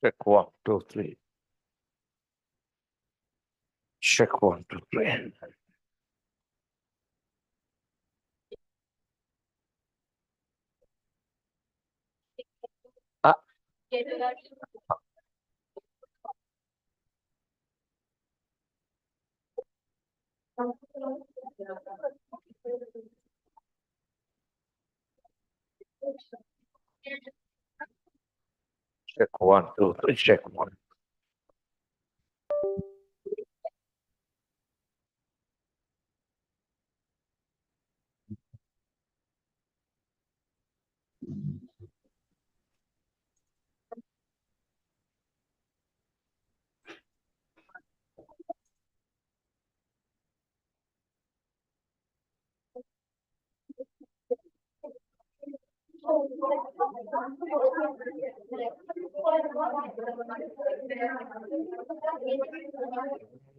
Check 1, 2, 3. Check 1, 2, 3. Ah, check 1, 2, 3. Check 1.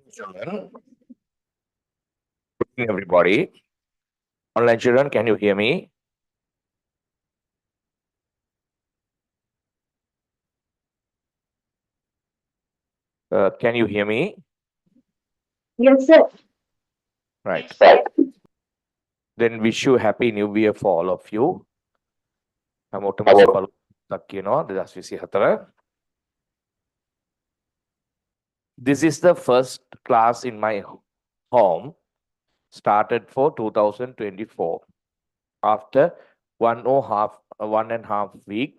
Children, good evening, everybody. Online children, can you hear me? Can you hear me? Yes, sir. Right. Then wish you happy new year for all of you. හැමෝටම සුබලක් කියනවා 2024. This is the first class in my home, started for 2024. After 1.5 week,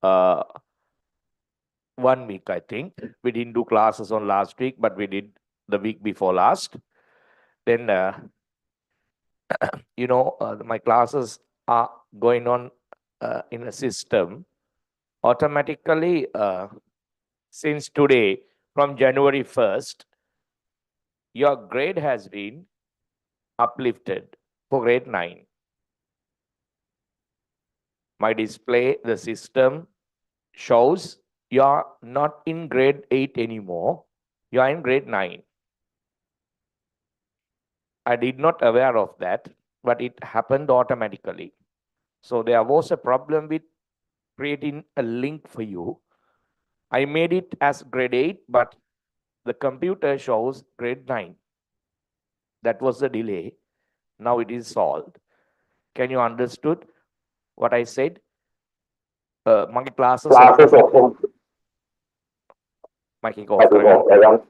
1 week, I think. We didn't do classes on last week, but we did the week before last. Then, my classes are going on in a system automatically since today, from January 1st, your grade has been uplifted for grade 9. My display, the system shows you are not in grade 8 anymore. You are in grade 9. I did not aware of that, but it happened automatically. So there was a problem with creating a link for you. I made it as grade 8, but the computer shows grade 9. That was the delay. Now it is solved. Can you understood what I said? My classes open. Mic එක off කරගන්න.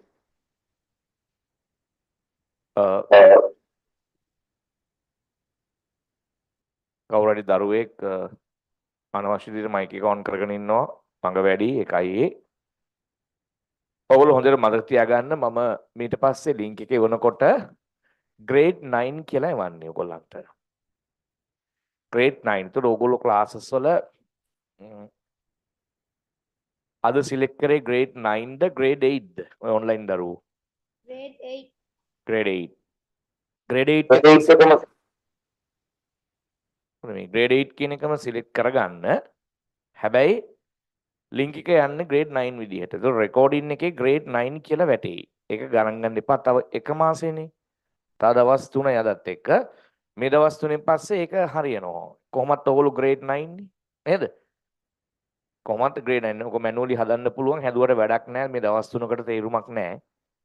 කවුරු හරි දරුවෙක් අනවශ්‍ය විදිහට mic එක on කරගෙන ඉන්නවා. මඟ වැඩි එකයි ඒ. ඔයගොල්ලෝ හොඳට මතක තියාගන්න මම මීට පස්සේ link එක එවනකොට grade 9 කියලා එවන්නේ ඔයගොල්ලන්ට. grade 9. ඒතකොට ඔයගොල්ලෝ classes වල අද select කරේ grade 9 ද grade 8 ද ඔය online දරුවෝ? Grade 8. grade 8. grade 8 එකම grade 8 කියන එකම select කරගන්න. හැබැයි link එක යන්නේ grade 9 විදිහට. ඒක recording එකේ grade 9 කියලා වැටෙයි. ඒක ගණන් ගන්න එපා. තව එක මාසෙනේ. තව දවස් 3යි අදත් එක්ක. මේ දවස් 3න් පස්සේ ඒක හරියනවා. කොහොමත් ඔයගොල්ලෝ grade 9 නේ. නේද? කොහොමත් grade 9 ඔක manually හදන්න පුළුවන්. හැදුවට වැඩක් නැහැ. මේ දවස් 3කට තේරුමක් නැහැ.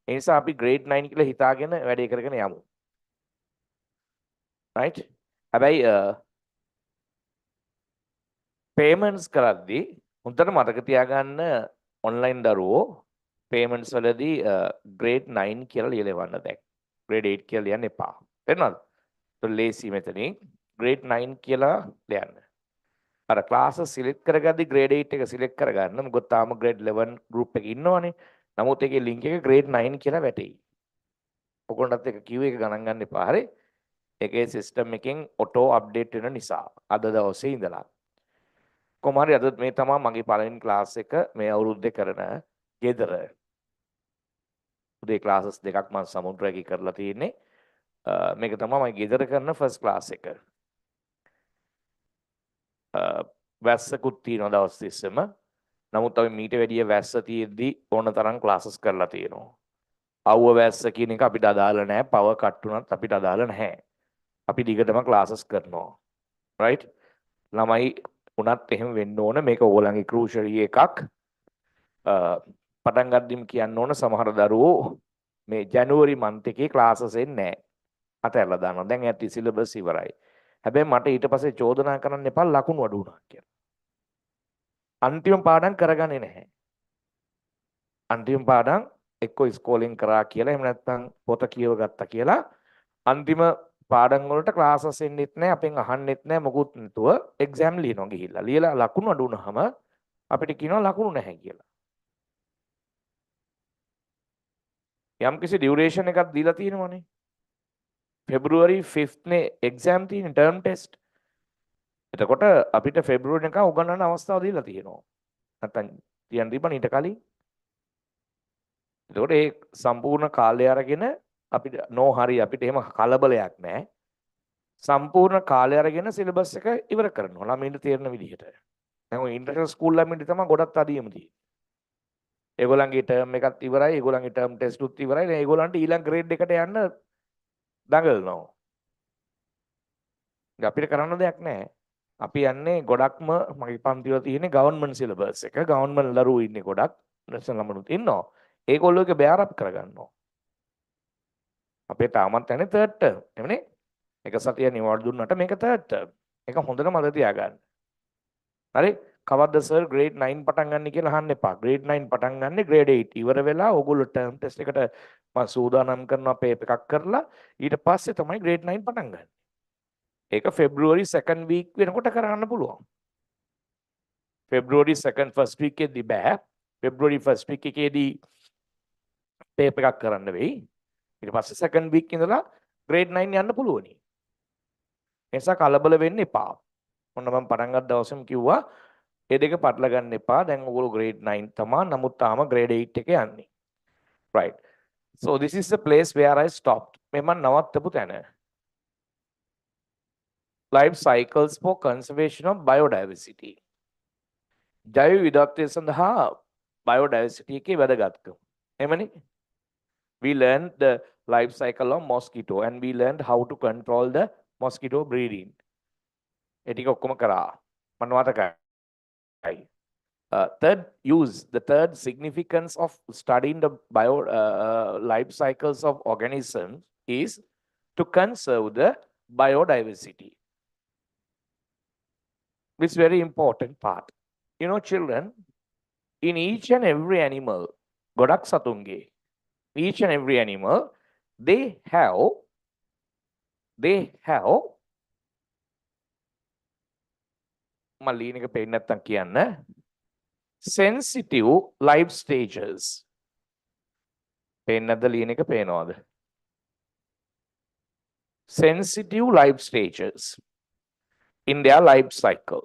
ඒ නිසා අපි grade 9 කියලා හිතාගෙන වැඩේ කරගෙන යමු. right? හැබැයි payments කරද්දී හොඳට මතක තියාගන්න online දරුවෝ payments වලදී grade 9 කියලා ලියලා එවන්න දැන්. grade 8 කියලා ලියන්න එපා. තේරුණාද? તો ලේසි මෙතනින් grade 9 කියලා ලියන්න. අර classes select කරගද්දී grade 8 එක select කරගන්න. මොකද තාම grade 11 group එකේ ඉන්නවනේ. නමුත් ඒකේ link එක grade 9 කියලා වැටෙයි. ඔයගොල්ලන්ටත් ඒක කිව්ව එක ගණන් ගන්න එපා. හරි? ඒකේ system එකෙන් auto update වෙන නිසා අද දවසේ ඉඳලා කොහොමරි අද මේ තමයි මගේ පළවෙනි ක්ලාස් එක මේ අවුරුද්දේ කරන ගෙදර. උදේ ක්ලාසස් දෙකක් මම සමුද්‍රයක කරලා තියෙන්නේ. මේක තමයි මම ගෙදර කරන ෆස්ට් ක්ලාස් එක. වැස්සකුත් තියෙනවා දවස් තිස්සෙම. නමුත් අපි මීට වැඩිය වැස්ස තියෙද්දි ඕන තරම් ක්ලාසස් කරලා තියෙනවා. අවුව වැස්ස කියන එක අපිට අදාළ නැහැ. පවර් කට් වුණත් අපිට අදාළ නැහැ. අපි දිගටම ක්ලාසස් කරනවා. right? ළමයි උනත් එහෙම වෙන්න ඕන මේක ඕගොල්ලන්ගේ crucial එකක් පටන් ගද්දිම කියන්න ඕන සමහර දරුවෝ මේ ජැනුවරි මන්ත් එකේ ක්ලාසස් එන්නේ නැහැ. අතහැරලා දානවා. දැන් ඇති සිලබස් ඉවරයි. හැබැයි මට ඊට පස්සේ චෝදනා කරන්න එපා ලකුණු අඩු වුණා කියලා. අන්තිම පාඩම් කරගන්නේ නැහැ. අන්තිම පාඩම් එක්ක ඉස්කෝලෙන් කරා කියලා එහෙම නැත්නම් පොත කියව ගත්තා කියලා අන්තිම පාඩම් වලට ක්ලාසස් එන්නෙත් නැහැ අපෙන් අහන්නෙත් නැහැ මොකුත් නැතුව එක්සෑම් ලියනවා ගිහිල්ලා. ලියලා ලකුණු අඩු වුණාම අපිට කියනවා ලකුණු නැහැ කියලා. යම්කිසි ඩියුරේෂන් එකක් දීලා තියෙනවනේ. February 5th නේ එක්සෑම් තියෙන ටර්ම් ටෙස්ට්. එතකොට අපිට ෆෙබ්‍රුවරි එක උගන්වන්න අවස්ථාව දීලා තියෙනවා. නැත්තම් තියන් දීපන් ඊට කලින්. එතකොට ඒ සම්පූර්ණ කාලය අරගෙන අපිට නෝ හරි අපිට එහෙම කලබලයක් නැහැ. සම්පූර්ණ කාලය අරගෙන සිලබස් එක ඉවර කරනවා ළමයින්ට තේරෙන විදිහට. දැන් ඔය ඉන්ටර්නැෂනල් ස්කූල් ළමයින්ට තමයි ගොඩක් අඩියම තියෙන්නේ. ඒගොල්ලන්ගේ ටර්ම් එකත් ඉවරයි, ඒගොල්ලන්ගේ ටර්ම් ටෙස්ට් උත් ඉවරයි. දැන් ඒගොල්ලන්ට ඊළඟ ග්‍රේඩ් එකට යන්න දඟලනවා. අපිට කරන්න දෙයක් නැහැ. අපි යන්නේ ගොඩක්ම මගේ පන්තිවල තියෙන ගවර්න්මන්ට් සිලබස් එක. ගවර්න්මන්ට් දරුවෝ ඉන්නේ ගොඩක්. නැෂනල් ළමනුත් ඉන්නවා. ඒගොල්ලෝ එක බෑර් අප් කරගන්නවා. අපේ තාමත් යන්නේ තර්ඩ් ටර්ම්. එමනේ. එක සතිය නිවාඩු දුන්නට මේක තර්ඩ් ටර්ම්. ඒක හොඳට මතක තියාගන්න. හරි? කවද්ද සර් grade 9 පටන් ගන්න කියලා අහන්න එපා. grade 9 පටන් ගන්නේ grade 8 ඉවර වෙලා ඕගොල්ලෝ ටර්ම් ටෙස්ට් එකට මම සූදානම් කරනවා පේපර් එකක් කරලා ඊට පස්සේ තමයි grade 9 පටන් ගන්න. ඒක February 2nd week වෙනකොට කරන්න පුළුවන්. February 2nd first week එකේදී බෑ. February first week එකේදී පේපර් එකක් කරන්න වෙයි. ඊට පස්සේ second week ඉඳලා grade 9 යන්න පුළුවනි. ඒ නිසා කලබල වෙන්න එපා. ඔන්න මම පටන් ගත්ත දවසේම කිව්වා ඒ දෙක පටල ගන්න එපා. දැන් ඔයගොල්ලෝ grade 9 තමයි. නමුත් තාම grade 8 එකේ යන්නේ. Right. So this is the place where I stopped. මම නවත්තපු තැන. Life cycles for conservation of biodiversity. ජෛව විවිධත්වය සඳහා biodiversity එකේ වැදගත්කම. එමනේ. We learned the life cycle of mosquito and we learned how to control the mosquito breeding. ඒ ටික ඔක්කොම කරා. මම මතකයි. The third significance of studying the life cycles of organisms is to conserve the biodiversity. It's very important part. You know, children, in each and every animal, godak satunge, each and every animal, they have මල්ලීනක පේන්නේ නැත්තම් කියන්න sensitive life stages. පේන්නේ නැද්ද ලියන එක පේනවද? Sensitive life stages in their life cycle.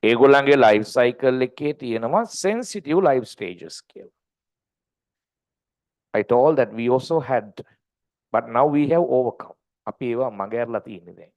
ඒගොල්ලන්ගේ life cycle එකේ තියෙනවා sensitive life stages කියලා. I told that we also had, but now we have overcome. අපි ඒවා මගහැරලා තියෙන්නේ දැන්.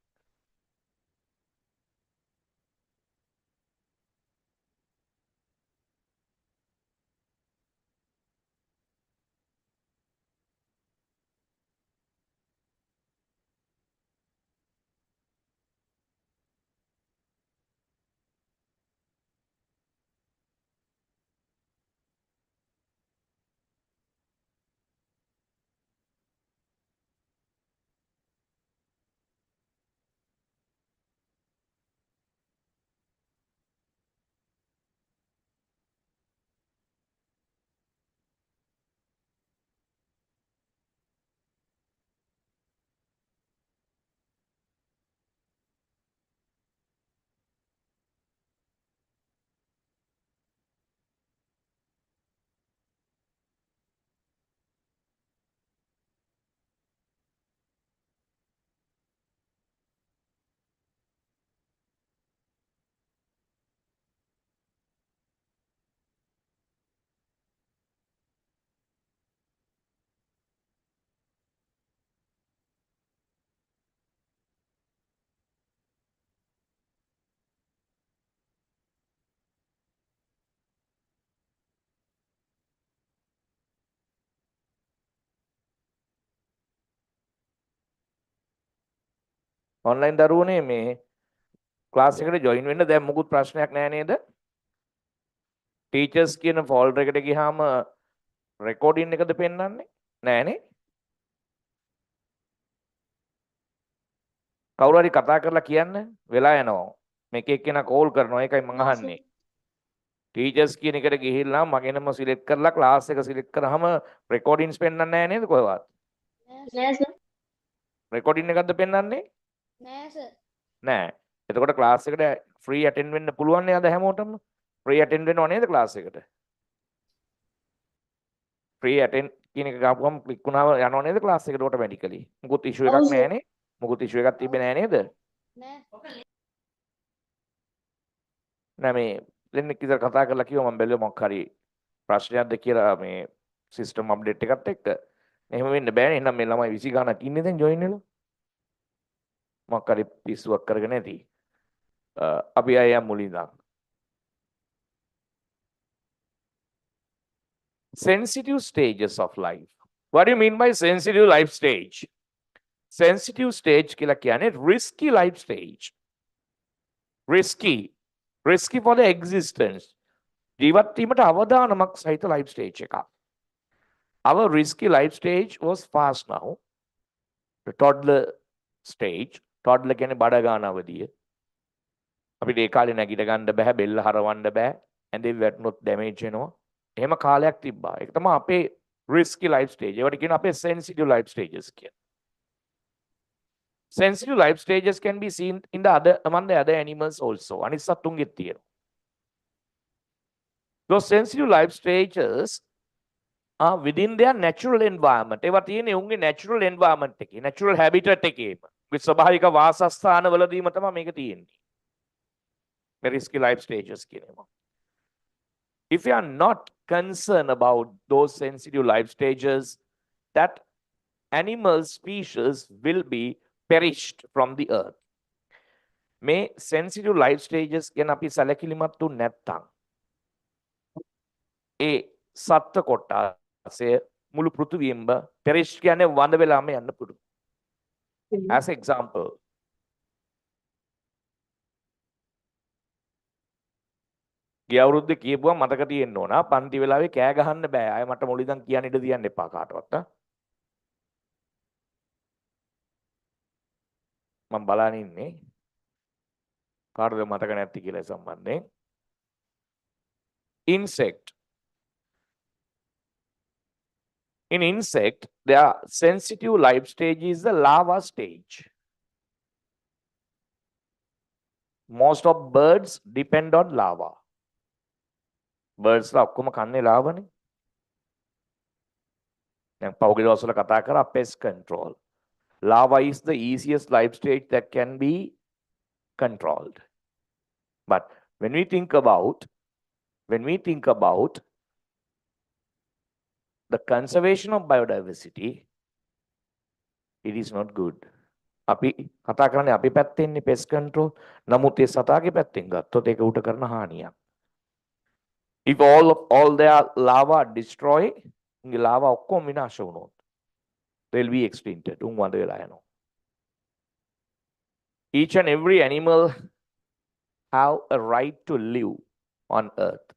ඔන්ලයින් දරුවනේ මේ ක්ලාස් එකට ජොයින් වෙන්න දැන් මොකුත් ප්‍රශ්නයක් නැහැ නේද? ටීචර්ස් කියන ෆෝල්ඩර් එකට ගියාම රෙකෝඩින් එකද පෙන්වන්නේ? නෑනේ. කවුරු හරි කතා කරලා කියන්න වෙලා යනවා. මේක එක්කෙනා කෝල් කරනවා. ඒකයි මං අහන්නේ. ටීචර්ස් කියන එකට ගිහිල්ලා මගෙනම සිලෙක්ට් කරලා ක්ලාස් එක සිලෙක්ට් කරාම රෙකෝඩින්ස් පෙන්වන්නේ නෑ නේද කොහෙවත්? නෑ සර්. රෙකෝඩින් එකක්ද පෙන්වන්නේ? නෑ සර්. නෑ. එතකොට ක්ලාස් එකට ෆ්‍රී ඇටෙන්ඩ් වෙන්න පුළුවන් නේද හැමෝටම? ෆ්‍රී ඇටෙන්ඩ් වෙනව නේද ක්ලාස් එකට? ෆ්‍රී ඇටෙන්ඩ් කියන එක ගාපුවම ක්ලික් වුණාම යනව නේද ක්ලාස් එකට ඔටෝමැටිකලි? මුකුත් ඉෂුව එකක් නෑනේ. මුකුත් ඉෂුව එකක් තිබ්බේ නෑ නේද? නෑ. නෑ මේ දෙන්නෙක් ඉතල කතා කරලා කිව්වා මම බැලුවා මොකක් හරි ප්‍රශ්නයක්ද කියලා මේ සිස්ටම් අප්ඩේට් එකත් එක්ක. එහෙම වෙන්න බෑනේ. එහෙනම් මේ ළමයි 20 ගාණක් ඉන්නේ දැන් ජොයින් වෙලා. මොකක් හරි පිස්සුවක් කරගෙන ඇති. අපි අය යම් මුලින් ඉඳන්. Sensitive stages of life. What do you mean by sensitive life stage? Sensitive stage කියලා කියන්නේ risky life stage. Risky for the existence. ජීවත් වීමට අවදානමක් සහිත life stage එකක්. Our risky life stage was fast now. The toddler stage. Toddler කියන්නේ බඩ ගන්න අවදිය. අපිට ඒ කාලේ නැගිට ගන්න බෑ, බෙල්ල හරවන්න බෑ, ඇඳේ වැටුනොත් ඩැමේජ් වෙනවා. එහෙම කාලයක් තිබ්බා. ඒක තමයි අපේ risky life stage. ඒවට කියන අපේ sensitive life stages කියලා. Sensitive life stages can be seen in the other among the other animals also. අනිත් සතුන්ගෙත් තියෙනවා. Those sensitive life stages are within their natural environment. ඒවා තියෙන්නේ උන්ගේ natural environment එකේ, natural habitat එකේම. උන්ගේ ස්වභාවික වාසස්ථානවලදීම තමයි මේක තියෙන්නේ. මේ risky life stages කියනවා. If you are not concerned about those sensitive life stages, that animal species will be perished from the earth. මේ sensitive life stages ගැන අපි සැලකිලිමත් වුනේ නැත්නම් ඒ සත්ත්ව කොටාසය මුළු පෘථිවියෙම perish කියන්නේ වඳ වෙලාම යන්න පුළුවන්. As example, ගිය අවුරුද්දේ කියපුවා මතක තියෙන්න ඕන. පන්ති වෙලාවේ කෑ ගහන්න බෑ. අය මට මොළි ඉඳන් කියන්න ඉඩ තියන්න එපා කාටවත්. මම බලන් ඉන්නේ. කාටද මතක නැති කියලා සම්බන්ධයෙන්. Insect. In insect, their sensitive life stage is the larva stage. Most of birds depend on larva. Birds ලා ඔක්කොම කන්නේ larvaනේ. දැන් පහුගිය දවස්වල කතා කරා pest control. Larva is the easiest life stage that can be controlled. But when we think about the conservation of biodiversity, it is not good. අපි කතා කරන්නේ අපි පැත්තෙන්නේ pest control. නමුත් ඒ සතාගේ පැත්තෙන් ගත්තොත් ඒක උට කරන හානියක්. If all their larvae destroy, the larva ඔක්කොම විනාශ වුණොත්, they'll be extincted. උන් වඳ වෙලා යනවා. Each and every animal have a right to live on earth.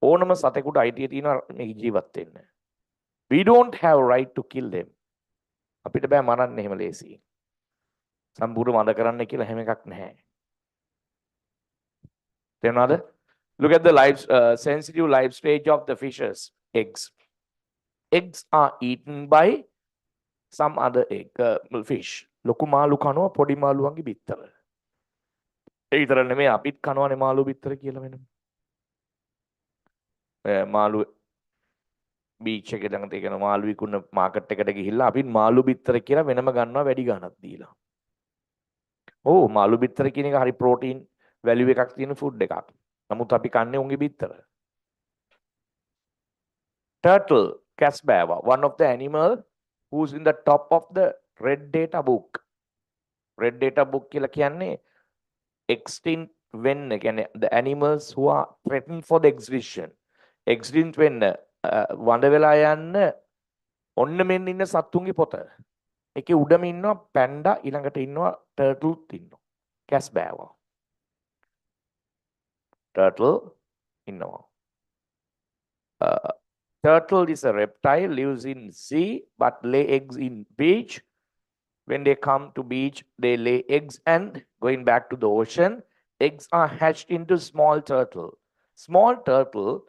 ඕනම සතෙකුට අයිතිය තියෙනවා මේ ජීවත් වෙන්න. We don't have right to kill them. අපිට බෑ මරන්න එහෙම ලේසියෙන්. සම්පූර්ණ වඳ කරන්න කියලා හැම එකක් නැහැ. තේරුණාද? Look at the sensitive life stage of the fishes. Eggs. Eggs are eaten by some other fish. ලොකු මාළු කනවා පොඩි මාළුවන්ගේ බිත්තර. ඒ විතර නෙමෙයි අපිත් කනවනේ මාළු බිත්තර කියලා වෙනම. මාළු බීච් එකේ ළඟ තියෙන මාළු විකුණන මාකට් එකට ගිහිල්ලා අපිත් මාළු බිත්තර කියලා වෙනම ගන්නවා වැඩි ගාණක් දීලා. ඕ මාළු බිත්තර කියන එක හරි ප්‍රෝටීන් වැලියු එකක් තියෙන ෆුඩ් එකක්. නමුත් අපි කන්නේ උන්ගේ බිත්තර. Turtle, Casbava, one of the animal who's in the top of the red data book. Red data book කියලා කියන්නේ extinct වෙන්න කියන්නේ the animals who are threatened for the extinction. Extinct වෙන්න වඳ වෙලා යන්න ඔන්න මෙන්න ඉන්න සත්තුන්ගේ පොත. ඒකේ උඩම ඉන්නවා පැන්ඩා ඊළඟට ඉන්නවා turtles ඉන්නවා. Casbava. Turtle ඉන්නවා. Turtle is a reptile, lives in sea, but lay eggs in beach. When they come to beach, they lay eggs and going back to the ocean, eggs are hatched into small turtle. Small turtle,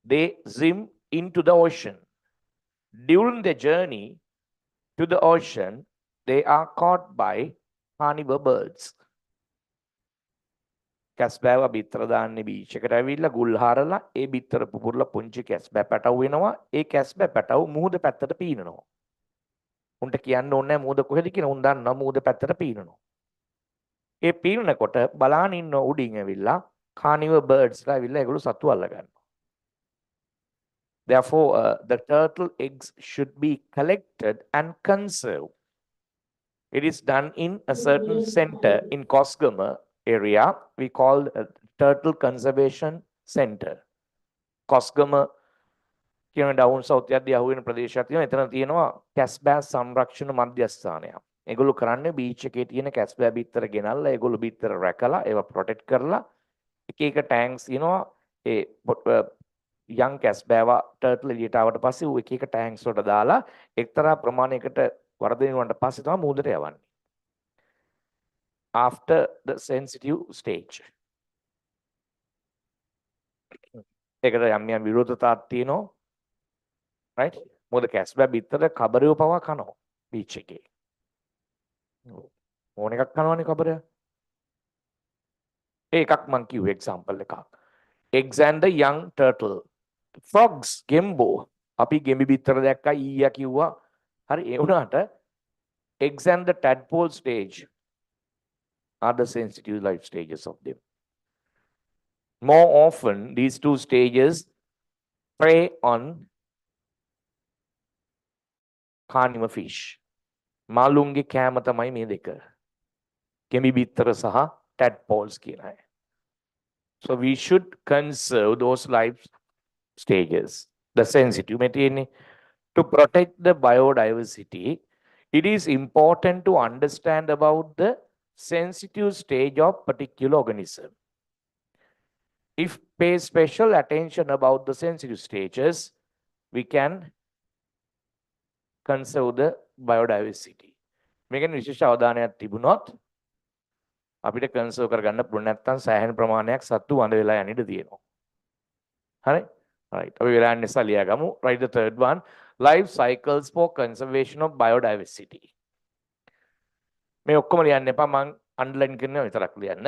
they swim into the ocean. During the journey to the ocean, they are caught by carnivore birds. කැස්බෑව බිත්තර දාන්නේ beach එකට ඇවිල්ලා ගුල් හරලා ඒ බිත්තර පුපුරලා පුංචි කැස්බෑ පැටව් වෙනවා. ඒ කැස්බෑ පැටව් මුහුද පැත්තට පීනනවා. උන්ට කියන්න ඕනේ නැහැ මුහුද කොහෙද කියලා. උන් දන්නවා මුහුද පැත්තට පීනනවා. ඒ පීනනකොට බලාන ඉන්න උඩින් ඇවිල්ලා carnivore birdsලා ඇවිල්ලා ඒගොල්ලෝ සතු අල්ල ගන්නවා. Therefore, the turtle eggs should be collected and conserved. It is done in a certain center in Kosgama area. We call Turtle Conservation Center. Kosgama කියන ඩවුන් සවුත් යද්දී අහුවෙන ප්‍රදේශයක් තියෙනවා. එතන තියෙනවා කැස්බෑ සංරක්ෂණ මධ්‍යස්ථානයක්. ඒගොල්ලෝ කරන්නේ බීච් එකේ තියෙන කැස්බෑ බිත්තර ගෙනල්ලා ඒගොල්ලෝ බිත්තර රැකලා ඒවා ප්‍රොටෙක්ට් කරලා එක එක ටැංක්ස් තියෙනවා. ඒ young කැස්බෑව ටර්ටල් එළියට ආවට පස්සේ ඌ එක එක ටැංක්ස් වලට දාලා එක්තරා ප්‍රමාණයකට වර්ධනය වුණාට පස්සේ තමයි මුහුදට යවන්නේ. After the sensitive stage. ඒකට යම් යම් විරෝධතාවක් තියෙනවා. right? මොකද කැස්බෑ බිත්තර කබරයව පවා කනවා බීච් එකේ. ඕන එකක් කනවනේ කබරය. ඒකක් මං කිව්වේ එක්සැම්පල් එකක්. Eggs and the young turtle. Frogs, ගෙම්බෝ. අපි ගෙම්බි බිත්තර දැක්කා ඊයා කිව්වා. හරි ඒ වුණාට eggs and the tadpole stage are the sensitive life stages of them. More often, these two stages prey on carnivore fish. මාළුන්ගේ කෑම තමයි මේ දෙක. ගෙම්බි බිත්තර සහ tadpoles කියන අය. So we should conserve those life stages, the sensitive material. To protect the biodiversity, it is important to understand about the sensitive stage of particular organism. If pay special attention about the sensitive stages, we can conserve the biodiversity. මේකෙන් විශේෂ අවධානයක් තිබුණොත් අපිට කන්සර්ව් කරගන්න පුළුවන්. නැත්නම් සෑහෙන ප්‍රමාණයක් සත්තු වඳ වෙලා යන්න ඉඩ තියෙනවා. හරි? right. අපි වෙලා යන නිසා ලියාගමු. Write the third one. Life cycles for conservation of biodiversity. මේ ඔක්කොම ලියන්න එපා. මම අන්ඩර්ලයින් කරනවා විතරක් ලියන්න.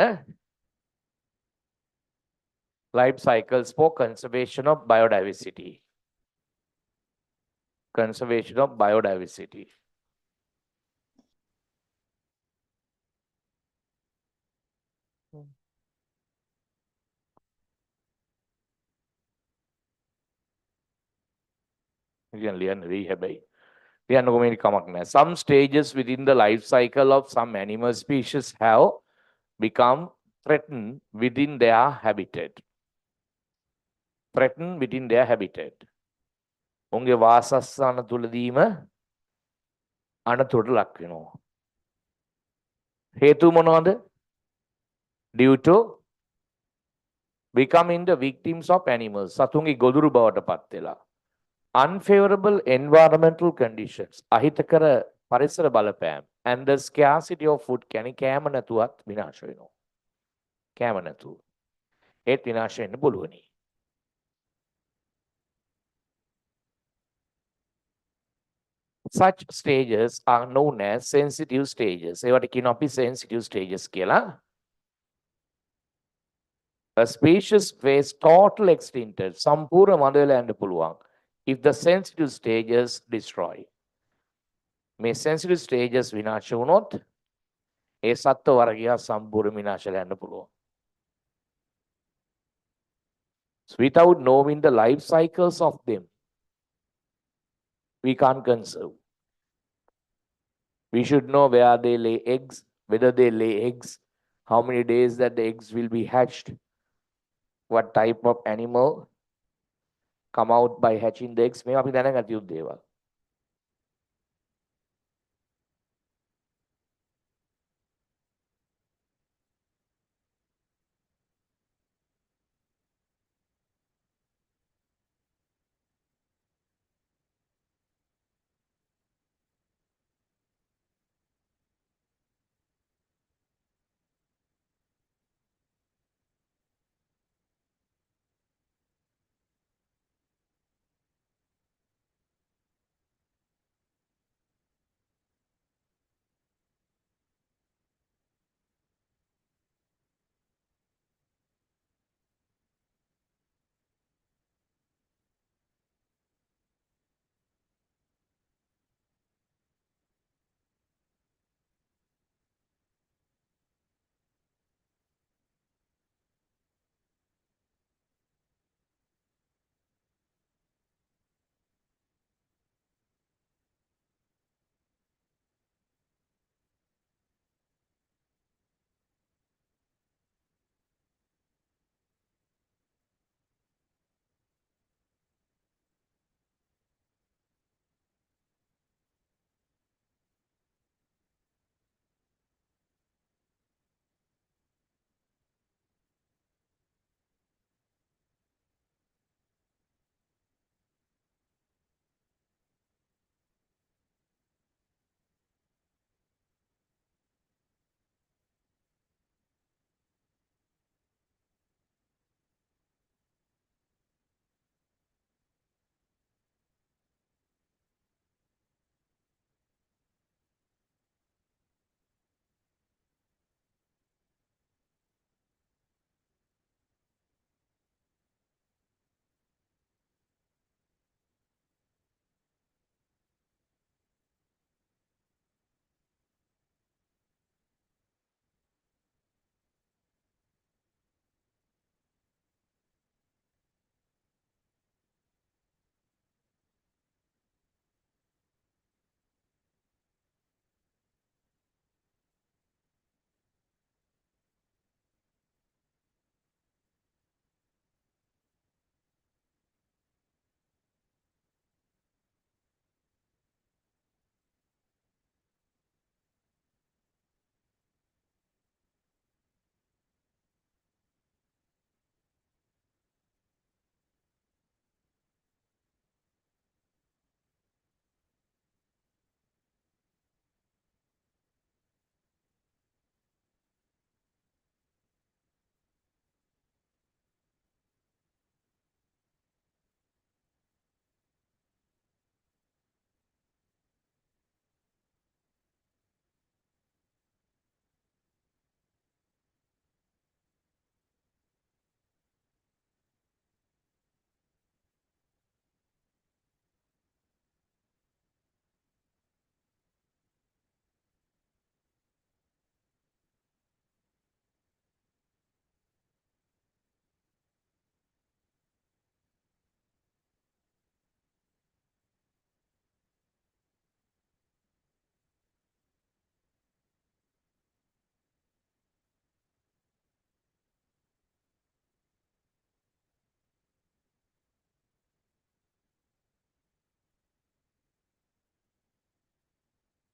Life cycles for conservation of biodiversity. Conservation of biodiversity. Again, some stages within the life cycle of some animal species have become threatened within their habitat. Threatened within their habitat. උන්ගේ වාසස්ථාන තුලදීම අනතුරට ලක් වෙනවා. හේතු මොනවද? Due to becoming the victims of animals. සතුන්ගේ ගොදුරු බවට පත් වෙලා. Unfavorable environmental conditions. අහිතකර පරිසර බලපෑම්. And the scarcity of food. කියන්නේ කෑම නැතුවත් විනාශ වෙනවා. කෑම නැතුව. ඒත් විනාශ වෙන්න පුළුවනි. Such stages are known as sensitive stages. ඒවට කියනවා අපි sensitive stages කියලා. A species face total extinction. සම්පූර්ණ මඳ වෙලා යන්න පුළුවන්. If the sensitive stages destroy. මේ sensitive stages විනාශ වුණොත් ඒ සත්ත්ව වර්ගය සම්පූර්ණ විනාශ වෙලා යන්න පුළුවන්. So without knowing the life cycles of them, we can't conserve. We should know where they lay eggs, whether they lay eggs, how many days that the eggs will be hatched, what type of animal come out by hatching the eggs. මේ අපි දැනගත යුතු දේවල්.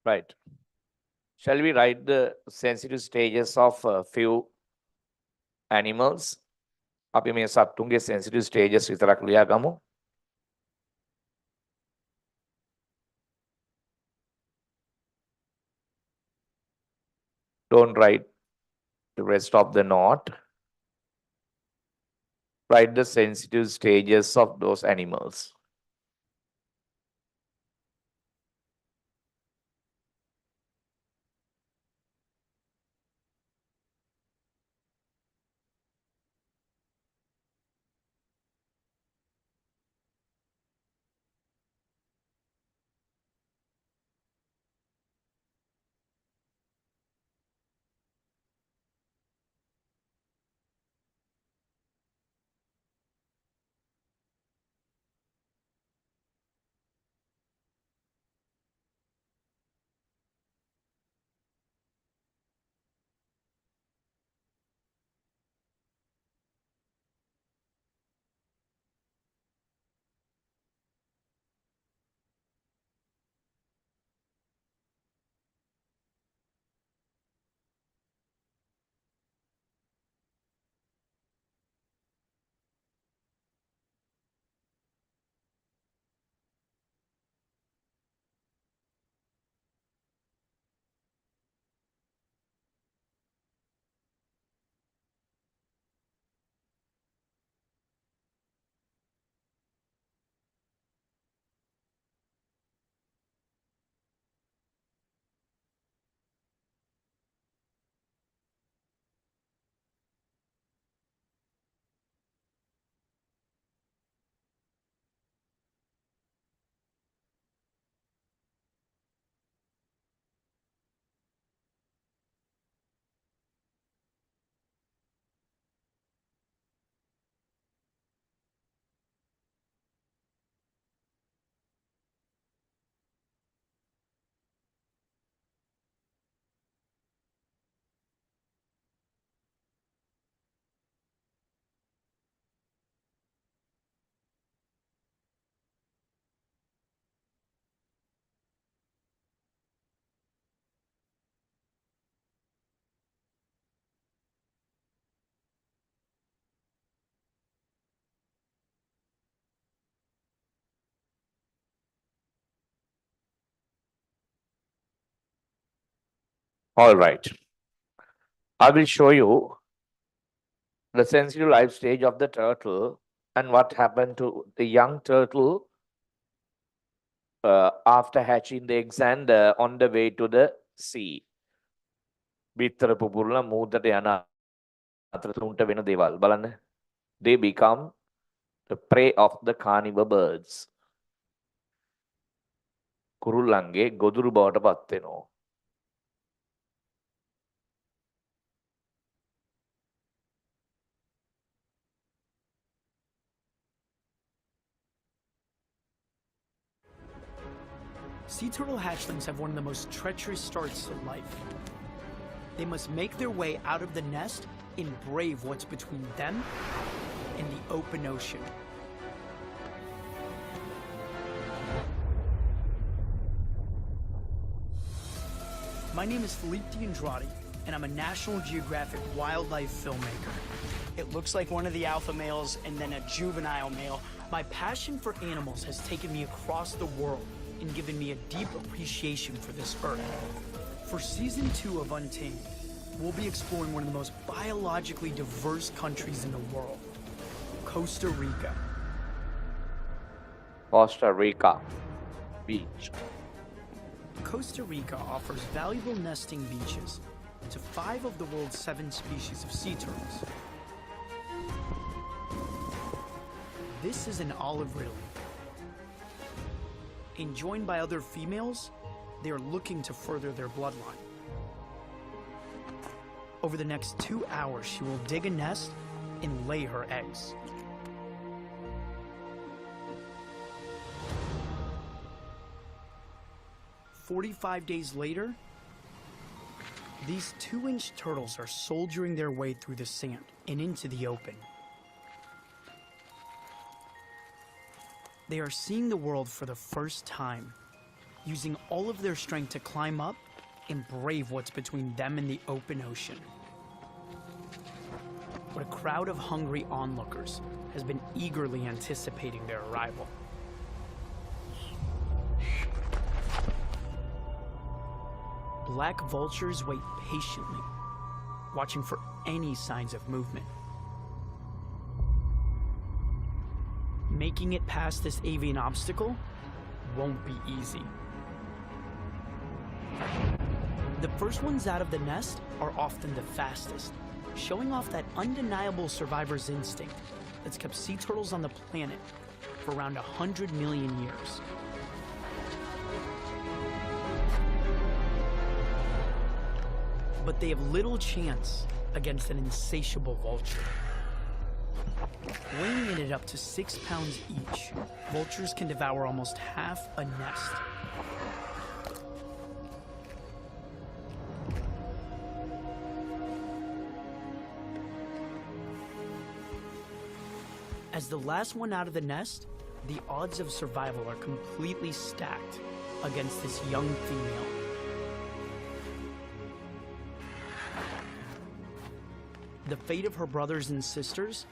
Right. Shall we write the sensitive stages of a few animals? අපි මේ සත්තුන්ගේ sensitive stages විතරක් ලියා ගමු. Don't write the rest of the note. Write the sensitive stages of those animals. All right. I will show you the sensitive life stage of the turtle and what happened to the young turtle after hatching the eggs and on the way to the sea. බිත්තර පුපුරලා මූදට යන අතරතුන්ට වෙන දේවල් බලන්න. They become the prey of the carnivore birds. කුරුල්ලන්ගේ ගොදුරු බවට පත් වෙනවා. Sea turtle hatchlings have one of the most treacherous starts to life. They must make their way out of the nest and brave what's between them and the open ocean. My name is Philippe D'Andrade, and I'm a National Geographic wildlife filmmaker. It looks like one of the alpha males and then a juvenile male. My passion for animals has taken me across the world and given me a deep appreciation for this earth. For season 2 of Untamed, we'll be exploring one of the most biologically diverse countries in the world, Costa Rica. Costa Rica beach. Costa Rica offers valuable nesting beaches to 5 of the world's 7 species of sea turtles. This is an olive lily. And joined by other females, they are looking to further their bloodline. Over the next 2 hours, she will dig a nest and lay her eggs. "45 days later, these 2-inch turtles are soldiering their way through the sand and into the open. They are seeing the world for the first time, using all of their strength to climb up and brave what's between them and the open ocean. But a crowd of hungry onlookers has been eagerly anticipating their arrival. Black vultures wait patiently, watching for any signs of movement. Making it past this avian obstacle won't be easy. The first ones out of the nest are often the fastest, showing off that undeniable survivor's instinct that's kept sea turtles on the planet for around 100 million years. But they have little chance against an insatiable vulture. Weighing it at up to 6 pounds each, vultures can devour almost half a nest. As the last one out of the nest, the odds of survival are completely stacked against this young female. The fate of her brothers and sisters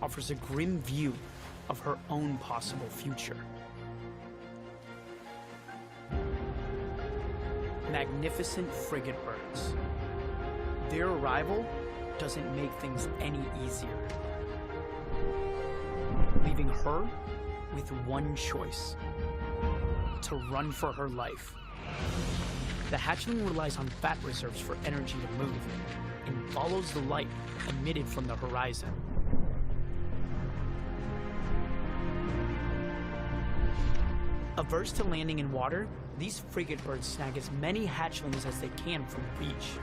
offers a grim view of her own possible future. Magnificent frigate birds. Their arrival doesn't make things any easier, leaving her with one choice: to run for her life. The hatchling relies on fat reserves for energy to move and follows the light emitted from the horizon. Averse to landing in water, these frigate birds snag as many hatchlings as they can from the beach.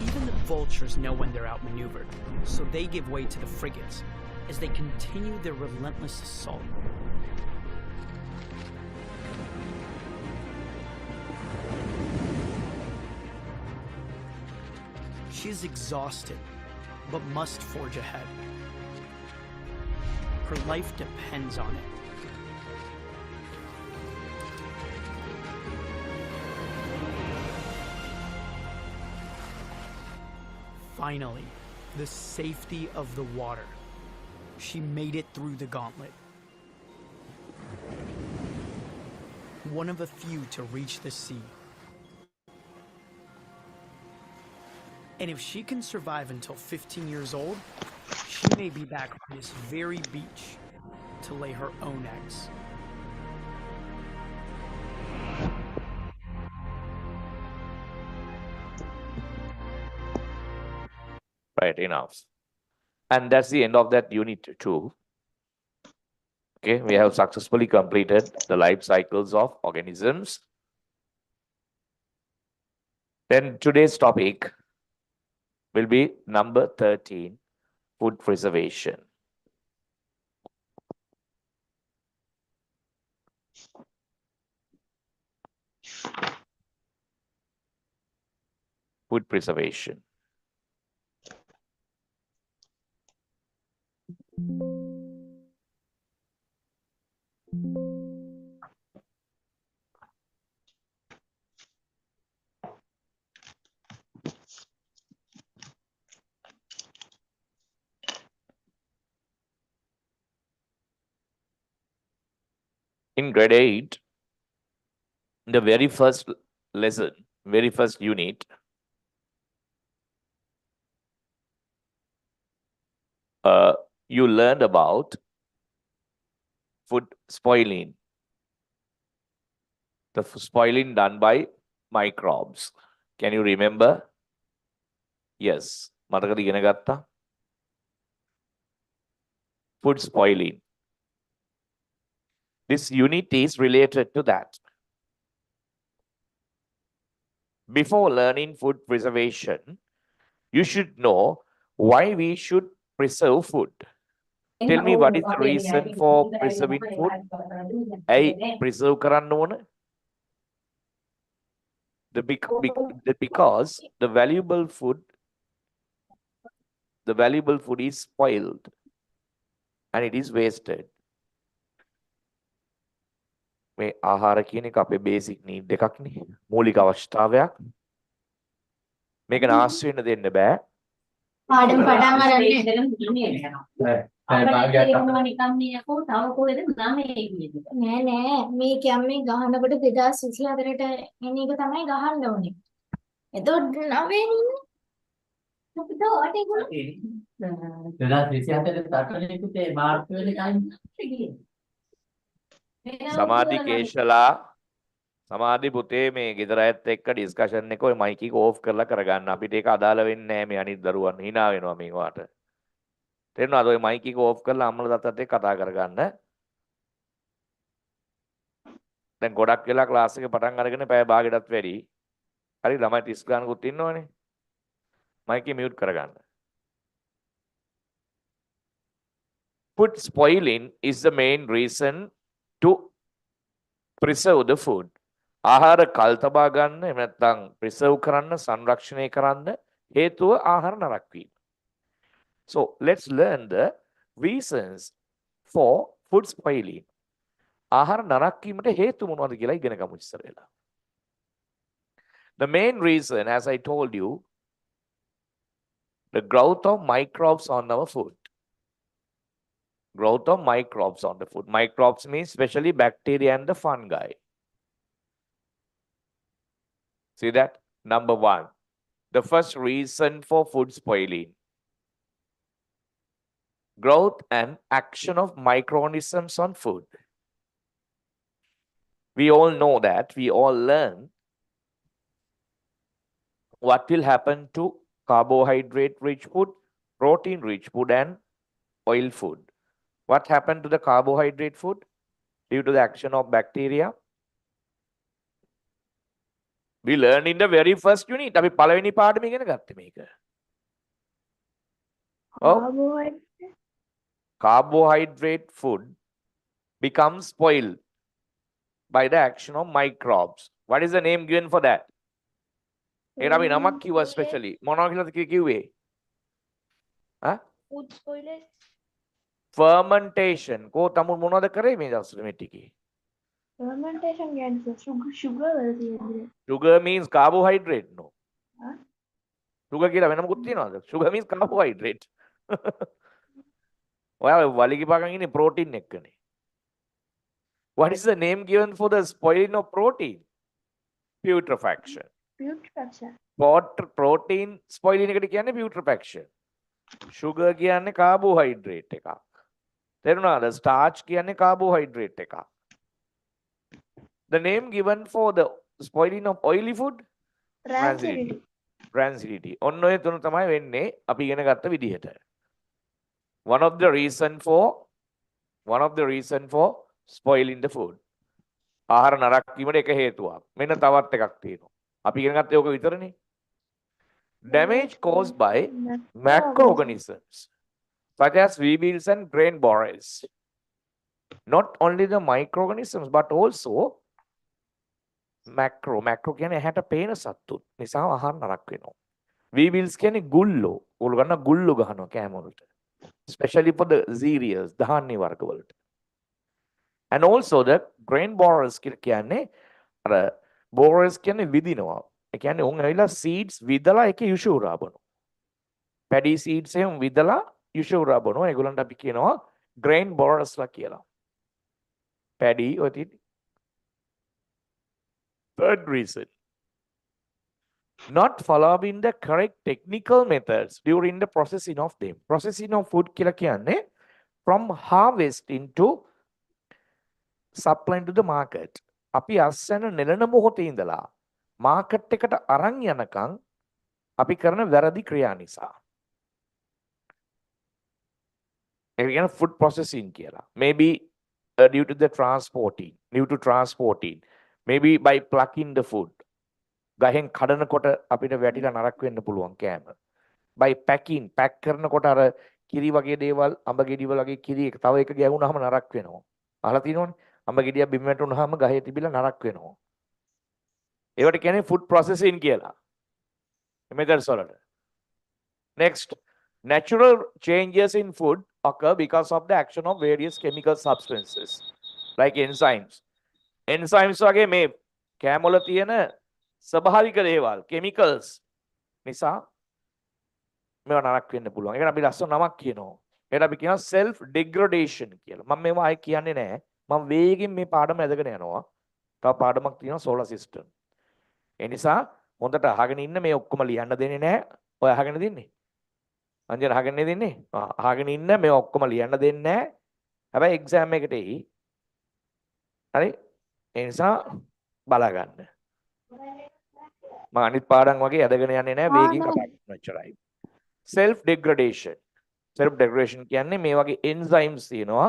Even the vultures know when they're outmaneuvered, so they give way to the frigates as they continue their relentless assault. She is exhausted, but must forge ahead. Her life depends on it. Finally, the safety of the water. She made it through the gauntlet. One of a few to reach the sea. And if she can survive until 15 years old, she may be back on this very beach to lay her own eggs. Right, enough. And that's the end of that unit 2. Okay, we have successfully completed the life cycles of organisms. Then today's topic will be number 13, food preservation. Food preservation. In grade 8, the very first lesson, very first unit, you learned about food spoiling. The spoiling done by microbes. Can you remember? Yes. මතකද ඉගෙන ගත්තා? Food spoiling. This unit is related to that. Before learning food preservation, you should know why we should preserve food. Tell me, what is the reason for preserving food? I preserve කරන්න ඕන? Because the valuable food the valuable food is spoiled and it is wasted. මේ ආහාර කියන එක අපේ basic need එකක් නේ. මූලික අවශ්‍යතාවයක්. මේක නාස්ති වෙන්න දෙන්න බෑ. පාඩම් පටන් ගන්න නෑ නෑ මේ කියන්නේ ගහනකොට 2024ට එන එක තමයි ගහන්න ඕනේ. එතකොට 9 වෙනින්නේ අපිට ඕටේ සමාධි කේශලා සමාධි පුතේ මේ ගෙදර අයත් එක්ක ඩිස්කෂන් එක ඔය මයික් එක ඕෆ් කරලා කරගන්න. අපිට ඒක අදාළ වෙන්නේ නැහැ මේ අනිත් දරුවන් hina වෙනවා මේවට. තේරුණාද? ඔය මයික් එක ඕෆ් කරලා අම්මලා තාත්තත් එක්ක කතා කරගන්න. දැන් ගොඩක් වෙලා ක්ලාස් එක පටන් අරගෙන පැය භාගයටත් වැඩි. හරි ළමයි 30 ගානකුත් ඉන්නවනේ. මයික් එක මියුට් කරගන්න. Food spoiling is the main reason to preserve the food. ආහාර කල් තබා ගන්න එහෙම නැත්නම් preserve කරන්න සංරක්ෂණය කරන්න හේතුව ආහාර නරක වීම. So let's learn the reasons for food spoiling. ආහාර නරක වීමට හේතු මොනවද කියලා ඉගෙන ගමු ඉස්සර වෙලා. The main reason, as I told you, the growth of microbes on our food. Growth of microbes on the food. Microbes means especially bacteria and the fungi. See that? Number one, the first reason for food spoiling. Growth and action of microorganisms on food. We all know that. We all learn what will happen to carbohydrate-rich food, protein-rich food, and oil food. What happened to the carbohydrate food due to the action of bacteria? We learned in the very first unit. අපි පළවෙනි පාඩම ඉගෙන ගත්තේ මේක. Carbohydrate food becomes spoiled by the action of microbes. What is the name given for that? ඒකට අපි නමක් කිව්වා especially. මොනවා කියලාද කිව්වේ? ඈ? food spoilage. Fermentation. කෝ තමුන් මොනවද කරේ මේ දවස්වල මේ ටිකේ? fermentation කියන්නේ sugar වල තියෙන්නේ. Sugar means carbohydrate, no. Huh? Sugar කියලා වෙන මොකුත් තියනවද? Sugar means carbohydrate. ඔයා වලිගි පාගන් ඉන්නේ protein එක්කනේ. What is the name given for the spoiling of protein? Putrefaction. putrefaction. Protein spoiling එකට කියන්නේ putrefaction. Sugar කියන්නේ carbohydrate එකක්. තේරුණාද? Starch කියන්නේ carbohydrate එකක්. The name given for the spoiling of oily food? rancidity. Rancidity. ඔන්න ඔය තුන තමයි වෙන්නේ අපි ඉගෙන ගත්ත විදිහට. One of the reason for spoiling the food. ආහාර නරක වීමට එක හේතුවක්. මෙන්න තවත් එකක් තියෙනවා. අපි ඉගෙන ගත්තේ ඕක විතරනේ. Damage caused by macroorganisms such as weevils and grain borers. Not only the microorganisms but also macro කියන්නේ ඇහැට පේන සත්තු නිසා ආහාර නරක වෙනවා. Weevils කියන්නේ ගුල්ලෝ. ඔයගොල්ලෝ ගන්න ගුල්ලෝ ගහනවා කෑම වලට. Especially for the cereals, ධාන්‍ය වර්ග වලට. And also the grain borers කියන්නේ අර borers කියන්නේ විදිනවා. ඒ කියන්නේ උන් ඇවිල්ලා seeds විදලා ඒකේ යුෂ උරා බොනවා. paddy seeds එහෙම විදලා යුෂ උරා බොනවා. ඒගොල්ලන්ට අපි කියනවා grain borers ලා කියලා. paddy ඔය තියෙන්නේ. Third reason, not following the correct technical methods during the processing of them. Processing of food කියලා කියන්නේ from harvesting to supplying to the market. අපි අස්සන නෙලන මොහොතේ ඉඳලා මාකට් එකට අරන් යනකම් අපි කරන වැරදි ක්‍රියා නිසා. ඒ කියන්නේ food processing කියලා. Maybe due to transporting. Maybe by plucking the food. ගහෙන් කඩනකොට අපිට වැටිලා නරක වෙන්න පුළුවන් කෑම. By packing, pack කරනකොට අර කිරි වගේ දේවල්, අඹ ගෙඩි වගේ කිරි එක තව එක ගැහුනහම නරක වෙනවා. අහලා තියෙනවනේ. අඹ ගෙඩියක් බිම වැටුනහම ගහේ තිබිලා නරක වෙනවා. ඒවට කියන්නේ food processing කියලා. methods වලට. Next, Natural changes in food occur because of the action of various chemical substances like enzymes. Enzymes වගේ මේ කෑමවල තියෙන ස්වභාවික දේවල් chemicals නිසා මේවා නරක වෙන්න පුළුවන්. ඒකට අපි ලස්සන නමක් කියනවා. ඒකට අපි කියනවා self degradation කියලා. මම මේවා ආයෙ කියන්නේ නැහැ. මම වේගෙන් මේ පාඩම ඇදගෙන යනවා. තව පාඩමක් තියෙනවා solar system. ඒ නිසා හොඳට අහගෙන ඉන්න මේ ඔක්කොම ලියන්න දෙන්නේ නැහැ. ඔය අහගෙන දින්නේ. අංජන අහගෙන දෙන්නේ. අහගෙන ඉන්න මේ ඔක්කොම ලියන්න දෙන්නේ නැහැ. හැබැයි එක්සෑම් එකට එයි. හරි? ඒ නිසා බලා ගන්න. මම අනිත් පාඩම් වගේ ඇදගෙන යන්නේ නැහැ. වේගින් කතා කරන්න එච්චරයි. self degradation. self degradation කියන්නේ මේ වගේ enzymes තියෙනවා.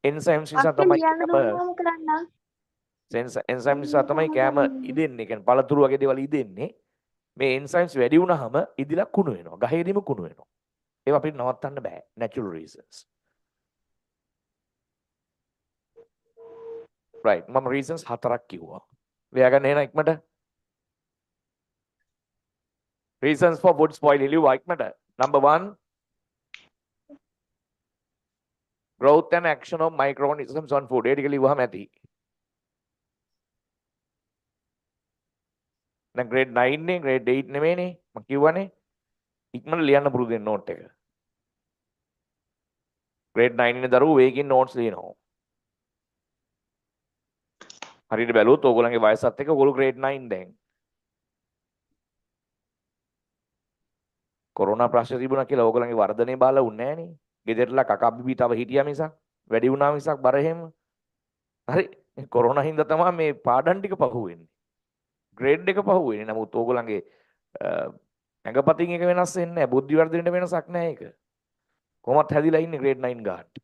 enzymes නිසා තමයි enzymes නිසා තමයි කෑම ඉදෙන්නේ. කියන්නේ පළතුරු වගේ දේවල් ඉදෙන්නේ. මේ enzymes වැඩි වුණාම ඉදිලා කුණු වෙනවා. ගහේදීම කුණු වෙනවා. ඒවා අපිට නවත්තන්න බෑ. natural reasons. right. මම reasons හතරක් කිව්වා. එයා ගන්න එන ඉක්මනට. reasons for food spoil ලියුවා ඉක්මනට. number 1, growth and action of microorganisms on food. ඒ ටික ලියුවාම ඇති. දැන් grade 9 නේ grade 8 නෙමෙයිනේ. මම කිව්වනේ. ඉක්මනට ලියන්න පුරුදු වෙන්න note එක. grade 9 ඉන්න දරුවෝ වේගින් notes ලියනවා. හරියට බැලුවොත් ඕගොල්ලන්ගේ වයසත් එක්ක ඕගොල්ලෝ grade 9 දැන්. කොරෝනා ප්‍රශ්න තිබුණා කියලා ඕගොල්ලන්ගේ වර්ධනය බාලා උන්නේ නැහනේ. ගෙදරලා කකා බිබී තව හිටියා මිසක් වැඩි වුණා මිසක් බර එහෙම. හරි. කොරෝනා හින්දා තමයි මේ පාඩම් ටික පහුවෙන්නේ. grade එක පහුවෙන්නේ. නමුත් ඕගොල්ලන්ගේ ඇඟපතින් එක වෙනස් වෙන්නේ නැහැ. බුද්ධි වර්ධනයට වෙනසක් නැහැ ඒක. කොහොමත් හැදිලා ඉන්නේ grade 9 ගානට.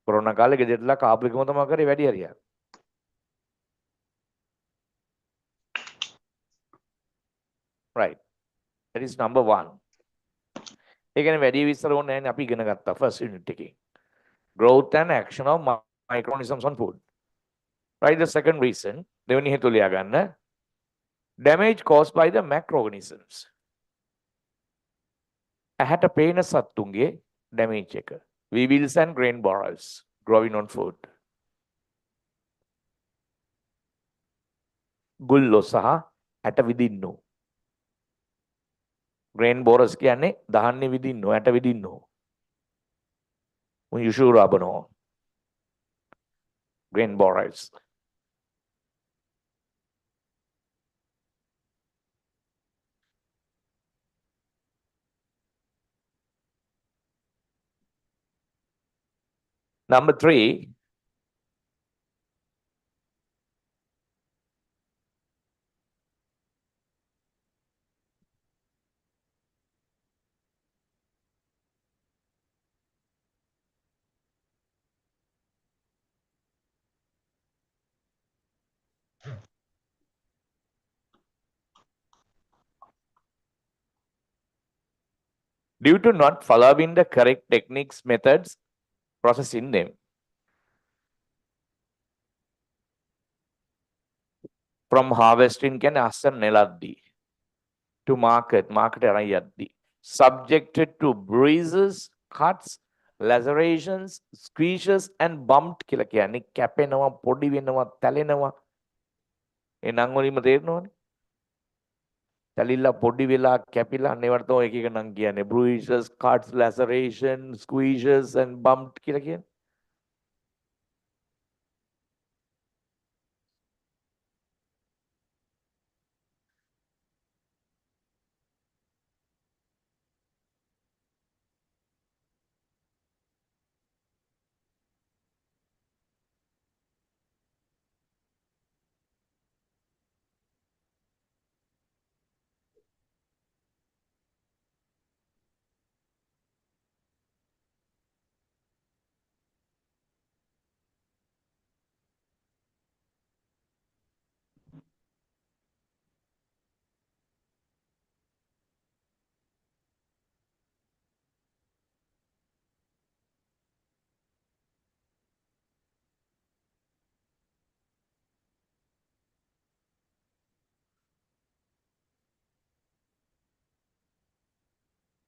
කොරෝනා කාලේ ගෙදරලා කාපු එකම තමයි කරේ වැඩි හරියක්. right. that is number 1. ඒ කියන්නේ වැඩි විස්තර ඕනේ නැහැ නේ අපි ඉගෙන ගත්තා first unit එකේ. growth and action of microorganisms on food. right. the second reason දෙවෙනි හේතුව ලියා ගන්න. damage caused by the macroorganisms. ඇහැට පේන සත්තුන්ගේ damage එක. weevils and grain borers growing on food. ගුල්ලෝ සහ ඇට විදින්නෝ. grain borers කියන්නේ දහන්නේ විදින්නෝ ඇට විදින්නෝ. උයුෂුරාබනෝ. grain borers. number 3, due to not following the correct techniques, methods, processing them. From harvesting කියන්නේ අස්සන් නෙලද්දී to market අරන් යද්දී subjected to bruises, cuts, lacerations, squeezes and bumped කියලා කියන්නේ කැපෙනවා, පොඩි වෙනවා, තැලෙනවා. ඒ නම් වලින්ම තේරෙනවනේ. තැලිලා පොඩි වෙලා කැපිලා අනේවට තමයි එක එක නම් කියන්නේ bruises, cuts, lacerations, squeezes and bumped කියලා කියන්නේ.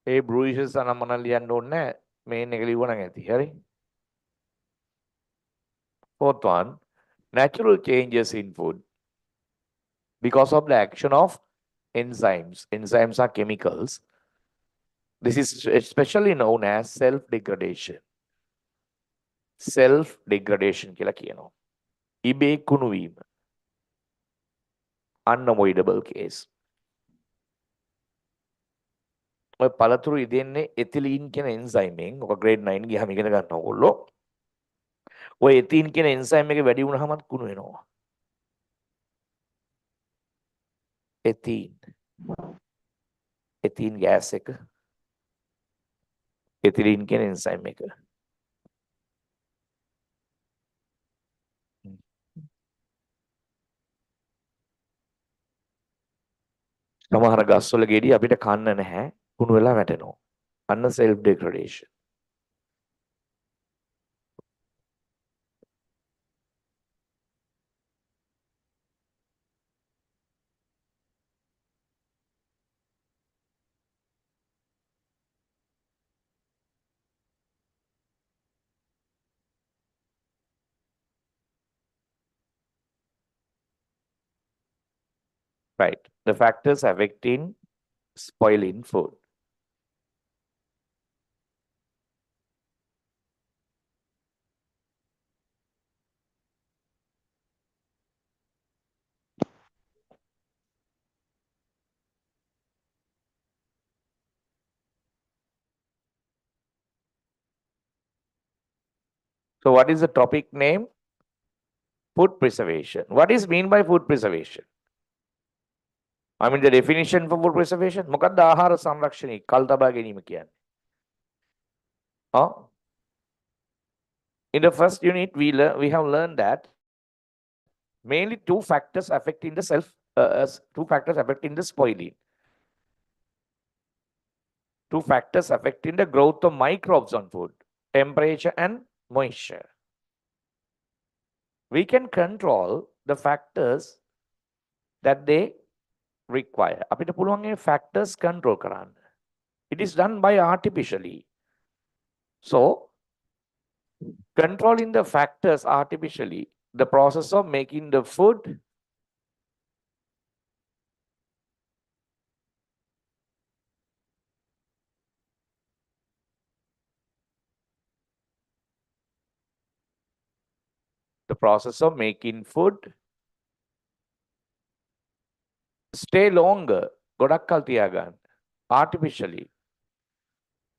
ඒ බ්‍රූයිෂස් අනම්මන ලියන්න ඕනේ නැහැ. මේන් එක ලිව්වනම් ඇති. හරි. Fourth one, natural changes in food because of the action of enzymes. Enzymes are chemicals. This is especially known as self-degradation. Self-degradation කියලා කියනවා. ඉබේ කුණු වීම. Unavoidable case. ඔය පළතුරු ඉදෙන්නේ එතිලීන් කියන එන්සයිම් එකෙන්. ඔක grade 9 ගියාම ඉගෙන ගන්න ඕගොල්ලෝ. ඔය එතින් කියන එන්සයිම් එක වැඩි වුණාමත් කුණු වෙනවා. එතින් ගෑස් එක එතිලීන් කියන එන්සයිම් එක. සමහර ගස්වල ගෙඩි අපිට කන්න නැහැ. කුණු වෙලා වැටෙනවා. අන්න self degradation. Right. The factors affecting spoiling food. So what is the topic name? Food preservation. What is mean by food preservation? I mean the definition for food preservation. මොකක්ද ආහාර සංරක්ෂණය කල් තබා ගැනීම කියන්නේ? In the first unit we have learned that mainly two factors affecting the spoiling. Two factors affecting the growth of microbes on food, temperature and moisture. We can control the factors that they require. අපිට පුළුවන් ඒ factors control කරන්න. It is done by artificially. So, controlling the factors artificially, the process of making the food stay longer, ගොඩක් කල් තියාගන්න. Artificially.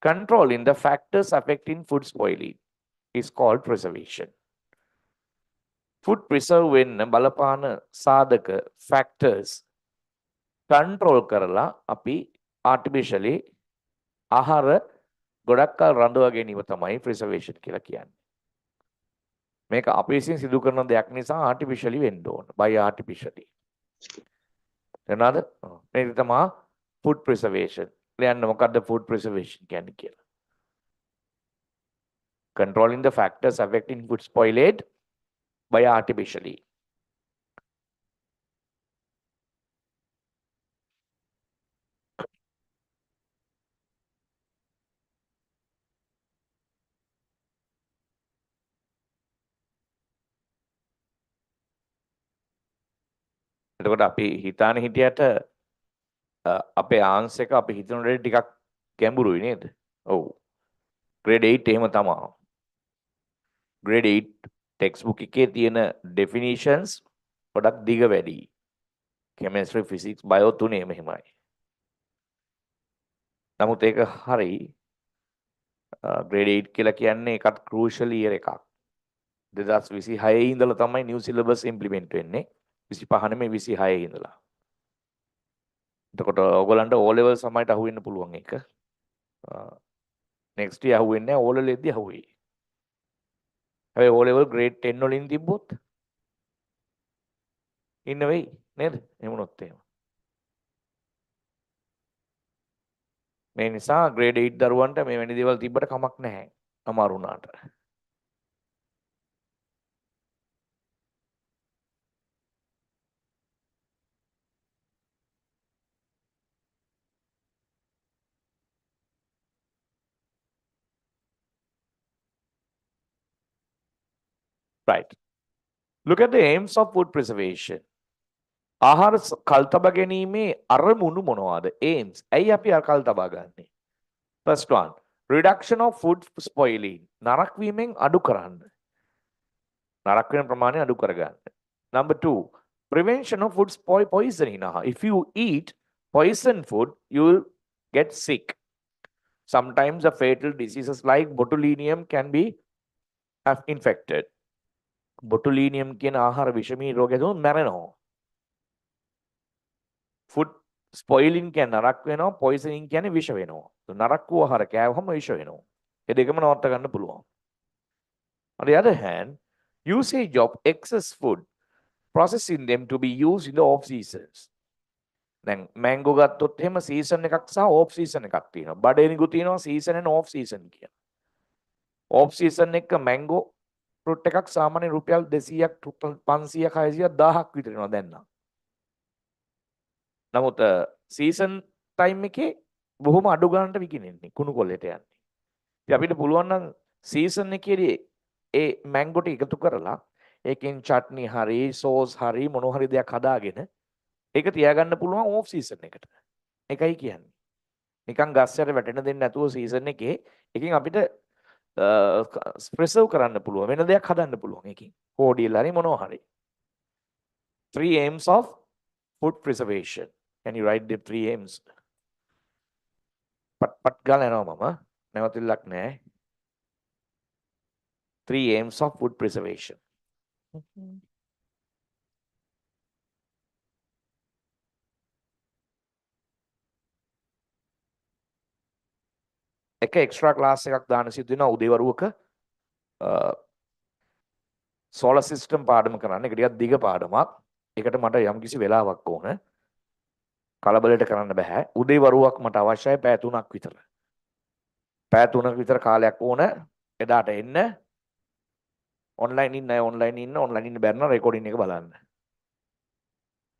Controlling the factors affecting food spoiling is called preservation. Food preserve වෙන්න බලපාන සාධක factors control කරලා අපි artificially ආහාර ගොඩක් කල් රඳවා ගැනීම තමයි preservation කියලා කියන්නේ. මේක අපි විසින් සිදු කරන දෙයක් නිසා artificially වෙන්න ඕන. by artificially. එනවාද? මේක තමයි food preservation. ලියන්න මොකද්ද food preservation කියන්නේ කියලා. Controlling the factors affecting food spoilage by artificially. එතකොට අපි හිතාන හිටියට අපේ ආන්ස් එක අපි හිතන රේ ටිකක් ගැඹුරුයි නේද? ඔව්. grade 8 එහෙම තමයි. grade 8 textbook එකේ තියෙන definitions ගොඩක් දිග වැඩි. chemistry physics bio තුනේ මෙහෙමයි. නමුත් ඒක හරි grade 8 කියලා කියන්නේ එකත් crucial year එකක්. 2026 ඉඳලා තමයි new syllabus implement වෙන්නේ. 25 නෙමෙයි 26 ඉඳලා. එතකොට ඔයගොල්ලන්ට O level සමයට අහු වෙන්න පුළුවන් ඒක. next year අහු වෙන්නේ නැහැ O level එද්දි අහු වෙයි. හැබැයි O level grade 10 වලින් තිබ්බොත් ඉන්න වෙයි නේද? එහෙම වුණොත් එහෙම. මේ නිසා grade 8 දරුවන්ට මේ වැනි දේවල් තිබ්බට කමක් නැහැ. අමාරු වුණාට. Right. Look at the aims of food preservation. ආහාර කල් තබා ගැනීමේ අරමුණු මොනවාද? aims. ඇයි අපි කල් තබා ගන්නේ? First one, reduction of food spoiling. නරක වීමෙන් අඩු කරන්න. නරක වෙන ප්‍රමාණය අඩු කරගන්න. Number 2, prevention of food poisoning. If you eat poison food, you will get sick. Sometimes the fatal diseases like botulinum can be infected. botulinum කියන ආහාර විෂමී රෝගයෙන් මැරෙනවා. food spoiling කියන්නේ නරක වෙනවා, poisoning කියන්නේ විෂ වෙනවා. නරක වූ ආහාර කෑවහම විෂ වෙනවා. ඒ දෙකම නවත්ත ගන්න පුළුවන්. On the other hand, usage of excess food, processing them to be used in the off seasons. දැන් මැංගෝ ගත්තොත් එහෙම සීසන් එකක් සහ ඕෆ් සීසන් එකක් තියෙනවා. බඩේනිකු තියෙනවා සීසන් and ඕෆ් සීසන් කියලා. ඕෆ් සීසන් එක මැංගෝ ෆෘට් එකක් සාමාන්‍ය රුපියල් 200ක් 500ක් 600ක් 1000ක් විතර වෙනවා දැන් නම්. නමුත් සීසන් ටයිම් එකේ බොහොම අඩු ගන්නට විකිනෙන්නේ කුණු කොල්ලේට යන්නේ. ඉතින් අපිට පුළුවන් නම් සීසන් එකේදී ඒ මැංගෝ ටික එකතු කරලා ඒකෙන් චට්නි හරි සෝස් හරි මොන හරි දෙයක් හදාගෙන ඒක තියාගන්න පුළුවන් ඕෆ් සීසන් එකට. ඒකයි කියන්නේ. නිකන් ගස්සට වැටෙන දෙන්නේ නැතුව සීසන් එකේ එකකින් අපිට ප්‍රිසර්ව් කරන්න පුළුවන්. වෙන දෙයක් හදන්න පුළුවන් එකකින්. කෝඩියල් හරි මොනවා හරි. 3 aims of food preservation. Can you write the 3 aims? පට් ගාලා යනවා මම. නැවතිල්ලක් නැහැ. 3 aims of food preservation. එක එක්ස්ට්‍රා ක්ලාස් එකක් දාන්න සිද්ධ වෙනවා උදේවරුවක සෝලර් සිස්ටම් පාඩම කරන්න. ඒක ටිකක් දිග පාඩමක්. ඒකට මට යම්කිසි වෙලාවක් ඕන. කලබලයට කරන්න බෑ. උදේවරුවක් මට අවශ්‍යයි පැය 3ක් විතර. පැය 3ක විතර කාලයක් ඕන. එදාට එන්න. ඔන්ලයින් ඉන්න අය ඔන්ලයින් ඉන්න, ඔන්ලයින් ඉන්න බැරි නම් රෙකෝඩින් එක බලන්න.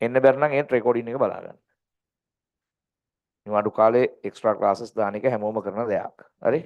එන්න බැරි නම් ඒත් රෙකෝඩින් එක බලා ගන්න. මේ අඩු කාලේ එක්ස්ට්‍රා ක්ලාසස් දාන එක හැමෝම කරන දෙයක්. හරි?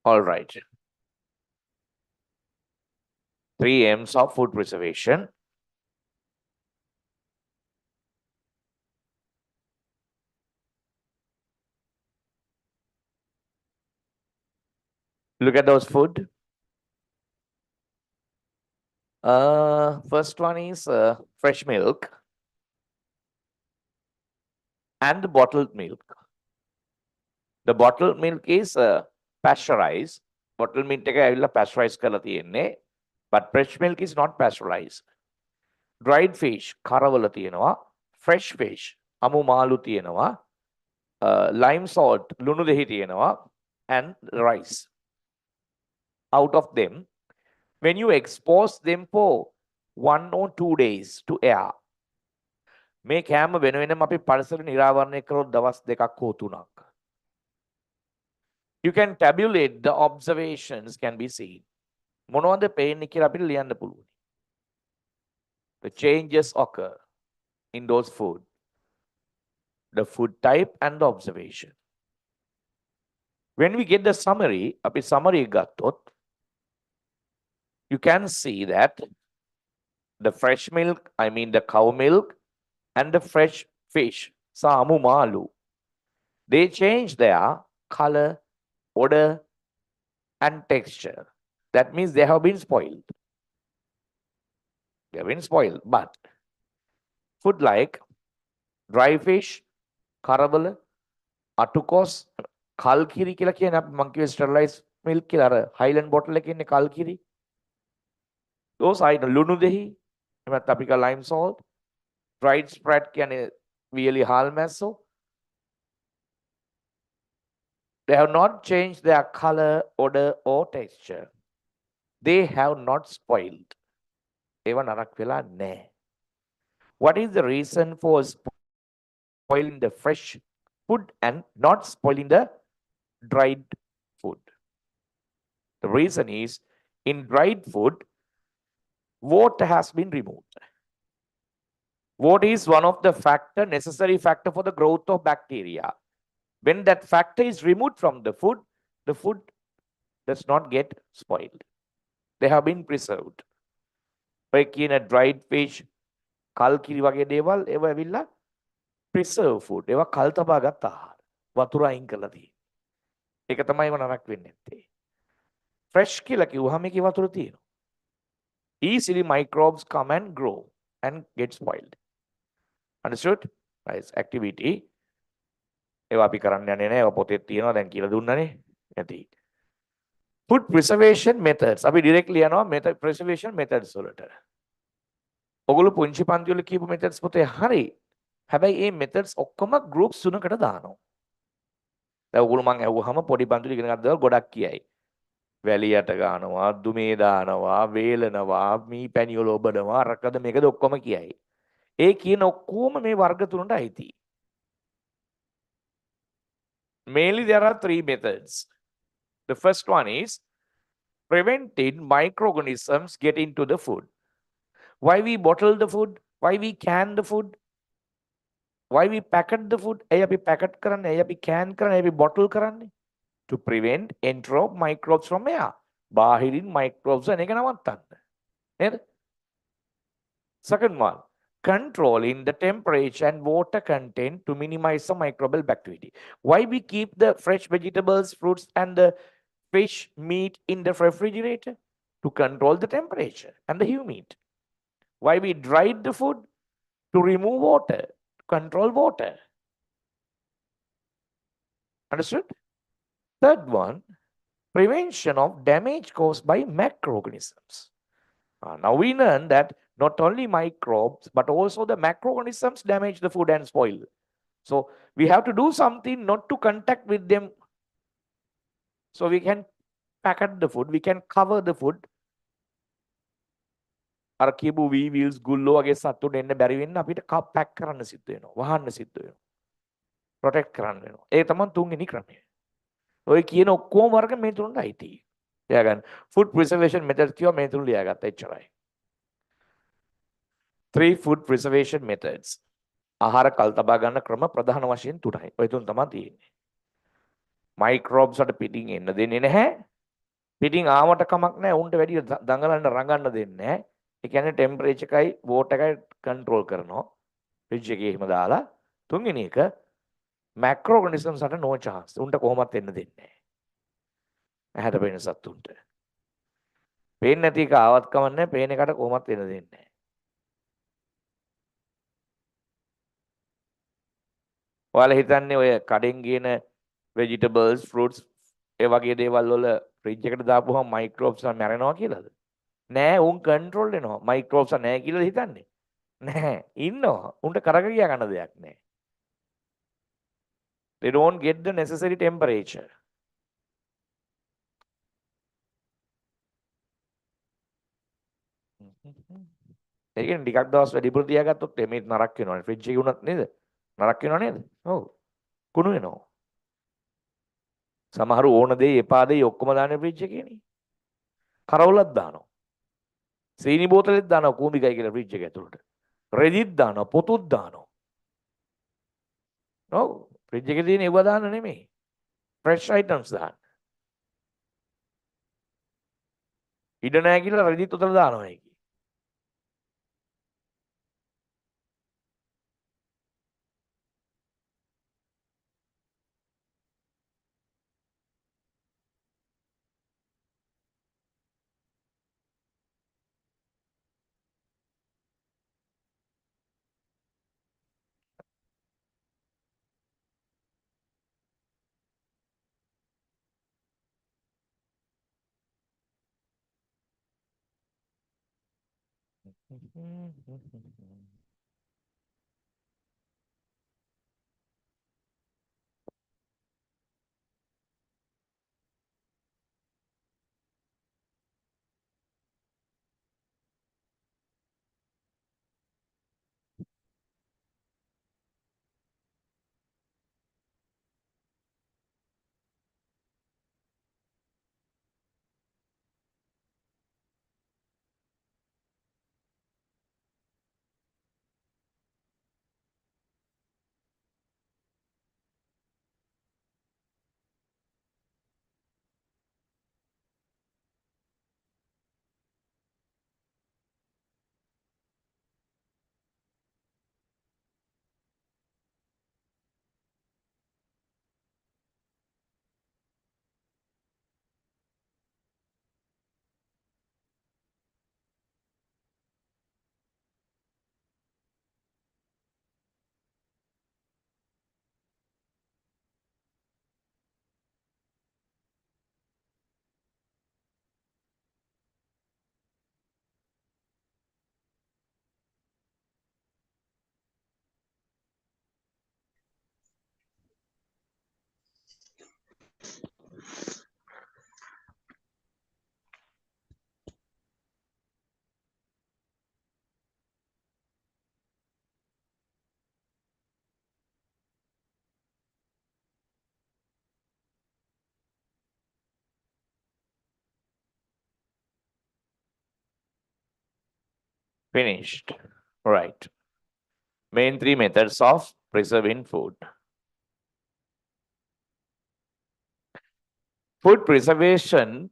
All right. 3 aims of food preservation. Look at those food. First one is fresh milk and bottled milk. The bottled milk is pasteurized bottle milk එක ඇවිල්ලා pasteurize කරලා තියෙන්නේ. But fresh milk is not pasteurized. Dried fish කරවල තියෙනවා. Fresh fish අමු මාළු තියෙනවා. Lime salt ලුණු දෙහි තියෙනවා. And rice. Out of them, when you expose them for 1 or 2 days to air, මේ කෑම වෙන වෙනම අපි පරිසර නිරාවරණය කරොත් දවස් 2ක් හෝ 3ක්. You can tabulate the observations can be seen. මොනවද පේන්නේ කියලා අපිට ලියන්න පුළුවන්. The changes occur in those food. The food type and the observation. When we get the summary, අපි summary ගත්තොත් you can see that the fresh milk, I mean the cow milk, and the fresh fish, සාමු මාළු, they change their color, odor, and texture. That means they have been spoiled. They have been spoiled. But food like dry fish, කරවල, අටුකොස්, කල්කිරි කියලා කියන්නේ අපි මං කිව්වේ sterilized milk කියලා අර Highland bottle එකේ ඉන්නේ කල්කිරි. Those items ලුණු දෙහි, එමත් අපි කා lime salt, dried spread කියන්නේ වියලි හාල් මැස්සෝ. They have not changed their color, odor, or texture. They have not spoiled. ඒව නරක වෙලා නැහැ. What is the reason for spoiling the fresh food and not spoiling the dried food? The reason is in dried food, water has been removed. Water is one of the necessary factor for the growth of bacteria. When that factor is removed from the food does not get spoiled. They have been preserved. ඔය කියන dried fish, කල්කිරි වගේ දේවල් ඒව ඇවිල්ලා preserve food. ඒවා කල් තබා ගත්ත ආහාර. වතුර අයින් කරලා තියෙන්නේ. ඒක තමයි ඒව නරක වෙන්නේ නැත්තේ. Fresh කියලා කිව්වහම ඒකේ වතුර තියෙනවා. Easily microbes come and grow and get spoiled. Understood? Nice activity. ඒවා අපි කරන්න යන්නේ නැහැ. ඒවා පොතේ තියෙනවා දැන් කියලා දුන්නනේ. ඇති. Food preservation methods. අපි directly යනවා preservation methods වලට. ඔගොල්ලෝ පුංචි පන්ති වල කියපු methods පොතේ හරි. හැබැයි මේ methods ඔක්කොම groups තුනකට දානවා. දැන් ඔගොල්ලෝ මං ඇහුවාම පොඩි පන්ති වල ඉගෙන ගන්න දේවල් ගොඩක් කියයි. වැලියට ගන්නවා, දුමේ දානවා, වේලනවා, මී පැණි වල ඔබනවා, අරකද මේකද ඔක්කොම කියයි. ඒ කියන ඔක්කොම මේ වර්ග තුනට අයිති. Mainly there are 3 methods. The first one is preventing microorganisms get into the food. Why we bottle the food? Why we can the food? Why we packet the food? ඇයි අපි packet කරන්නේ? ඇයි අපි can කරන්නේ? ඇයි අපි bottle කරන්නේ? To prevent entry of microbes from air. බාහිරින් microbes එන එක නවත්තන්න. නේද? Second one, controlling the temperature and water content to minimize the microbial activity. Why we keep the fresh vegetables, fruits, and the fish, meat in the refrigerator? To control the temperature and the humidity. Why we dried the food? To remove water, to control water. Understood? Third one, prevention of damage caused by microorganisms. Now we learn that not only microbes, but also the macroorganisms damage the food and spoil. So we have to do something not to contact with them. So we can packet the food, we can cover the food. අර කියපු weevils ගුල්ලෝ වගේ සතුන් එන්න බැරි වෙන්න අපිට pack කරන්න සිද්ධ වෙනවා. වහන්න සිද්ධ වෙනවා. ප්‍රොටෙක්ට් කරන්න වෙනවා. ඒ තමයි තුන්වෙනි ක්‍රමය. ඔය කියන ඔක්කොම වර්ග මේ තුනට අයිති. ලියාගන්න. food preservation methods කියව මේ තුන ලියාගත්තා එච්චරයි. 3 food preservation methods. ආහාර කල් තබා ගන්න ක්‍රම ප්‍රධාන වශයෙන් තුනයි. ඔය තුන තමයි තියෙන්නේ. microbes වලට පිටින් එන්න දෙන්නේ නැහැ. පිටින් ආවට කමක් නැහැ. උන්ට වැඩි දඟලන්න රඟන්න දෙන්නේ නැහැ. ඒ කියන්නේ ටෙම්පරේචර් එකයි වෝටර් එකයි කන්ට්‍රෝල් කරනවා. ෆ්‍රිජ් එකේ එහෙම දාලා. තුන්වෙනි එක macroorganisms වලට no chance. උන්ට කොහොමවත් එන්න දෙන්නේ නැහැ. ඇහැට පේන සත්තුන්ට. පේන්නේ නැති එක ආවත් කමක් නැහැ. පේන එකට කොහොමවත් එන්න දෙන්නේ නැහැ. ඔයාලා හිතන්නේ ඔය කඩෙන් ගේන vegetables, fruits, ඒ වගේ දේවල් වල ෆ්‍රිජ් එකට දාපුවම මයික්‍රෝබ්ස් මැරෙනවා කියලාද? නෑ උන් කන්ට්‍රෝල් වෙනවා. මයික්‍රෝබ්ස් නෑ කියලා හිතන්නේ. නෑ ඉන්නවා. උන්ට කරගියා ගන්න දෙයක් නෑ. They don't get the necessary temperature. ඒ කියන්නේ ටිකක් දවස් වැඩිපුර තියාගත්තොත් මේ නරක වෙනවනේ. ෆ්‍රිජ් එකේ උනත් නේද? නරක වෙනව නේද? ඔව්. කුණු වෙනවා. සමහරු ඕන දේ එපා දේ ඔක්කොම දාන්නේ ෆ්‍රිජ් එකේනේ. කරවලක් දානවා. සීනි බෝතලෙත් දානවා කූඹිකයි කියලා ෆ්‍රිජ් එක ඇතුළට. රෙදිත් දානවා, පොතුත් දානවා. ඔව්. ෆ්‍රිජ් එකේ තියෙන ඒවා දාන්න නෙමෙයි. ෆ්‍රෙෂ් අයිටම්ස් දාන්න. ඉඩ නැහැ කියලා රෙදිත් උතල දානවා ඒකේ. Finished. Right. Main three methods of preserving food. Food preservation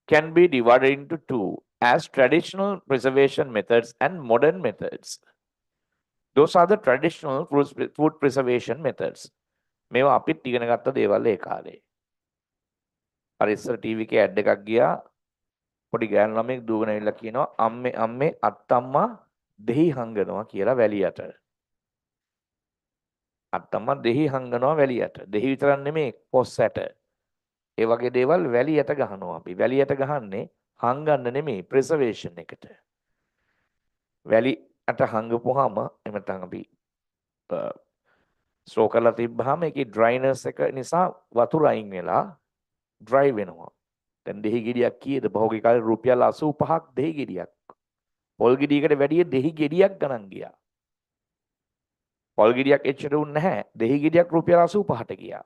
can be divided into two as traditional preservation methods and modern methods. Those are the traditional food preservation methods. මේවා අපිත් ඉගෙන ගත්ත දේවල් ඒ කාලේ. අර ඉස්සර ටීවී එකේ ඇඩ් එකක් ගියා. පොඩි ගෑනු ළමෙක් දුවගෙන ඇවිල්ලා කියනවා අම්මේ අම්මේ අත්තම්මා දෙහි හංගනවා කියලා වැලියට. අත්තම්මා දෙහි හංගනවා වැලියට. දෙහි විතරක් නෙමෙයි පොස් ඇට. ඒ වගේ දේවල් වැලියට ගහනවා අපි. වැලියට ගහන්නේ හංගන්න නෙමෙයි ප්‍රිසර්වේෂන් එකට. වැලියට හංගපුවාම එහෙම නැත්නම් අපි ස්ටෝ කරලා තිබ්බහම ඒකේ ඩ්‍රයිනස් එක නිසා වතුර අයින් වෙලා ඩ්‍රයි වෙනවා. දැන් දෙහි ගෙඩියක් කීයද? පහුගිය කාලේ රුපියල් 85ක් දෙහි ගෙඩියක්. පොල් ගෙඩියකට වැඩිය දෙහි ගෙඩියක් ගණන් ගියා. පොල් ගෙඩියක් එච්චර උන් නැහැ. දෙහි ගෙඩියක් රුපියල් 85ට ගියා.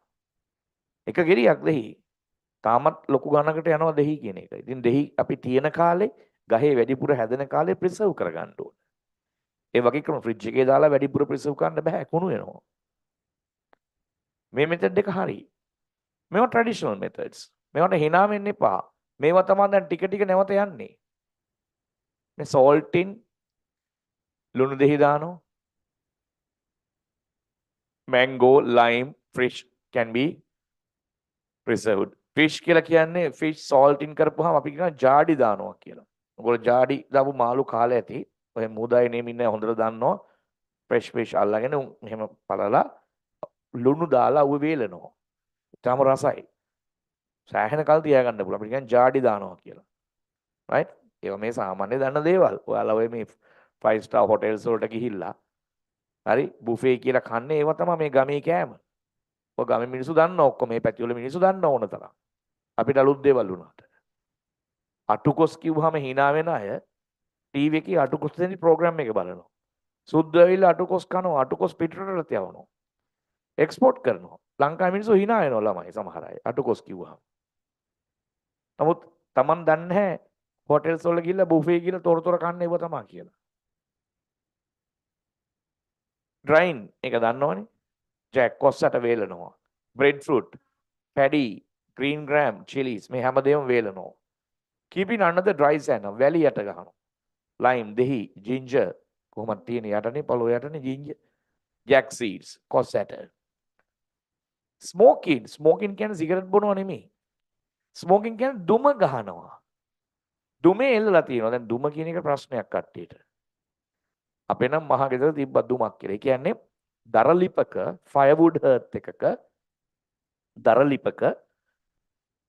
එක ගෙඩියක් දෙහි. තාමත් ලොකු ගණනකට යනවා දෙහි කියන එක. ඉතින් දෙහි අපි තියෙන කාලේ ගහේ වැඩිපුර හැදෙන කාලේ ප්‍රිසර්ව් කරගන්න ඕන. ඒ වගේ ක්‍රම ෆ්‍රිජ් එකේ දාලා වැඩිපුර ප්‍රිසර්ව් කරන්න බෑ කුණු වෙනවා. මේ මෙතඩ් එක හරි. මේවා ට්‍රැඩිෂනල් මෙතඩ්ස්. මේවට hina වෙන්න එපා. මේවා තමයි දැන් ටික ටික නැවත යන්නේ. මේ සෝල්ටින් ලුණු දෙහි දානවා. mango, lime, fish can be preserved. fish කියලා කියන්නේ fish salt in කරපුවාම අපි කියනවා ජාඩි දානවා කියලා. ඔයගොල්ලෝ ජාඩි දාපු මාළු කාලේ ඇති. ඔය මුදායි නෙම ඉන්න හොඳට දන්නවා. fresh fish අල්ලගෙන එහෙම පළලා ලුණු දාලා උව වේලනවා. ඊටම රසයි. සෑහෙන කල් තියාගන්න පුළුවන්. අපිට කියන්නේ ජාඩි දානවා කියලා. right? ඒවා මේ සාමාන්‍ය දන්න දේවල්. ඔයාලා ඔය මේ 5 star hotels වලට ගිහිල්ලා හරි බුෆේ කියලා කන්නේ ඒවා තමයි මේ ගමේ කෑම. ඔය ගමේ මිනිස්සු දන්න ඔක්කොම මේ පැති වල මිනිස්සු දන්න ඕන තරම්. අපිට අලුත් දේවල් වුණාට. අටුකොස් කිව්වහම hina වෙන අය ටීවී එකේ අටුකොස් දෙන ප්‍රෝග්‍රෑම් එක බලනවා. සුද්ද ඇවිල්ලා අටුකොස් කනවා, අටුකොස් පිටරටට යවනවා. එක්ස්පෝර්ට් කරනවා. ලංකාවේ මිනිස්සු hina වෙනවා ළමයි සමහර අය අටුකොස් කිව්වහම. නමුත් Taman දන්නේ නැහැ හොටෙල්ස් වල ගිහිල්ලා බුෆේ කියලා තොරතොර කන්න ඒව තමයි කියලා. ඩ්‍රයින් එක දන්නවනේ. ජැක් කොස්සට වේලනවා. Bread fruit, paddy, green gram, chillies මේ හැමදේම වේලනවා. keeping under the dry sand වැලි යට ගහනවා. lime, දෙහි, ginger කොහොමද තියෙන යටනේ පොළොව යටනේ ginger. jack seeds, කොස්සට. smoking කියන්නේ සිගරට් බොනවා නෙමෙයි. smoking කියන්නේ දුම ගහනවා. දුමේ එල්ලලා තියෙනවා. දැන් දුම කියන එක ප්‍රශ්නයක් කට්ටියට. අපේ නම් මහ ගෙදර තිබ්බ දුමක් කියලා. ඒ කියන්නේ දරලිපක firewood hearth එකක දරලිපක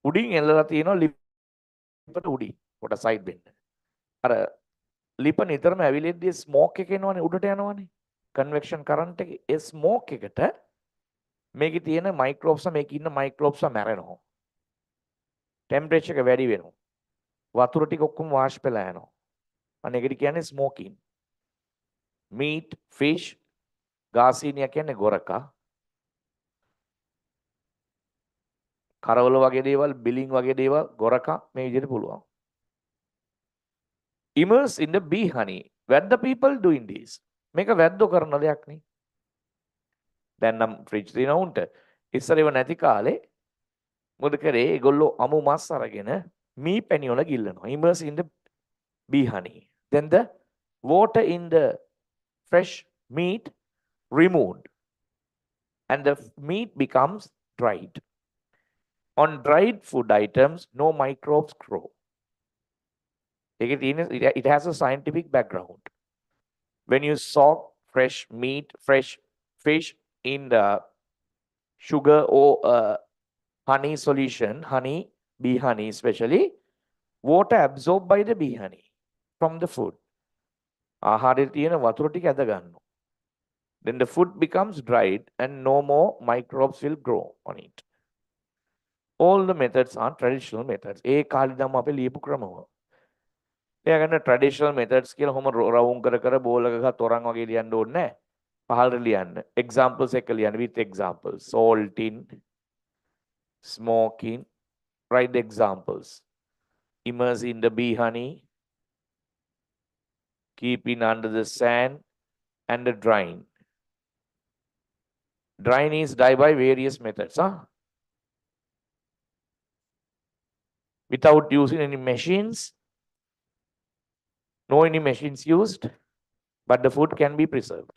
උඩින් එල්ලලා තියෙනවා ලිපට උඩින්. කොට සයිඩ් වෙන්න. අර ලිප නිතරම ඇවිලෙද්දී ස්මෝක් එක එනවනේ උඩට යනවනේ. කන්වෙක්ෂන් කරන්ට් එක ඒ ස්මෝක් එකට මේකේ තියෙන මයික්‍රෝබ්ස් මේකේ ඉන්න මයික්‍රෝබ්ස් මැරෙනවා. ටෙම්පරේචර් එක වැඩි වෙනවා. වතුර ටික ඔක්කොම වාෂ් වෙලා යනවා. අනේකට කියන්නේ ස්මෝකින්. meat, fish, ගාසීනියා කියන්නේ ගොරකා. කරවල වගේ දේවල්, බිලින් වගේ දේවල් ගොරකා මේ විදිහට පුළුවන්. Immerse in the bee honey. What the people doing this? මේක වැද්දෝ කරන දෙයක් නේ. දැන් නම් ෆ්‍රිජ් තියෙන උන්ට ඉස්සර ඒව නැති කාලේ මොකද කරේ? ඒගොල්ලෝ අමු මස් අරගෙන මී පැණි වල ගිල්ලනවා. Immerse in the bee honey. Then the water in the fresh meat removed and the meat becomes dried. On dried food items, no microbes grow. It has a scientific background. When you soak fresh meat, fresh fish in the sugar or honey solution, honey, bee honey especially, water absorbed by the bee honey from the food. ආහාරයේ තියෙන වතුර ටික ඇද ගන්නවා. Then the food becomes dried and no more microbes will grow on it. All the methods are traditional methods. ඒ කාලේ නම් අපි ලියපු ක්‍රමව. එයාගෙන traditional methods කියලා කොහොම රවුම් කර බෝලක ගහ තොරන් වගේ ලියන්න ඕනේ නැහැ. පහළට ලියන්න. examples එක ලියන්න with examples. salting, smoking, write the examples. Immerse in the bee honey, keeping under the sand and the drying. Drying is done by various methods. Without using any machines. No any machines used, but the food can be preserved.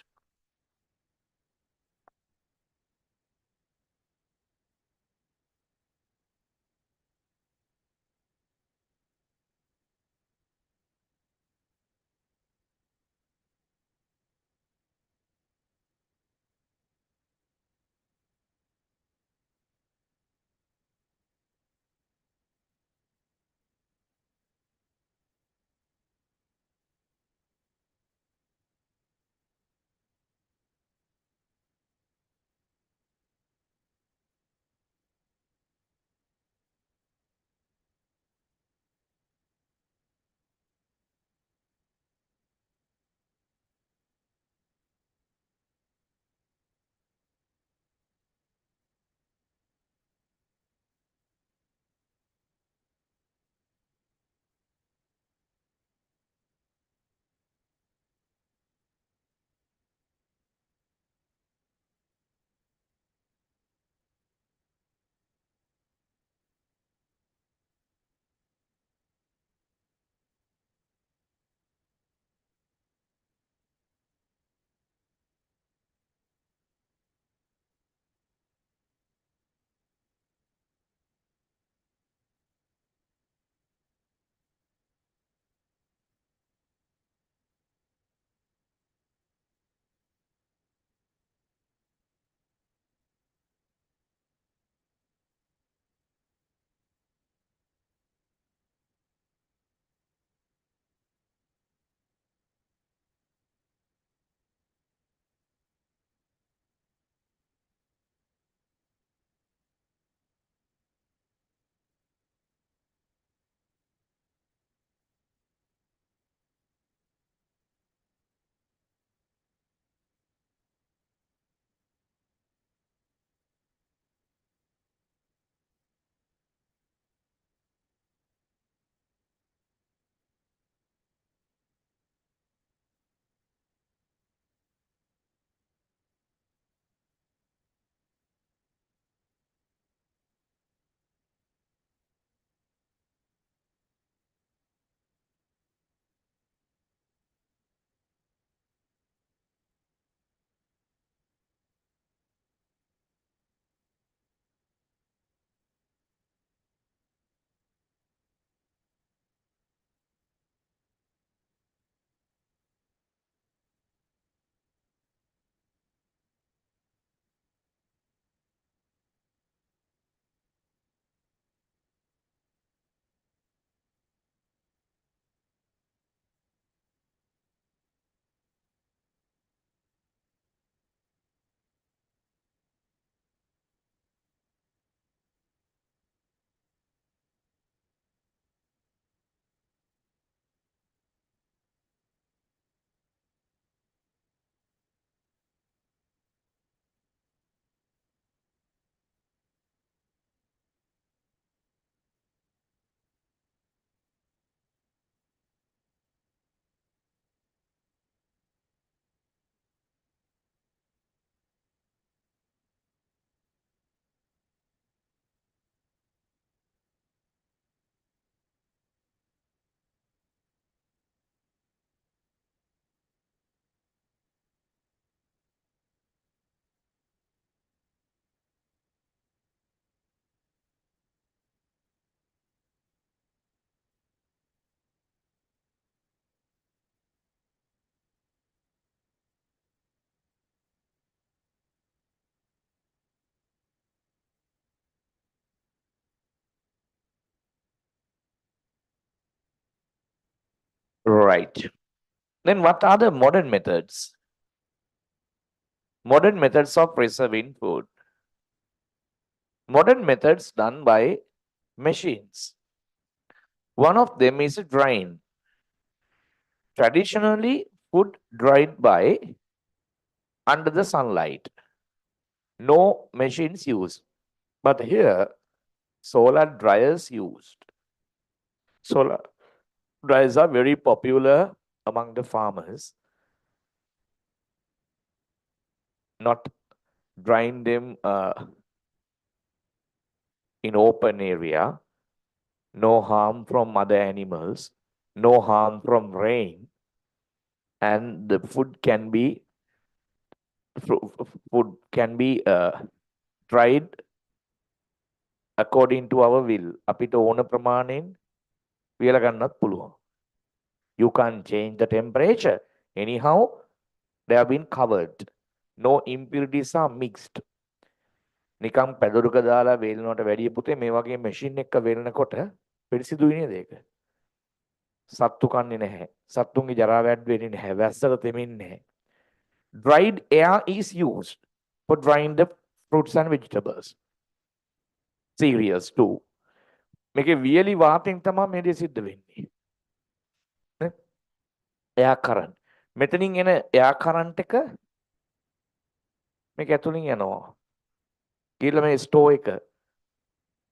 Right. Then what are the modern methods? Modern methods of preserving food. Modern methods done by machines. One of them is drying. Traditionally, food dried by under the sunlight. No machines used. But here, solar dryers used. Solar dryers are very popular among the farmers. Not drying them in open area. No harm from other animals. No harm from rain. And the food can be dried according to our will. අපිට ඕන ප්‍රමාණයෙන් වියලා ගන්නත් පුළුවන්. You can't change the temperature. Anyhow, they have been covered. No impurities are mixed. නිකම් පැදුරක දාලා වේලනවට වැඩිය පුතේ මේ වගේ මැෂින් එකක වේලනකොට පිළිසිදුයි නේද ඒක? සත්තු කන්නේ නැහැ. සත්තුන්ගේ ජරා වැඩ වෙන්නේ නැහැ. වැස්සට තෙමින්නේ නැහැ. Dried air is used for drying the fruits and vegetables. Cereals too. මේකේ වියලි වාතෙන් තමයි මේ දේ සිද්ධ වෙන්නේ. නේ? එයා කරන්ට්. මෙතනින් එන එයා කරන්ට් එක මේක ඇතුලින් යනවා. ගිහලා මේ ස්ටෝර් එක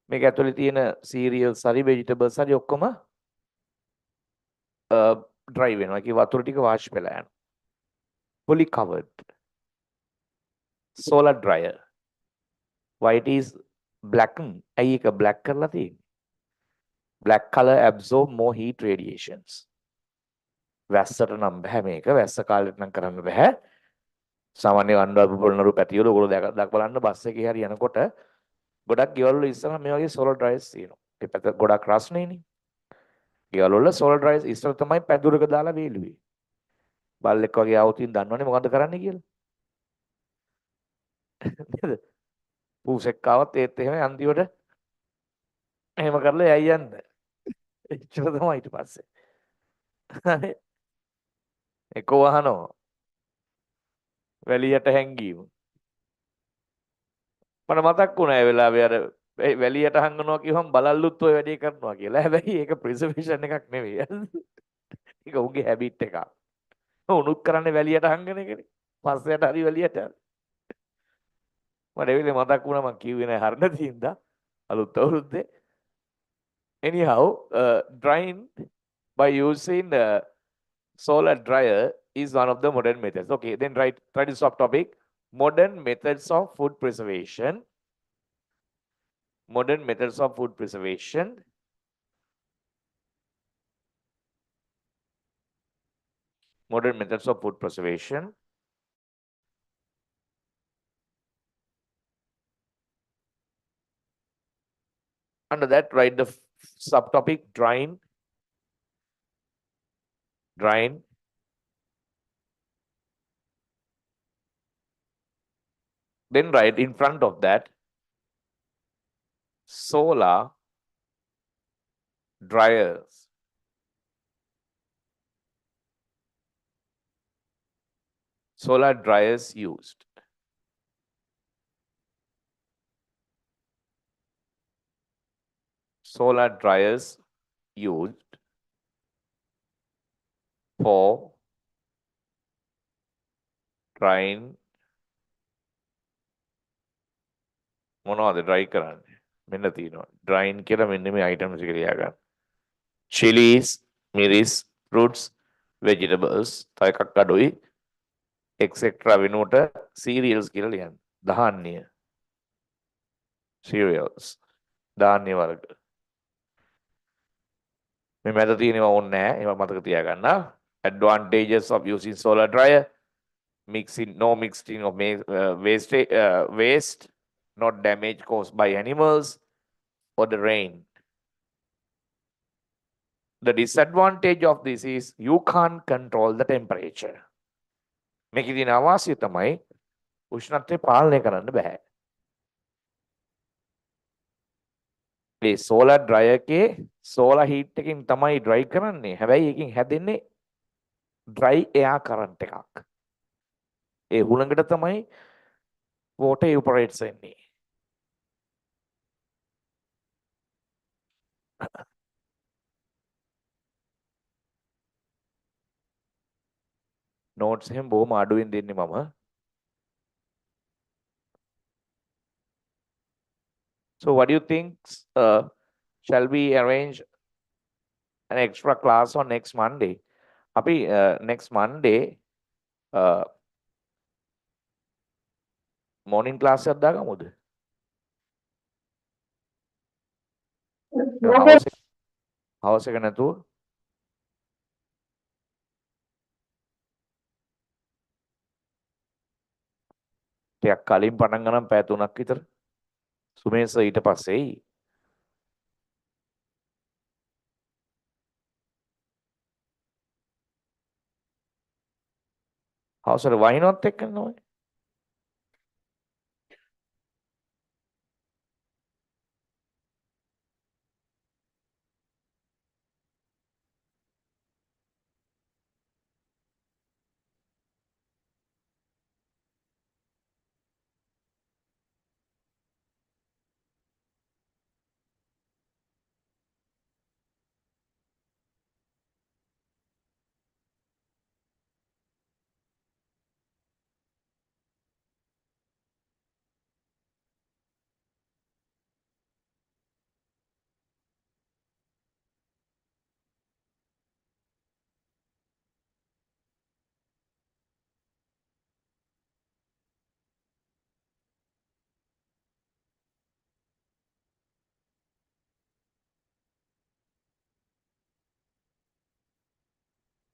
මේක ඇතුලේ තියෙන cereals හරි vegetables හරි ඔක්කොම dry වෙනවා. ඒකේ වතුර ටික වාෂ් වෙලා යනවා. Fully covered. Solar dryer. Why it is blackened? ඇයි ඒක black කරලා තියෙන්නේ? Black color absorb more heat radiations. වැස්සට නම් බෑ මේක. වැස්ස කාලෙට නම් කරන්න බෑ. සාමාන්‍ය අඬු පොළනරු පැටිවල ඔයගොල්ලෝ දැක බලන්න බස් එකේ හරි යනකොට ගොඩක් ගෙවල් වල ඉස්සරහ මේ වගේ solar dryers තියෙනවා. ඒ පැත්ත ගොඩක් රස්නේනේ. ගෙවල් වල solar dryers ඉස්සර තමයි පැදුරක දාලා වේලුවේ. බල්ලෙක් වගේ આવුතින් දන්නවනේ මොකද්ද කරන්න කියලා. නේද? පූසෙක් ආවත් ඒත් එහෙම අන්තිමට එහෙම කරලා යයි යන්න. එච්චර තමයි ඊට පස්සේ. එක වහනවා. වැලියට හැංගීම. මට මතක් වුණා ඒ වෙලාවේ අර වැලියට හංගනවා කියවම බලල්ලුත් ඔය වැඩේ කරනවා කියලා. හැබැයි ඒක ප්‍රිසර්වේෂන් එකක් නෙවෙයි. ඒක උගේ හැබිට් එකක්. උනුත් කරන්නේ වැලියට හංගන එකනේ. පස්සයට හරි වැලියට. මට ඒ වෙලේ මතක් වුණා මං කිව්වේ නෑ හරිද තින්දා අලුත් අවුරුද්දේ. Anyhow, drying by using solar dryer is one of the modern methods. Okay, then try to stop topic. Modern methods of food preservation. Modern methods of food preservation. Modern methods of food preservation. Under that, write the subtopic drying. Drying. Then write in front of that solar dryers. Solar dryers used. Solar dryers used for drying මොනවද dry කරන්නේ මෙන්න තියෙනවා drying කියලා මෙන්න මේ items එක ලියා ගන්න chilies miris fruits vegetables තව එකක් අඩුයි etc වෙනුවට cereals කියලා ලියන්න ධාන්‍ය cereals ධාන්‍ය වර්ග මේ මැද තියෙනවා ඕනේ නැහැ ඒවා මතක තියාගන්න advantages of using solar dryer no mixing of waste not damage caused by animals or the rain. The disadvantage of this is you can't control the temperature. මේකේ තියෙන අවාසිය තමයි උෂ්ණත්වය පාලනය කරන්න බෑ. මේ සෝලර් ඩ්‍රයර් එකේ සෝලර් හීට් එකකින් තමයි ඩ්‍රයි කරන්නේ. හැබැයි එකකින් හැදෙන්නේ ඩ්‍රයි එයා කරන්ට් එකක්. ඒ හුළඟට තමයි water evaporates වෙන්නේ. notes එහෙම බොහොම අඩුවෙන් දෙන්නේ මම. So what do you think? Shall we arrange an extra class on next Monday? අපි next Monday morning class එකක් දාගමුද? house එක නැතුව ටිකක් කලින් පටන් ගනම් පැය 3ක් විතර. සුමේෂ් ඊට පස්සේ එයි. house එක වහිනවත් එක්ක නෝයි.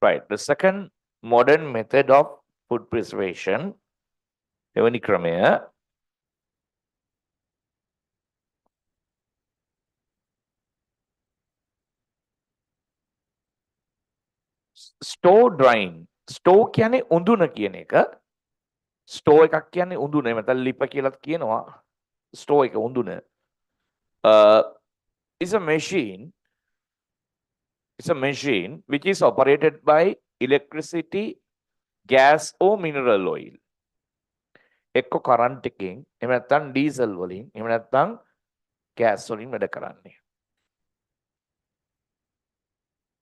Right. The second modern method of food preservation, දෙවනි ක්‍රමය store drying. store කියන්නේ උඳුන කියන එක. store එකක් කියන්නේ උඳුන. එහෙම නැත්නම් ලිප කියලාත් කියනවා. store එක උඳුන. Is a machine. It's a machine which is operated by electricity, gas or mineral oil. එක්ක කරන්ට් එකකින් එහෙම නැත්නම් ඩීසල් වලින් එහෙම නැත්නම් ගෑස් වලින් වැඩ කරන්නේ.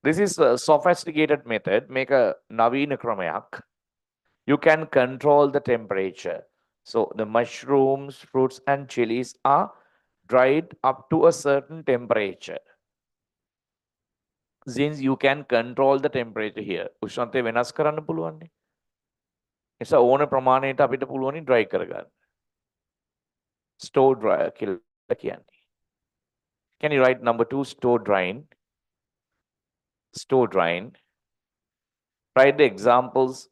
This is a sophisticated method. මේක නවීන ක්‍රමයක්. You can control the temperature. So the mushrooms, fruits and chilies are dried up to a certain temperature. Since you can control the temperature here. උෂ්ණත්වය වෙනස් කරන්න පුළුවන් නේ. නිසා ඕන ප්‍රමාණයට අපිට පුළුවන් dry කරගන්න. Store dryer කියලා කියන්නේ. Can you write number 2 store drying? Store drying. Write the examples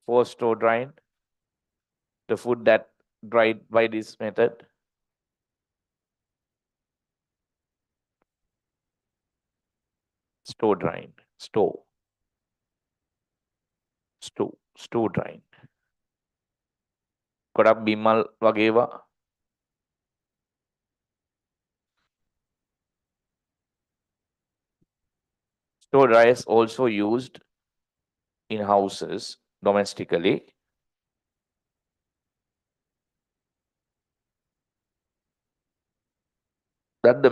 for store drying. The food that dried by this method. Store drying. Store drying. ගොඩක් Bimal වගේවා. Store dryers also used in houses domestically. But the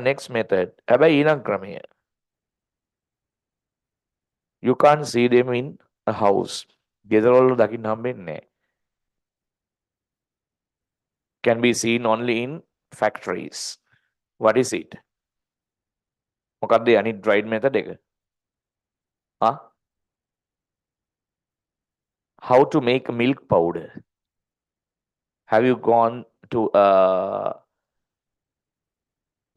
next method, හැබැයි ඊළඟ ක්‍රමය. You can't see them in a house. ගෙදරවල දකින්න හම්බෙන්නේ නැහැ. Can be seen only in factories. What is it? මොකක්ද අනිත් dried method එක? How to make milk powder? Have you gone to a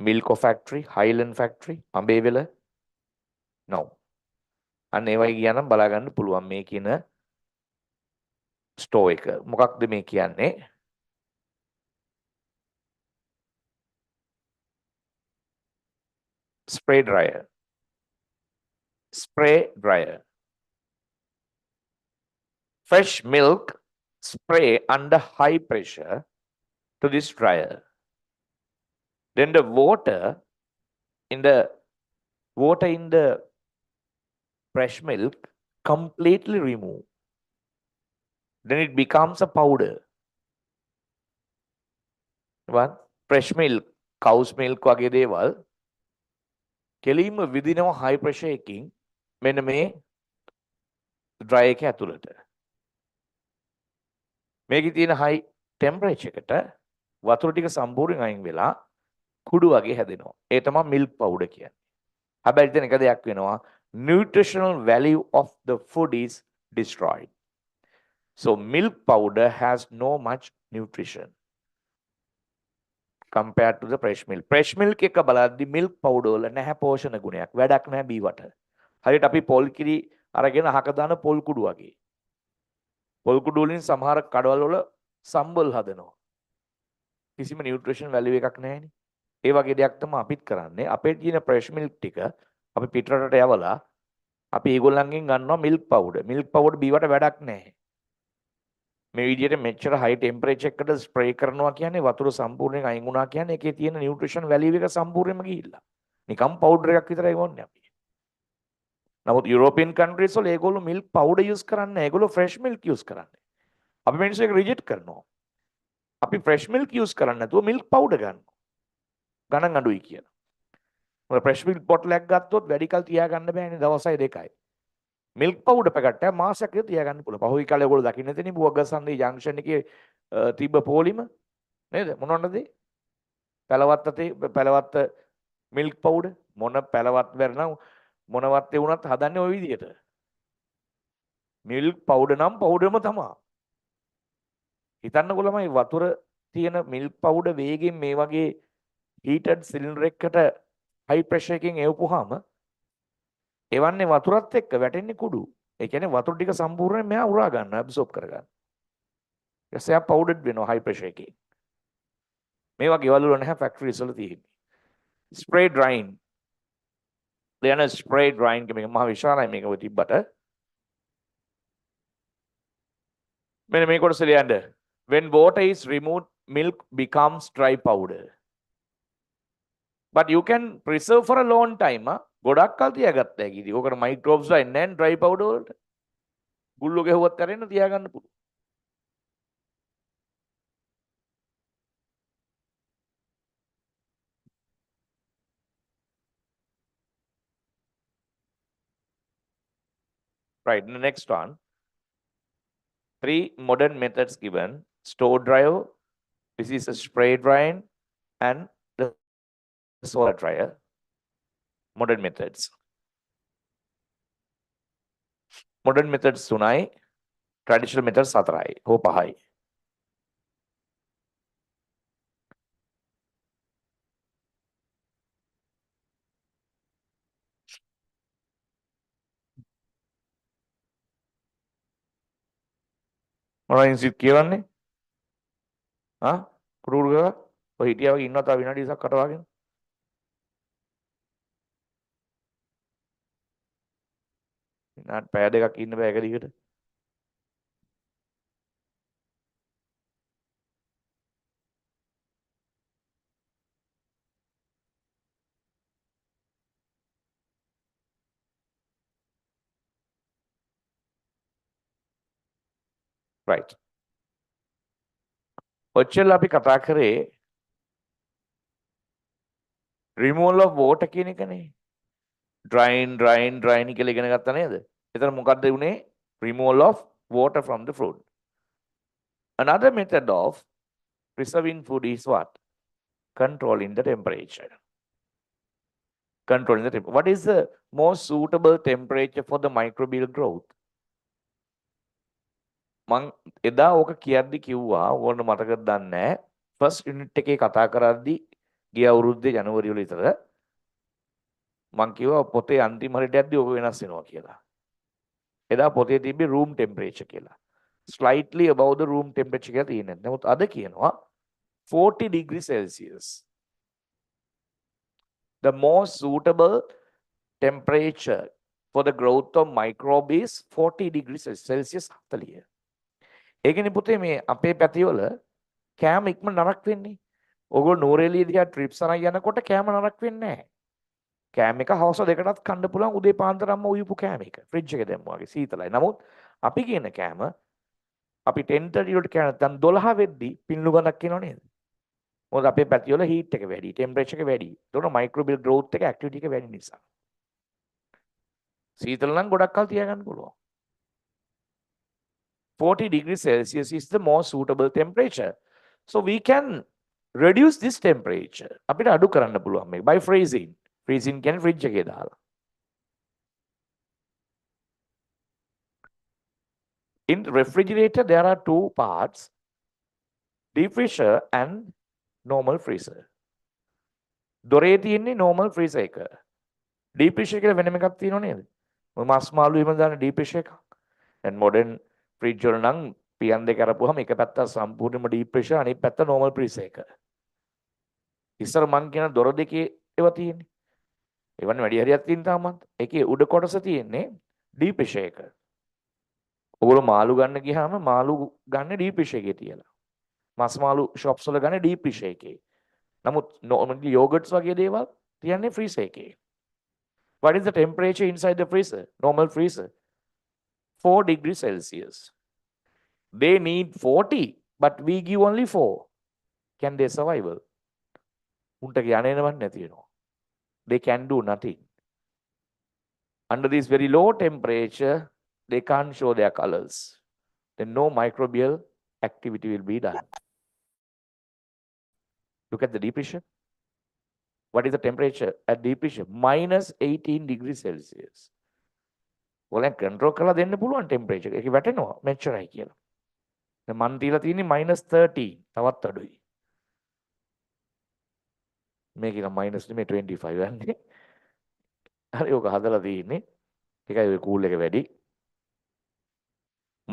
milk factory, Highland factory, අඹේවැල? No. අන්න ඒවයි කියනනම් බලා ගන්න පුළුවන් මේ කියන ස්ටෝ එක. මොකක්ද මේ කියන්නේ? Spray dryer. Spray dryer. Fresh milk spray under high pressure to this dryer. Then the water in the fresh milk completely remove. Then it becomes a powder. What? Fresh milk, cow's milk වගේ දේවල් කෙලින්ම විදිනවා high pressure එකකින් මෙන්න මේ dry එක ඇතුළට. මේකේ තියෙන high temperature එකට වතුර ටික සම්පූර්ණයෙන් අයින් වෙලා කුඩු වගේ හැදෙනවා. ඒ තමයි milk powder කියන්නේ. හැබැයි ඉතින් එක දෙයක් වෙනවා, nutritional value of the food is destroyed. So milk powder has no much nutrition compared to the fresh milk. Fresh milk එක බලද්දි milk powder වල නැහැ පෝෂණ ගුණයක්. වැඩක් නැහැ බීවට. හරියට අපි පොල් කිරි අරගෙන අහක දාන පොල් කුඩු වගේ. පොල් කුඩු වලින් සමහර කඩවල වල සම්බල් හදනවා. කිසිම නියුට්‍රිෂන් වැලියු එකක් නැහැනේ. ඒ වගේ දෙයක් තමයි අපිත් කරන්නේ. අපේ තියෙන fresh milk ටික අපි පිටරටට යවලා අපි ඒගොල්ලන්ගෙන් ගන්නවා milk powder. milk powder බීවට වැඩක් නැහැ. මේ විදිහට මෙච්චර high temperature එකකට ස්ප්‍රේ කරනවා කියන්නේ වතුර සම්පූර්ණයෙන් අයින් වුණා කියන්නේ ඒකේ තියෙන නියුට්‍රිෂන් වැලියු එක සම්පූර්ණයෙන්ම ගිහිල්ලා. නිකම් පවුඩර් එකක් විතරයි වොන්නේ අපි. නමුත් යුරෝපියන් කන්ට්‍රීස් වල ඒගොල්ලෝ milk powder use කරන්නේ නැහැ. ඒගොල්ලෝ fresh milk use කරන්නේ. අපි මිනිස්සු ඒක රිජෙක්ට් කරනවා. අපි fresh milk use කරන්නේ නැතුව milk powder ගන්නවා. ගණන් අඩුයි කියලා. මොකද fresh milk bottle එකක් ගත්තොත් වැඩි කල් තියාගන්න බෑනේ දවසයි දෙකයි. milk powder පැකට් එක මාසයක් විතර තියාගන්න පුළුවන්. පහුගිය කාලේ ඔයගොල්ලෝ දකින්න තියෙන්නේ බුවගසන්දේ ජංක්ෂන් එකේ තිබ්බ පොලිම නේද? මොනවද? පැලවත්ත milk powder මොන පැලවත් වෙරනම් මොනවත් ඒ වුණත් හදන්නේ ওই විදිහට. milk powder නම් powderම තමයි. හිතන්නකො ළමයි වතුර තියෙන milk powder වේගෙන් මේ වගේ heated cylinder එකකට high pressure එකකින් එවපුවාම එවන්නේ වතුරත් එක්ක වැටෙන්නේ කුඩු. ඒ කියන්නේ වතුර ටික සම්පූර්ණයෙන් මෙහා උරා ගන්නවා, absorb කර ගන්නවා. ඊටසේ powdered වෙනවා high pressure එකේ. මේවා ගෙවල් වල නැහැ, factories වල තියෙන්නේ. spray drying. දෙයන spray drying මේක මහ විශාලයි මේක ඔය තිබ්බට. මෙන්න මේ කොටස ලියන්න. When water is removed, milk becomes dry powder. But you can preserve for a long time. ගොඩක් කල් තියාගත්ත හැකි. ඉතින් ඕකට microbes වෙන්නේ නැහැ dry powder වලට. ගුල්ලෝ ගැහුවත් කරෙන්න තියාගන්න පුළුවන්. Right, the next one. 3 modern methods given. Store dryer, this is a spray drying, and the solar dryer. Modern methods. Modern methods 3යි, traditional methods 4යි. හෝ 5යි. මොනවද සිත් කියවන්නේ? කුරුළු ගහ ඔය හිටියා වගේ ඉන්නවා තව විනාඩි 20ක් කටවාගෙන. විනාඩි පැය දෙකක් ඉන්න බෑ එක දිගට. right. ඔච්චර අපි කතා කරේ removal of water කියන එකනේ. drying කියලා ඉගෙන ගත්තා නේද? එතන මොකද්ද උනේ? removal of water from the food. Another method of preserving food is what? Controlling the temperature. Controlling the temperature. What is the most suitable temperature for the microbial growth? මං එදා ඕක කියද්දි කිව්වා ඕගොල්ලෝ මතකද දන්නේ නැහැ. ෆස්ට් යුනිට් එකේ කතා කරද්දි ගිය අවුරුද්දේ ජනවරි වල විතර මං කිව්වා පොතේ අන්තිම හරියට යද්දි ඕක වෙනස් වෙනවා කියලා. එදා පොතේ තිබ්බේ room temperature කියලා. Slightly above the room temperature කියලා තියෙනවා. නමුත් අද කියනවා 40 degrees Celsius. The most suitable temperature for the growth of microbe is 40 degrees Celsius 40. ඒකනේ පුතේ මේ අපේ පැතිවල කෑම ඉක්ම නරක් වෙන්නේ. ඕගොල්ලෝ නූරේලිය දිහා ට්‍රිප්ස් අරන් යනකොට කෑම නරක වෙන්නේ නැහැ. කෑම එක හවස දෙකටත් කන්න පුළුවන් උදේ පාන්දරම උයපු කෑම එක. ෆ්‍රිජ් එකේ දැම්මා වගේ සීතලයි. නමුත් අපි කියන කෑම අපි 10:30 වලට කෑම නැත්නම් 12 වෙද්දි පින්නු ගණක් එනව නේද? මොකද අපේ පැති වල හීට් එක වැඩි, ටෙම්පරේචර් එක වැඩි. ඒතකොට මයික්‍රෝබියල් ග්‍රෝත් එක ඇක්ටිවිටි එක වැඩි නිසා. සීතල නම් ගොඩක් කල් තියාගන්න පුළුවන්. 40 degrees Celsius is the most suitable temperature. So we can reduce this temperature. අපිට අඩු කරන්න පුළුවන් මේක by freezing. Freezing කියන්නේ ෆ්‍රිජ් එකේ දාලා. In refrigerator there are two parts, deep freezer and normal freezer. දොරේ තියෙන්නේ normal freezer එක. deep freezer කියලා වෙනම එකක් තියෙනව නේද? මස් මාළු එහෙම දාන deep freezer එකක්. දැන් modern fridge වල නම් පියන් දෙක අරපුවාම එක පැත්තක් සම්පූර්ණයෙන්ම deep freezer අනිත් පැත්ත normal freezer එක. ඉස්සර මං කියන දොර දෙකේ ඒවා තියෙන්නේ. ඒවන්නේ වැඩි හරියක් තියෙන තාමත්. ඒකේ උඩ කොටස තියෙන්නේ deep freezer එක. ඔගොල්ලෝ මාළු ගන්න ගියාම මාළු ගන්න deep freezer එකේ තියලා. මස් මාළු shops වල ගන්න deep freezer එකේ. නමුත් normally yogurts වගේ දේවල් තියන්නේ freezer එකේ. What is the temperature inside the freezer? Normal freezer. 4 degrees Celsius. They need 40, but we give only 4. Can they survive? උන්ට යන්නේ නැවන්නේ තියෙනවා. They can do nothing. Under this very low temperature, they can't show their colors. Then no microbial activity will be done. Look at the deep freezer. What is the temperature at deep freezer? Minus 18 degrees Celsius. ඔයාලෙන් control කරලා දෙන්න පුළුවන් temperature. ඒක වැටෙනවා මෙච්චරයි කියලා. දැන් මන් දීලා තියෙන්නේ minus 30. තවත් අඩුයි. මේක නම් minus නෙමෙයි 25 යන්නේ. හරි ඔක හදලා තියෙන්නේ. ඒකයි ඔය කූල් එක වැඩි.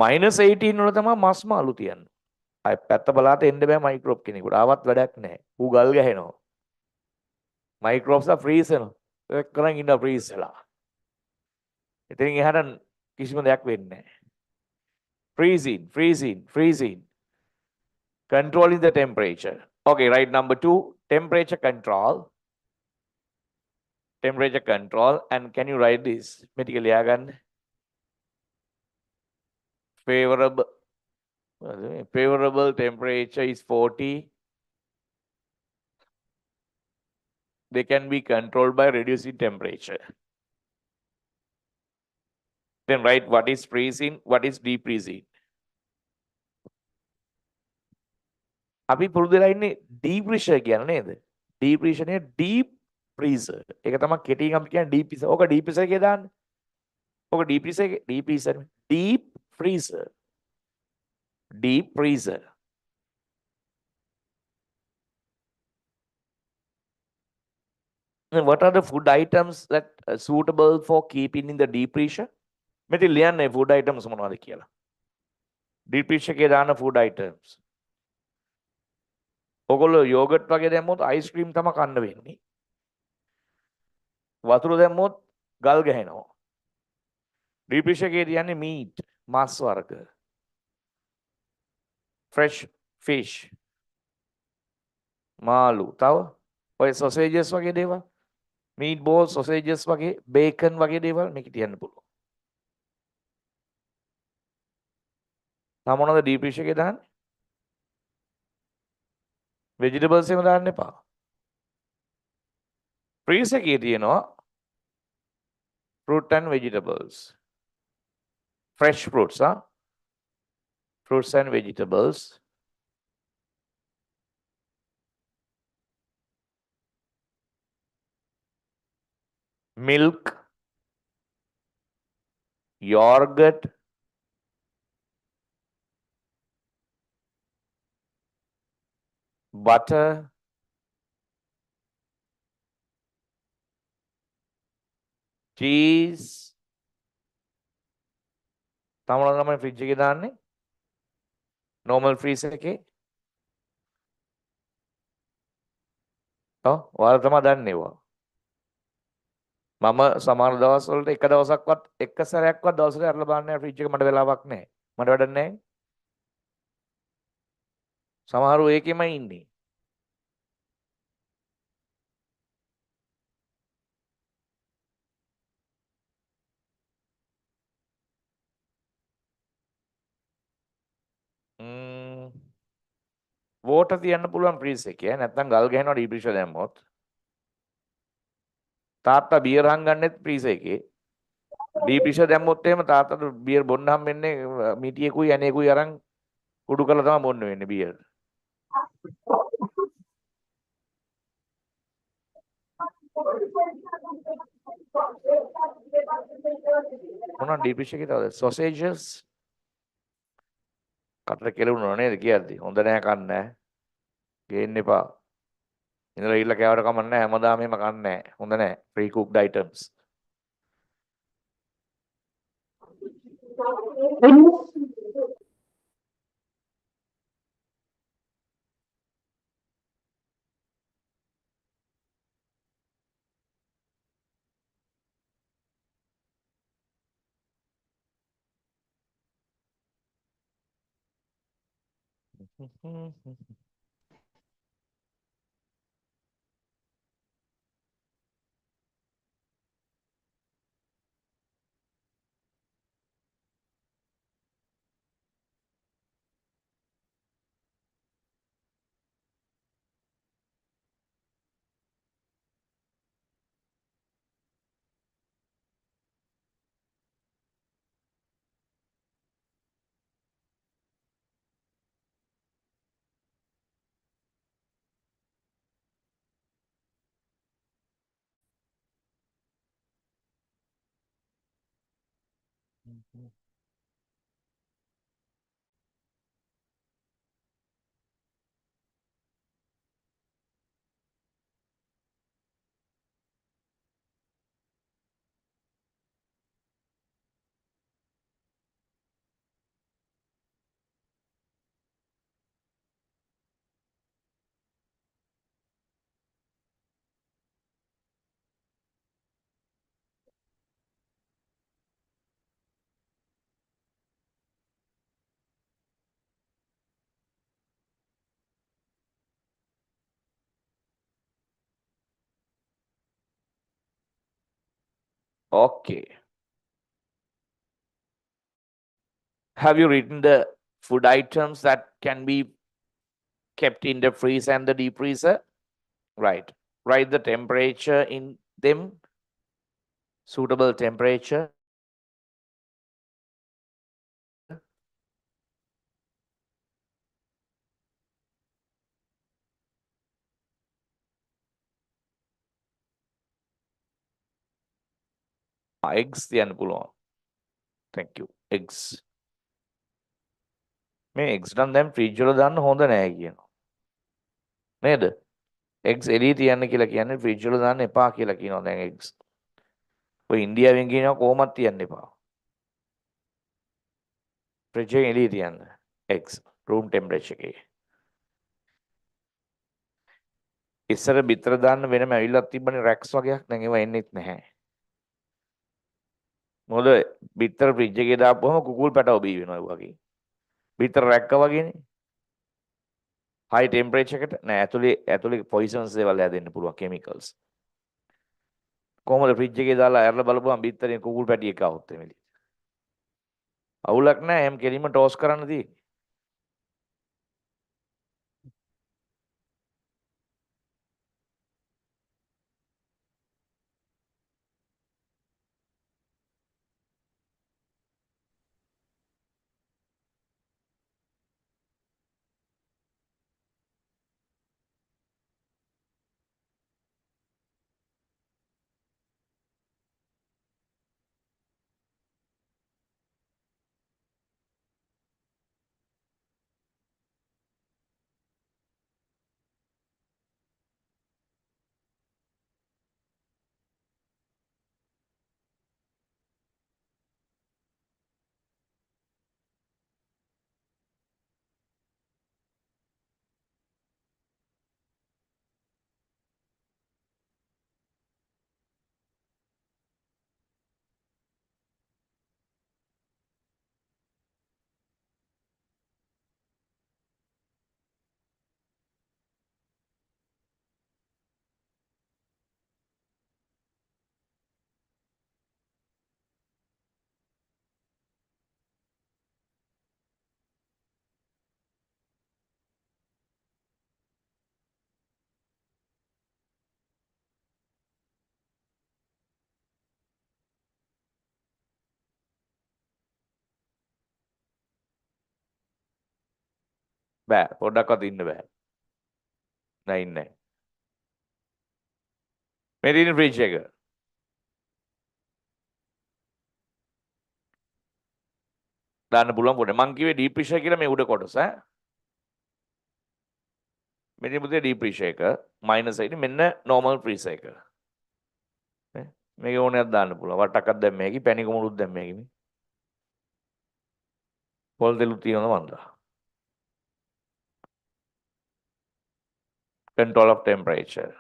minus 18 වල තමයි මස් මාළු තියන්නේ. අය පැත්ත බලාට එන්න බෑ මයික්‍රෝබ් කෙනෙකුට. ආවත් වැඩක් නැහැ. ඌ ගල් ගහනවා. මයික්‍රෝබ්ස් ආ ෆ්‍රීස් වෙනවා. ඒක කරන් ඉන්න ෆ්‍රීස් වෙලා. ඉතින් එහාට කිසිම දෙයක් වෙන්නේ නැහැ. Freezing, freezing, freezing. Controlling the temperature. Okay, right, number 2, temperature control. Temperature control. And can you write this? Medically again. Favorable temperature is 40. They can be controlled by reducing temperature. Then write what is freezing, what is deep freezing. අපි පුරුදු වෙලා ඉන්නේ deep freezer කියන නේද? deep freezer නේ deep freezer. ඒක තමයි කෙටියෙන් අපි කියන්නේ deep freezer. ඕක deep freezer එකේ දාන්න. ඕක deep freezer එකේ deep freezer. deep freezer. deep freezer. And what are the food items that are suitable for keeping in the deep freezer? මෙතන ලියන්නේ food items මොනවද කියලා. deep freezer එකේ දාන food items. ඔගොල්ලෝ yogurt වගේ දැම්මොත් ice cream තමයි කන්න වෙන්නේ. වතුර දැම්මොත් ගල් ගහනවා. deep freezer එකේ තියන්නේ meat, මාස් වර්ග. fresh fish. මාළු. තව ඔය sausages වගේ දේවල්. meat balls, sausages වගේ, bacon වගේ දේවල් මේක තියන්න පුළුවන්. මොනවද deep freezer එකේ දාන්නේ? vegetables එහෙම දාන්න එපා. freezer එකේ තියෙනවා fruit and vegetables. fresh fruits, fruits and vegetables. Milk, yogurt, butter, cheese. තමල තමයි ෆ්‍රිජ් එකේ දාන්නේ. normal freezer එකේ. ඔයාලා තමයි දන්නේ ඒවා. මම සමහර දවස් වලට එක දවසක්වත් එක සැරයක්වත් දවසට අරලා බලන්නේ නැහැ ෆ්‍රිජ් එක මට වෙලාවක් නැහැ. මට වැඩක් නැහැ. සමහරව ඒකෙමයි ඉන්නේ. වෝටර් තියන්න පුළුවන් ෆ්‍රීස් එකේ. නැත්නම් ගල් ගහනවා ඩීප් ප්‍රෙෂර් දැම්මොත්. තාත්තා බියර් හංගන්නෙත් ෆ්‍රීස් එකේ. ඩීප් ප්‍රෙෂර් දැම්මොත් එහෙම තාත්තට බියර් බොන්න හම් වෙන්නේ මිටියකුයි ඇණේකුයි අරන් කුඩු කරලා තමයි බොන්න වෙන්නේ බියර්. මොනවා ඩීප් ප්‍රෙෂර් එකේ තවද සොසේජස් කටට කෙලුණා නේද කියද්දි හොඳ නෑ කන්න ගේන්න එපා. ඉඳලා ඉල්ල කෑවට කමක් නෑ හැමදාම එහෙම කන්නේ නෑ. හොඳ නෑ. ප්‍රී කුක්ඩ් items. Okay. Have you written the food items that can be kept in the freezer and the deep freezer? Right. Write the temperature in them. Suitable temperature. Eggs තියන්න පුළුවන්. Thank you. Eggs. මේ eggs නම් දැන් fridge වල දාන්න හොඳ නෑ කියනවා. නේද? eggs එළිය තියන්න කියලා කියන්නේ fridge වල දාන්න එපා කියලා කියනවා දැන් eggs. ඔය ඉන්දියාවෙන් කියනවා කොහොමත් තියන්න එපා. fridge එකෙන් එළිය තියන්න. eggs room temperature එකේ. ඉස්සර බිත්තර දාන්න වෙනම ඇවිල්ලා තිබ්බනේ racks වගේක්. දැන් ඒවා එන්නෙත් නැහැ. මොකද බිත්තර ෆ්‍රිජ් එකේ දාපුවම කුකුල් පැටව බී වෙනවා ඒ වගේ. බිත්තර රැක්ක වගේනේ. high temperature එකට නෑ ඇතුලේ poisons දේවල් හැදෙන්න පුළුවන් chemicals. කොහොමද ෆ්‍රිජ් එකේ දාලා ඇරලා බලපුවම බිත්තරේ කුකුල් පැටියෙක් ආවොත් එමෙලි. අවුලක් නෑ එහෙම කෙලින්ම ටෝස් කරන්න තියෙන්නේ. බෑ පොඩ්ඩක්වත් ඉන්න බෑ. නෑ ඉන්නේ නැහැ. මේ තියෙන ෆ්‍රිජ් එක. දාන්න පුළුවන් පොඩ. මං කිව්වේ ඩීප් ප්‍රෙෂර් කියලා මේ උඩ කොටස ඈ. මෙතන පුතේ ඩීප් ප්‍රෙෂර් එක මයිනස් එකයි මෙන්න නෝමල් ප්‍රෙෂර් එක. නේ? මේක ඕනයක් දාන්න පුළුවන්. වට්ටක්කක් දැම්ම හැකි, පැණි කොමුලුත් දැම්ම හැකි මේ. පොල් තෙලුත් තියෙනවා මන්දා. Control of temperature.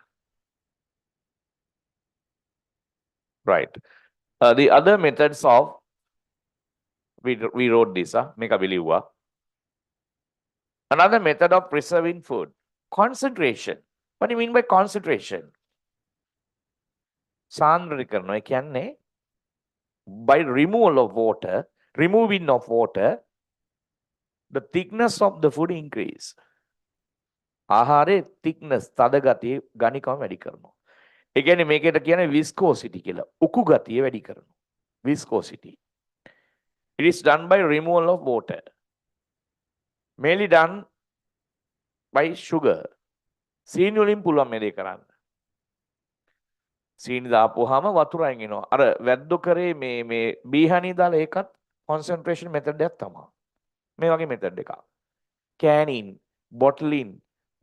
Right. The other methods of we wrote this, make a believe. Another method of preserving food, concentration. What do you mean by concentration? Sandrikaran, කියන්නේ by removal of water, removing of water, the thickness of the food increase. ආහාරයේ thickness, තද ගතිය, ගණිකම වැඩි කරනවා. ඒ කියන්නේ මේකට කියන්නේ viscosity කියලා. උකු ගතිය වැඩි කරනවා. Viscosity. It is done by removal of water. Mainly done by sugar. සීනි වලින් පුළුවන් මේ දේ කරන්න. සීනි දාපුවාම වතුර අයින් වෙනවා. අර වැද්දෝ කරේ මේ බීහණී දාලා ඒකත් concentration method එකක් තමයි. මේ වගේ method එකක්. Canning, bottling,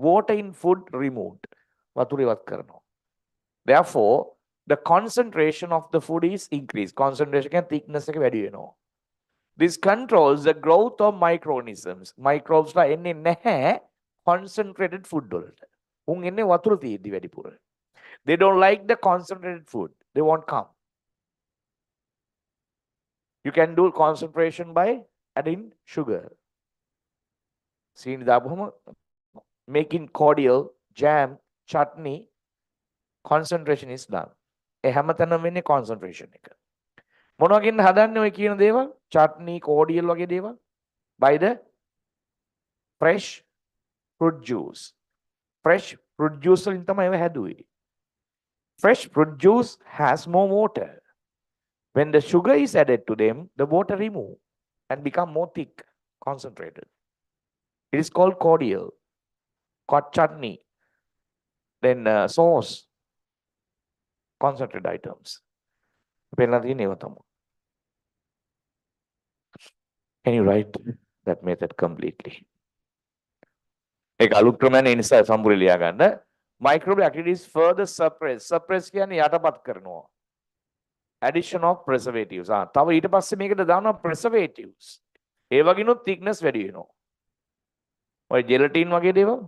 water in food removed. වතුර ඉවත් කරනවා. Therefore, the concentration of the food is increased. Concentration කියන්නේ thickness එක වැඩි වෙනවා. This controls the growth of microorganisms. Microbes ලා එන්නේ නැහැ concentrated food වලට. උන් එන්නේ වතුර තියෙද්දි වැඩිපුර. They don't like the concentrated food. They won't come. You can do concentration by adding sugar. සීනි දාපුවම making cordial, jam, chutney, concentration is done. ඒ හැමතැනම වෙන්නේ concentration එක. මොනවකින් හදන්නේ ඔය කියන දේවල්? chutney, cordial වගේ දේවල්. By the fresh fruit juice. Fresh fruit juice වලින් තමයි ඒව හැදුවේ. Fresh fruit juice has more water. When the sugar is added to them, the water remove and become more thick, concentrated. It is called cordial, hot chutney, then sauce, concentrated items. Can you write that method completely? एक අලුත්ක්‍රමයන් ඒ නිසා සම්පූර්ණ ලියා ගන්න. Microbial activities further suppress. Suppress කියන්නේ යටපත් කරනවා. Addition of preservatives. තව ඊට පස්සේ මේකට දානවා preservatives. ඒ වගේනොත් thickness වැඩි වෙනවා. ඔය gelatin වගේ දේවල්.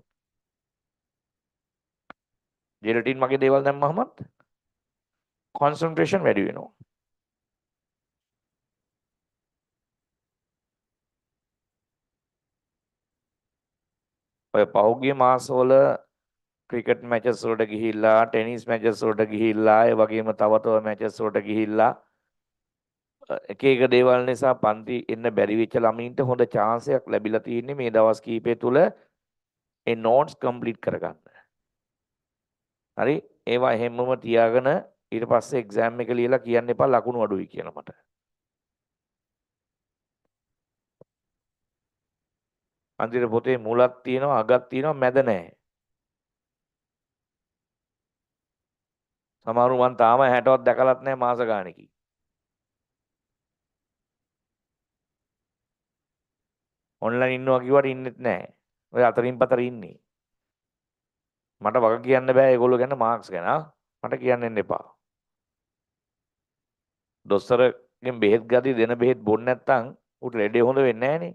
gelatin වගේ දේවල් දැම්මහමත් concentration වැඩි වෙනවා. ඔය පහුගිය මාසවල ක්‍රිකට් මැචස් වලට ගිහිල්ලා ටෙනිස් මැචස් වලට ගිහිල්ලා ඒ වගේම තව තව මැචස් වලට ගිහිල්ලා එක එක දේවල් නිසා පන්ති එන්න බැරි වෙච්ච ළමයින්ට හොඳ chance එකක් ලැබිලා තියෙන්නේ මේ දවස් කීපය තුල ඒ notes complete කරගන්න. හරි ඒවා හැමෝම තියාගෙන ඊට පස්සේ exam එක ලියලා කියන්න එපා ලකුණු අඩුයි කියලා මට. අන්තිම පොතේ මුලක් තියෙනවා අගක් තියෙනවා මැද නැහැ. සමහරු මන් තාම 60වත් දැකලත් නැහැ මාස ගානකින්. ඔන්ලයින් ඉන්නවා කිව්වට ඉන්නෙත් නැහැ. ඔය අතරින් පතර ඉන්නේ. මට වග කියන්න බෑ ඒගොල්ලෝ ගැන මාක්ස් ගැන. මට කියන්න එන්න එපා. දොස්තරගෙන් බෙහෙත් ගදී දෙන බෙහෙත් බොන්න නැත්නම් උට ලෙඩේ හොඳ වෙන්නේ නැහනේ.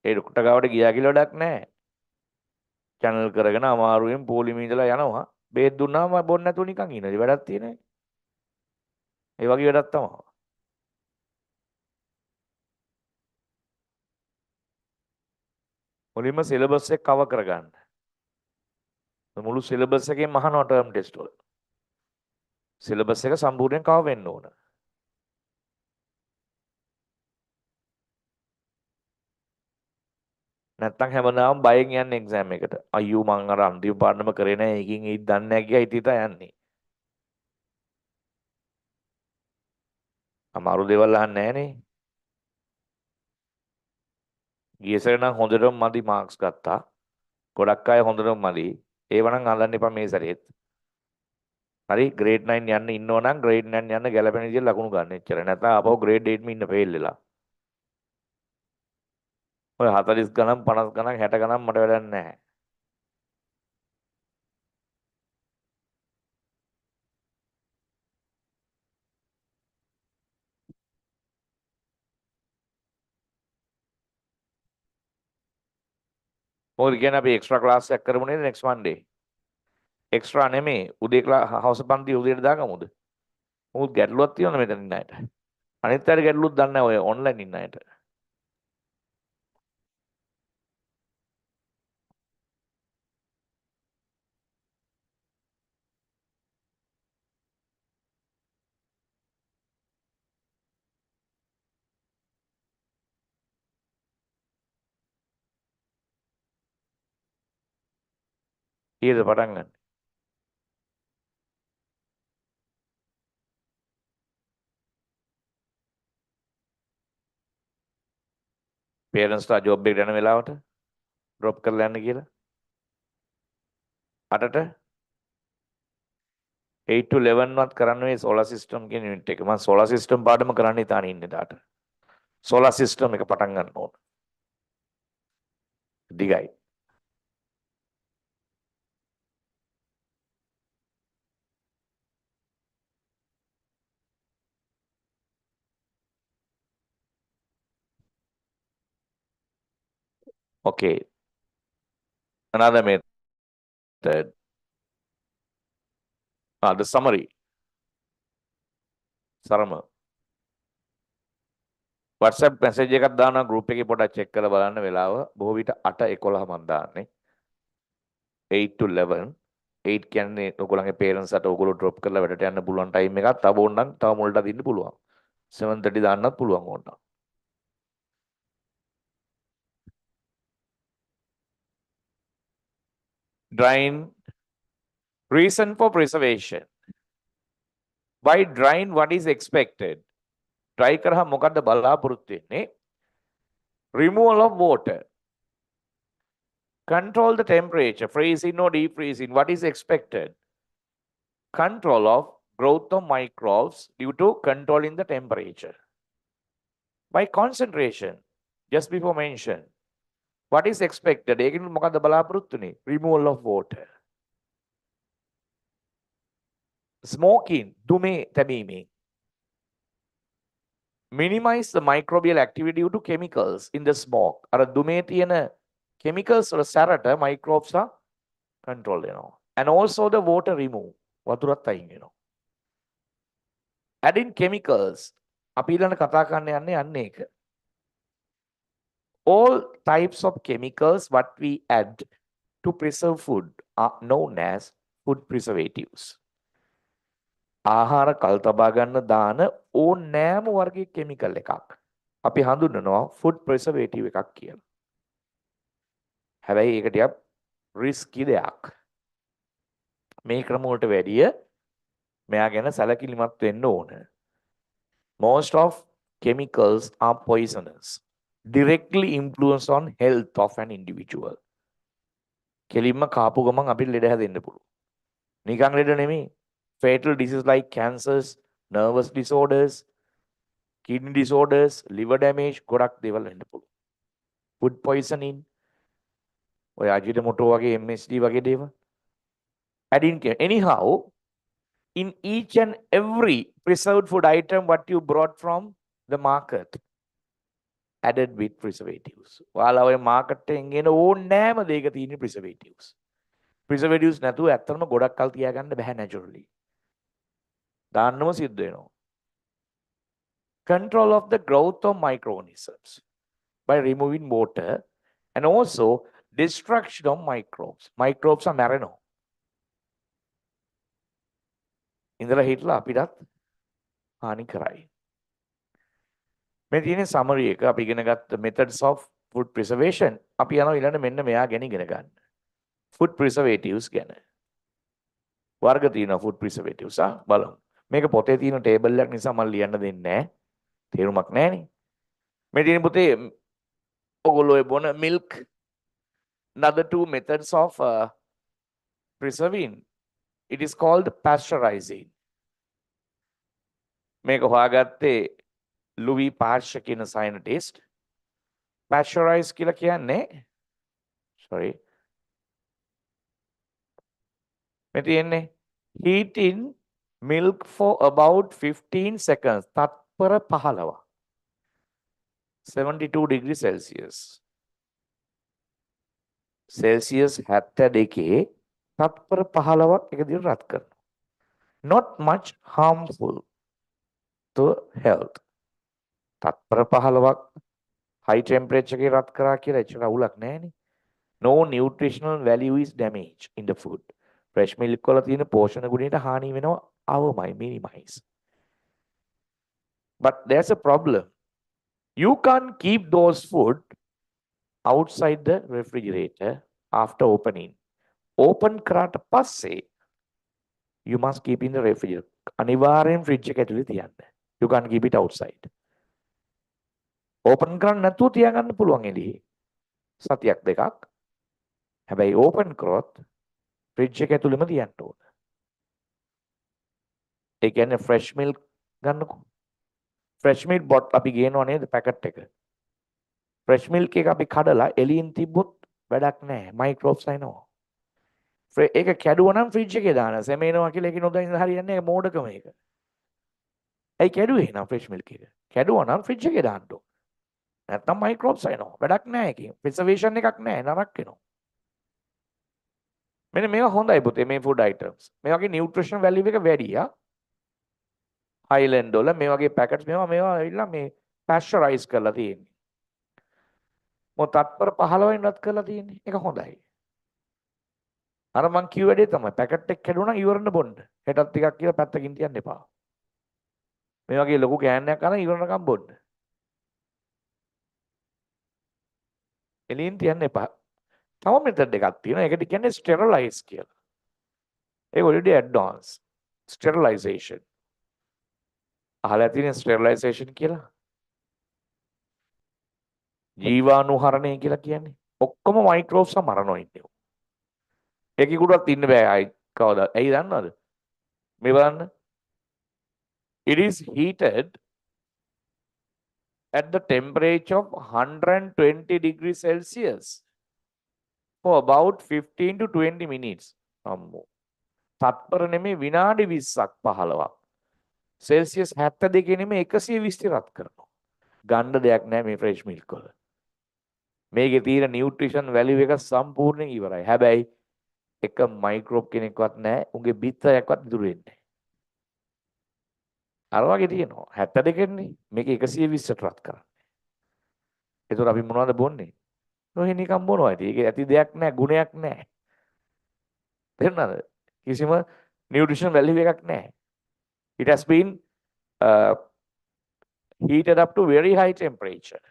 ඒ ඩොක්ටර් ගාවට ගියා කියලා වැඩක් නැහැ. channel කරගෙන අමාරුවෙන් පොලිමේ ඉඳලා යනවා. බෙහෙත් දුන්නාම බොන්න නැතුව නිකන් ඉන්නද වැඩක් තියෙන්නේ. ඒ වගේ වැඩක් තමයි. මුලින්ම සිලබස් එක කවර් කරගන්න. මුළු සිලබස් එකෙන් අහනවා ටර්ම් ටෙස්ට් වල. සිලබස් එක සම්පූර්ණයෙන් කවර් වෙන්න ඕන. නැත්තම් හැමදාම බයෙන් යන්නේ එක්සෑම් එකට. අයියෝ මං අර අන්තිම පාඩම කරේ නැහැ. ඒකින් ඊට දන්නේ නැහැ කියලා හිතා යන්නේ. අමාරු දේවල් අහන්නේ නැහනේ. ගිය සැරේ නම් හොඳටම මදි මාක්ස් ගත්තා. ගොඩක් අය හොඳටම මදි. ඒව නම් අල්ලන්න එපා මේ සැරේත්. හරි grade 9 යන්න ඉන්නෝ නම් grade 9 යන්න ගැලපෙන විදිහට ලකුණු ගන්න එච්චර. නැත්නම් ආපහු grade 8 ම ඉන්න ෆේල් වෙලා. ඔය 40 ගණන් 50 ගණන් 60 ගණන් මට වැඩක් නැහැ. මොකද කියන්නේ අපි එක්ස්ට්‍රා ක්ලාස් එකක් කරමු නේද next Monday. එක්ස්ට්‍රා නෙමෙයි උදේ හවස පන්ති උදේට දාගමුද? මොකද ගැටලුවක් තියෙනවද මෙතන ඉන්න අයට? අනිත් අයට ගැටලුවක් දන්නේ නැහැ ඔය ඔන්ලයින් ඉන්න අයට. ඊයේද පටන් ගන්න. පේරන්ට්ස්ලා ජොබ් එකට යන වෙලාවට ඩ්‍රොප් කරලා යන්න කියලා. 8ට 8 to 11 වත් කරන්න මේ solar system කියන යුනිට් එක. මම solar system පාඩම කරන්න ඉතාලේ ඉන්නේ දාට. solar system එක පටන් ගන්න ඕන. දිගයි. Okay. Another method. The summary. සරම. WhatsApp message එකක් දානවා group එකේ පොඩ්ඩක් check කරලා බලන්න වෙලාව. බොහෝ විට 8:11 මම දාන්නේ. 8 to 11. 8 කියන්නේ ඔයගොල්ලන්ගේ parents අට ඔයගොල්ලෝ drop කරලා වැඩට යන්න පුළුවන් time එකක්. තව ඕනනම් තව මුලට අදින්න පුළුවන්. 7:30 දාන්නත් පුළුවන් ඕනනම්. Drying. Reason for preservation. By drying, what is expected? Dry කරා මොකද්ද බලාපොරොත්තු වෙන්නේ? Removal of water. Control the temperature, freezing or defreezing. What is expected? Control of growth of microbes due to controlling the temperature. By concentration, just before mentioned. What is expected? ඒකින් මොකද්ද බලාපොරොත්තු වෙන්නේ? Removal of water. Smoking, දුමේ තැබීමෙන්. Minimize the microbial activity due to chemicals in the smoke. අර දුමේ තියෙන chemicals වල සැරට microbes control වෙනවා. And also the water remove. වතුරත් අයින් වෙනවා. Adding chemicals. අපි ඊළඟ කතා කරන්න යන්නේ අන්න ඒක. All types of chemicals what we add to preserve food are known as food preservatives. ආහාර කල් තබා ගන්න දාන ඕනෑම වර්ගයේ කෙමිකල් එකක් අපි හඳුන්වනවා ෆුඩ් ප්‍රිසර්වේටිව් එකක් කියලා. හැබැයි ඒක ටිකක් රිස්කි දෙයක්. මේ ක්‍රම වලට වැඩිය මෙයා ගැන සැලකිලිමත් වෙන්න ඕන. Most of chemicals are poisonous. Directly influence on health of an individual. කෙලින්ම කාපු ගමන් අපිට ලෙඩ හැදෙන්න පුළුවන්. නිකන් ලෙඩ නෙමෙයි. Fatal diseases like cancers, nervous disorders, kidney disorders, liver damage, ගොඩක් දේවල් වෙන්න පුළුවන්. Food poisoning, ඔය අජිනමොටෝ වගේ MSG වගේ දේවල්. Anyhow, in each and every preserved food item what you brought from the market, added with preservatives. ඔයාලා ඔය market එකෙන් එන ඕනෑම දෙයක තියෙන preservatives. Preservatives නැතුව ඇත්තටම ගොඩක් කල් තියාගන්න බෑ naturally. දාන්නම සිද්ධ වෙනවා. Control of the growth of microorganisms by removing water and also destruction of microbes. Microbes are මැරෙනවා. ඉඳලා හිටලා අපිටත් හානි කරයි. මේ තියෙන summary එක අපි ඉගෙන ගත්ත methods of food preservation. අපි යනවා ඊළඟ මෙන්න මෙයා ගැන ඉගෙන ගන්න. Food preservatives ගැන. වර්ග තියෙනවා food preservatives බලමු. මේක පොතේ තියෙන ටේබල් එකක් නිසා මම ලියන්න දෙන්නේ නැහැ. තේරුමක් නැහැනේ. මේ තියෙන පොතේ ඔගොල්ලෝ ඒ බොන milk, another two methods of preserving, it is called pasteurizing. මේක හොයාගත්තේ ලුවි පාර්ශ කියන scientist. pasteurize කියලා කියන්නේ sorry මේ තියෙන්නේ heating milk for about 15 seconds තත්පර 15ක් 72 degrees Celsius Celsius 72 තත්පර 15ක් එක දිගට රත් කරනවා. Not much harmful to health. තත්පර 15ක් high temperature එකේ රත් කරා කියලා එච්චර අවුලක් නැහැනේ. No nutritional value is damaged in the food. Fresh milk වල තියෙන පෝෂණ ගුණයට හානි වෙනවා අවමයි minimize. But there's a problem. You can't keep those food outside the refrigerator after opening. Open කරාට පස්සේ you must keep in the refrigerator. අනිවාර්යෙන් fridge එක ඇතුලේ තියන්න. You can't keep it outside. Open කරන්න නැතුව තියාගන්න පුළුවන් එළියේ. සතියක් දෙකක්. හැබැයි open කරොත් fridge එක ඇතුළෙම තියන්න ඕන. ඒ කියන්නේ fresh milk ගන්නකො. fresh milk bottle අපි ගේනවා නේද පැකට් එක. fresh milk එක අපි කඩලා එළියෙන් තිබ්බොත් වැඩක් නැහැ. microbes එනවා. ඒක කැඩුවා නම් fridge එකේ දාන්න. සැමේනවා කියලා ඒක නොදැන හරියන්නේ නැහැ. මෝඩකම ඒක. ඇයි කැඩුවේ එහෙනම් fresh milk එක? කැඩුවා නම් fridge එකේ දාන්න ඕන. නැත්නම් microbes එනවා. වැඩක් නැහැ ඒකේ. preservation එකක් නැහැ. නරක වෙනවා. මෙන්න මේවා හොඳයි පුතේ මේ food items. මේ වගේ nutrition value එක වැඩි ආ. Highland වල මේ වගේ packets මේවා ඇවිල්ලා මේ pasteurize කරලා තියෙන්නේ. මොකද තත්පර 15න් රත් කරලා තියෙන්නේ. ඒක හොඳයි. අර මං කිව්ව වැඩේ තමයි packet එක කැඩුණා ඉවරන බොන්න. හෙටත් ටිකක් කියලා පැත්තකින් තියන්න එපා. මේ වගේ ලොකු කෑන්නයක් අරන් ඉවරනකම් බොන්න. එළියෙන් තියන්න එපා. තව මෙතඩ් එකක් තියෙනවා. ඒකට කියන්නේ sterilize කියලා. ඒක already advanced. Sterilization. අහලා තියෙන sterilization කියලා? ජීවාණුහරණය කියලා කියන්නේ. ඔක්කොම microbes මරනවා ඉන්නේ. ඒකෙකුටවත් ඉන්න බෑ අය කවදා. ඇයි දන්නවද? මේ බලන්න. It is heated at the temperature of 120 degrees Celsius for about 15 to 20 minutes. අම්මෝ. තත්පර නෙමෙයි විනාඩි 20ක් 15ක්. සෙල්සියස් 72 නෙමෙයි 120 රත් කරනවා. ගන්න දෙයක් නැහැ මේ ෆ්‍රෙෂ් මිල්ක් වල. මේකේ තියෙන නියුට්‍රිෂන් වැලියු එක සම්පූර්ණයෙන් ඉවරයි. හැබැයි එක මයික්‍රෝබ් කෙනෙක්වත් නැහැ. උගේ බිත්තරයක්වත් ඉතුරු වෙන්නේ නැහැ. අර වගේ තියෙනවා. 72න්නේ මේක 120ට රත් කරන්නේ. ඒතර අපි මොනවද බොන්නේ? නොහේ නිකන් බොනවා. ඒක ඇති දෙයක් නැහැ, ගුණයක් නැහැ. තේරුණාද? කිසිම නියුට්‍රිෂන් වැලියු එකක් නැහැ. It has been heated up to very high temperature.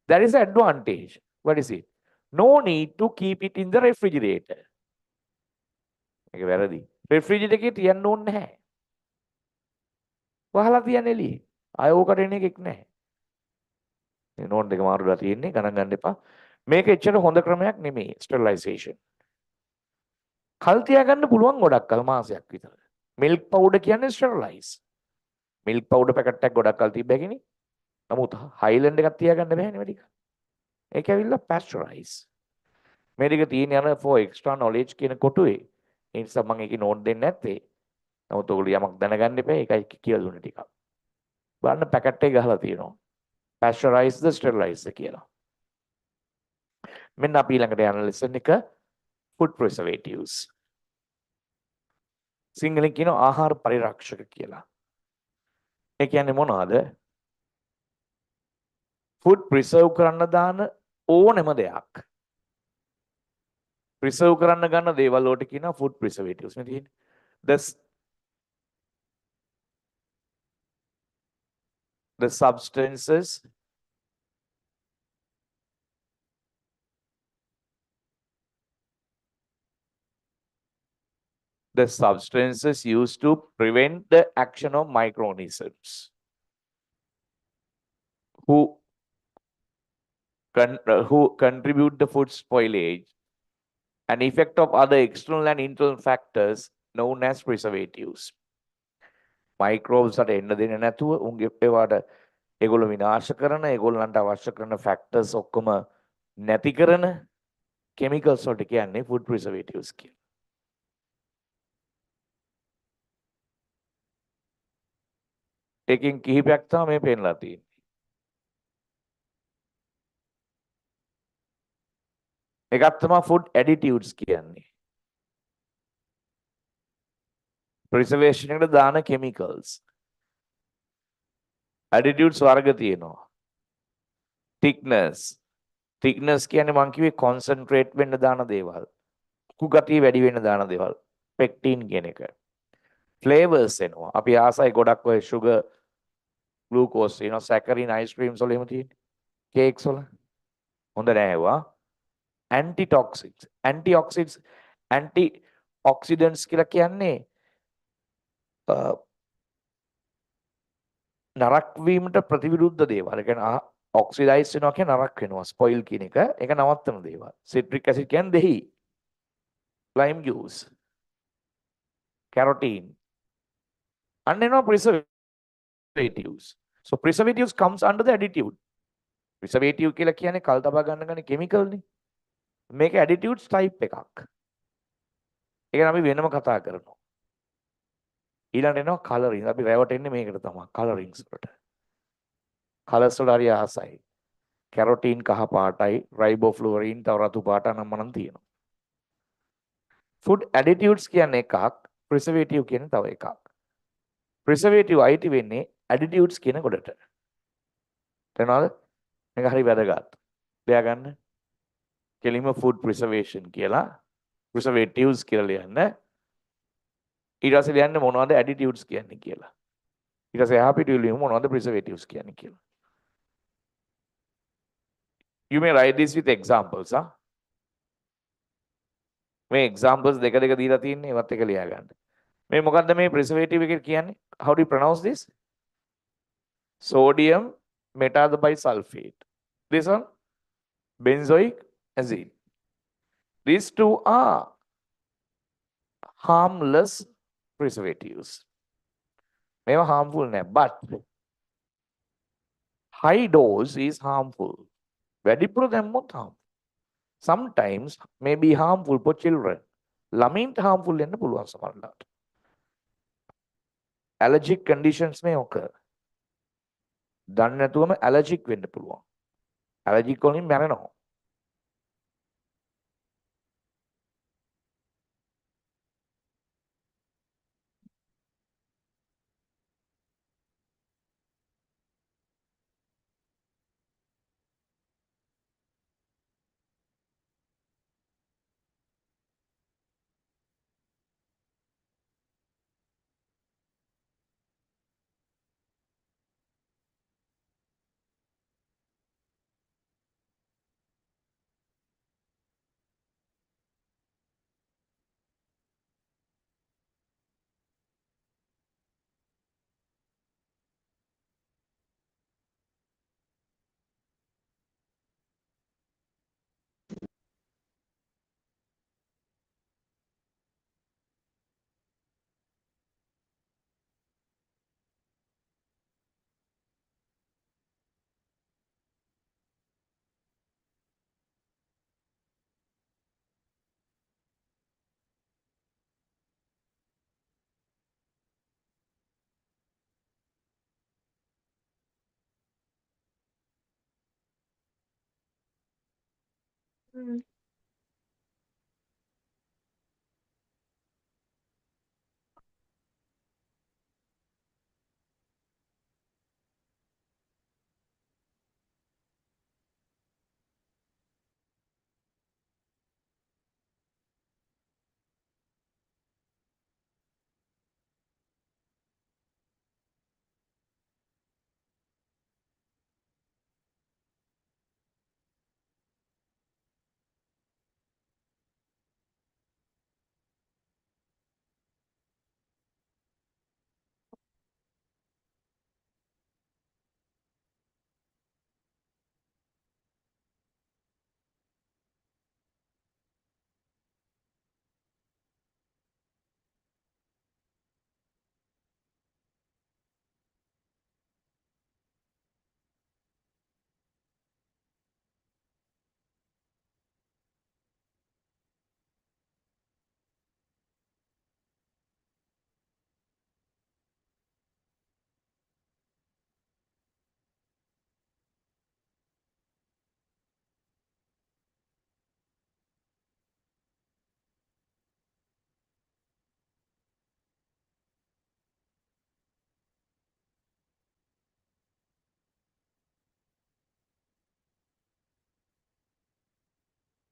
That is the advantage. What is it? No need to keep it in the refrigerator. මේක වැරදි. refrigerator එකේ තියන්න ඕනේ නැහැ. වහලා තියන්න එළියේ. ආය ඕකට එන එකක් නැහැ. මේ නෝට් දෙක මාරුලා තියෙන්නේ ගණන් ගන්න එපා. මේක එච්චර හොඳ ක්‍රමයක් නෙමෙයි sterilization. කල් තියාගන්න පුළුවන් ගොඩක් කල් මාසයක් විතර. milk powder කියන්නේ sterilize. milk powder පැකට් එකක් ගොඩක් කල් තිබ්බ හැකිනේ. නමුත් Highland එකක් තියාගන්න බෑනේ වැඩි කල්. ඒක ඇවිල්ලා pasteurize. මේ දෙක තියෙන යන for extra knowledge කියන කොටුවේ. ඒ නිසා මම ඒකේ නෝට් දෙන්නේ නැත්තේ. නමුත් ඔයගොල්ලෝ යමක් දැනගන්න එපා. ඒකයි කියලා දුන්නේ ටිකක්. බලන්න පැකට් එක ගහලා තියෙනවා. pasteurize the sterilize කියලා. මෙන්න අපි ළඟට යන lesson එක food preservatives. සිංහලෙන් කියන ආහාර පරිරක්ෂක කියලා. ඒ කියන්නේ මොනවද? food preserve කරන්න දාන ඕනෙම දෙයක්. preserve කරන්න ගන්න දේවල් වලට කියනවා food preservatives. මේ තියෙන්නේ. The substances used to prevent the action of microorganisms who contribute the food spoilage, and effect of other external and internal factors known as preservatives. Microbes අට එන්න දෙන්නේ නැතුව උන්ගේ ඒවාට ඒගොල්ලෝ විනාශ කරන ඒගොල්ලන්ට අවශ්‍ය කරන factors ඔක්කොම නැති කරන chemicals වලට කියන්නේ food preservatives කියලා. ඒකෙන් කිහිපයක් තමයි මේ පෙන්නලා තියෙන්නේ. එකක් තමයි food additives කියන්නේ. preservation එකට දාන chemicals. additives වර්ග තියෙනවා. thickness කියන්නේ මං කිව්වේ concentrate වෙන්න දාන දේවල්. කුකු ගතිය වැඩි වෙන්න දාන දේවල්. pectin කියන එක. flavors එනවා. අපි ආසයි ගොඩක් ඔය sugar glucose තියෙනවා saccharine ice creams වල එහෙම තියෙන්නේ. cakes වල. හොඳ නෑ ඒවා. antioxidants කියලා කියන්නේ නරක් වීමට ප්‍රතිවිරුද්ධ දේවල්. ඒ කියන්නේ ඔක්සිඩයිස් වෙනවා කියන්නේ නරක් වෙනවා. ස්පොයිල් කියන එක ඒක නවත්තන දේවල්. සිට්‍රික් ඇසිඩ් කියන්නේ දෙහි. lime juice. carotene. අන්න එනවා preservatives. So preservatives comes under the additive. preservative කියලා කියන්නේ කල් තබා ගන්න chemical නේ. මේක additives type එකක්. ඒක අපි වෙනම කතා කරනවා. ඊළඟට එනවා coloring. අපි රැවටෙන්නේ මේකට තමයි colorings වලට. colors වල හරි ආසයි. carotene කහ පාටයි, riboflavin තව රතු පාට නම් තියෙනවා. food additives කියන්නේ එකක්, preservative කියන්නේ තව එකක්. preservative අයිති වෙන්නේ additives කියන කොටට. තේරෙනවද? මේක හරි වැදගත්. බෑ ගන්න. කෙලින්ම food preservation කියලා preservatives කියලා ලියන්න. ඊට පස්සේ ලියන්න මොනවද additives කියන්නේ කියලා. ඊට පස්සේ එහා පිටුවේ ලියමු මොනවද preservatives කියන්නේ කියලා. You may write this with examples. මේ examples දෙක දීලා තියෙන්නේ ඒවත් එක ලියා ගන්න. මේ මොකද්ද මේ preservative එක කියන්නේ? How do you pronounce this? Sodium metabisulfate. This one benzoic acid. These two are harmless preservatives. මේවා harmful නෑ, but high dose is harmful. වැඩිපුර දැම්මොත් harmful. Sometimes may be harmful for children. ළමයින්ට harmful වෙන්න පුළුවන් සමහරවිට. Allergic conditions may occur. දන්නේ නැතුවම allergic වෙන්න පුළුවන්. Allergic වලින් මැරෙනවා.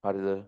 හරිද?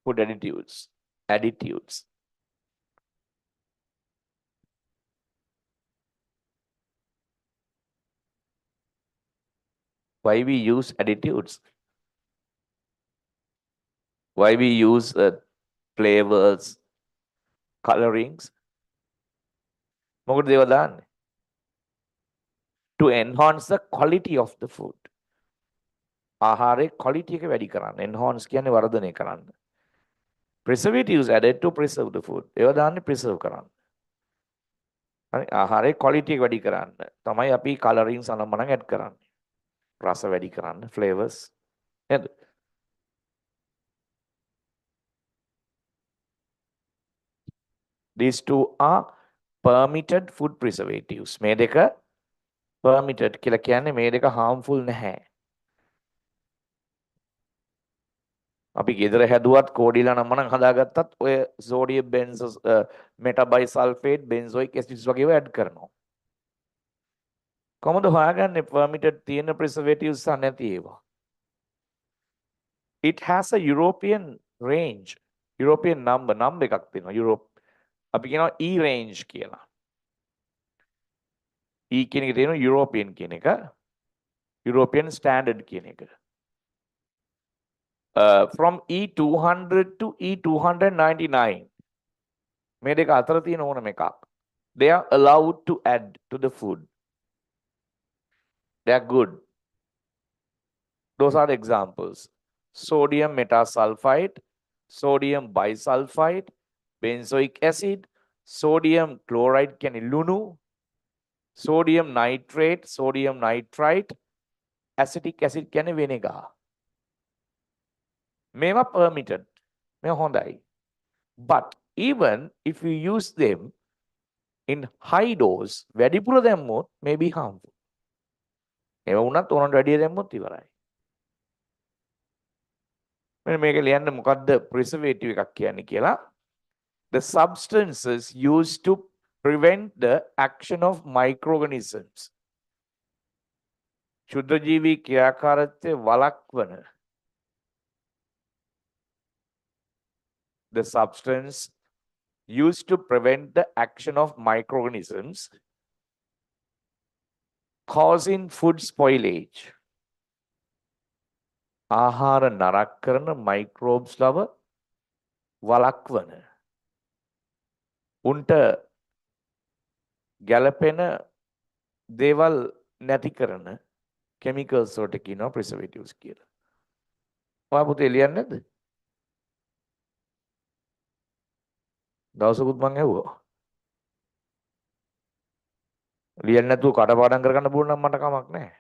Food additives. Additives. Why we use additives? Why we use flavors, colorings? මොකටද ඒවා දාන්නේ? To enhance the quality of the food. ආහාරයේ quality එක වැඩි කරන්න. Enhance කියන්නේ වර්ධනය කරන්න. Preservatives added to preserve the food. ඒවා දාන්නේ preserve කරන්න. හරි ආහාරයේ quality එක වැඩි කරන්න. තමයි අපි colorings අනම්මනම් add කරන්නේ. රස වැඩි කරන්න, flavors. නේද? These two are permitted food preservatives. මේ දෙක permitted කියලා කියන්නේ මේ දෙක harmful නැහැ. අපි ගෙදර හැදුවත් කෝඩිලා නම්මනම් හදාගත්තත් ඔය sodium metabisulfate benzoic acids වගේ ඒවා add කරනවා. කොහොමද හොයාගන්නේ permitted තියෙන preservatives සහ නැති ඒවා? It has a European range. European number එකක් තියෙනවා. Europe අපි කියනවා E range කියලා. E කියන එක තියෙනවා European කියන එක. European standard කියන එක. From E200 to E299 මේ දෙක අතර තියෙන ඕනම එකක්. They are allowed to add to the food. They are good. Those are the examples. Sodium metasulfide, sodium bisulfide, benzoic acid, sodium chloride කියන්නේ ලුණු, sodium nitrate, sodium nitrite, acetic acid කියන්නේ vinegar. මේවා permitted. මේවා හොඳයි. But even if you use them in high dose, වැඩිපුර දැම්මොත් may be harmful. ඒවා වුණත් ඕනට වැඩිය දැම්මොත් ඉවරයි. මෙන්න මේක ලියන්න මොකද්ද preservative එකක් කියන්නේ කියලා. The substances used to prevent the action of microorganisms. ශුද්ධජීවී ක්‍රියාකාරීත්වය වළක්වන the substance used to prevent the action of microorganisms causing food spoilage. ආහාර නරක කරන microbes ලව වළක්වන උන්ට ගැළපෙන දේවල් නැති කරන chemicals වලට කියනවා preservatives කියලා. ඔයා පුතේ ලියන්නේ නැද්ද? දවසකුත් මං ඇහුවා. ලියන්නේ නැතුව කටපාඩම් කරගන්න පුළුවන් නම් මට කමක් නැහැ.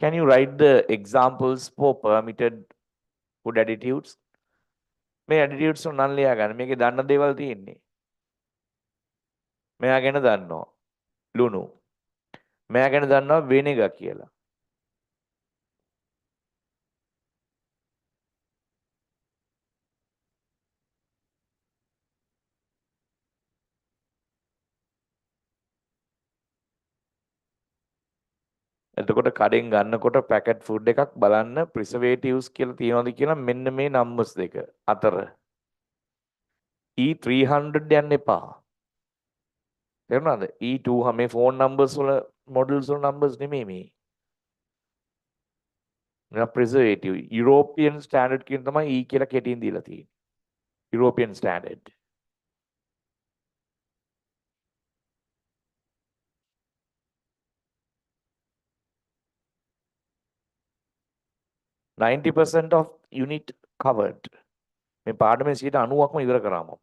Can you write the examples for permitted food additives? මේ additives උන් නම් ලියා ගන්න. මේකේ දන්න දේවල් තියෙන්නේ. මෙයා ගැන දන්නවා. ලුණු. මෙයා ගැන දන්නවා vinegar කියලා. එතකොට කඩෙන් ගන්නකොට පැකට් ෆුඩ් එකක් බලන්න ප්‍රිසර්වේටිව්ස් කියලා තියෙනවද කියලා මෙන්න මේ නම්බර්ස් දෙක අතර E300 යන්න එපා. තේරුණාද? E2 මේ ෆෝන් නම්බර්ස් වල මොඩල්ස් වල නම්බර්ස් නෙමෙයි මේ. මේ ප්‍රිසර්වේටිව් යුරෝපියන් ස්ටෑන්ඩඩ් කියන තමයි E කියලා කෙටියෙන් දීලා තියෙන්නේ. European standard. %90 of unit covered. මේ පාඩමේ 90%ක්ම ඉවර කරා මම.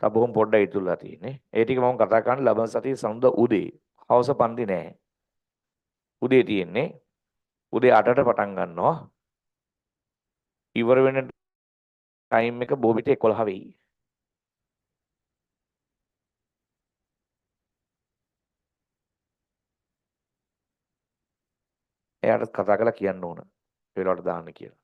තව බොහොම පොඩ්ඩයි ඉතුරුලා තියෙන්නේ. ඒ ටික මම කතා කරන්නේ ලබන සතියේ සඳුදා උදේ. හවස පන්ති නෑ. උදේ තියෙන්නේ. උදේ 8ට පටන් ගන්නවා. ඉවර වෙන ටයිම් එක බොබිට 11 වෙයි. එයාට කතා කරලා කියන්න ඕන. වෙලාවට දාන්න කියලා.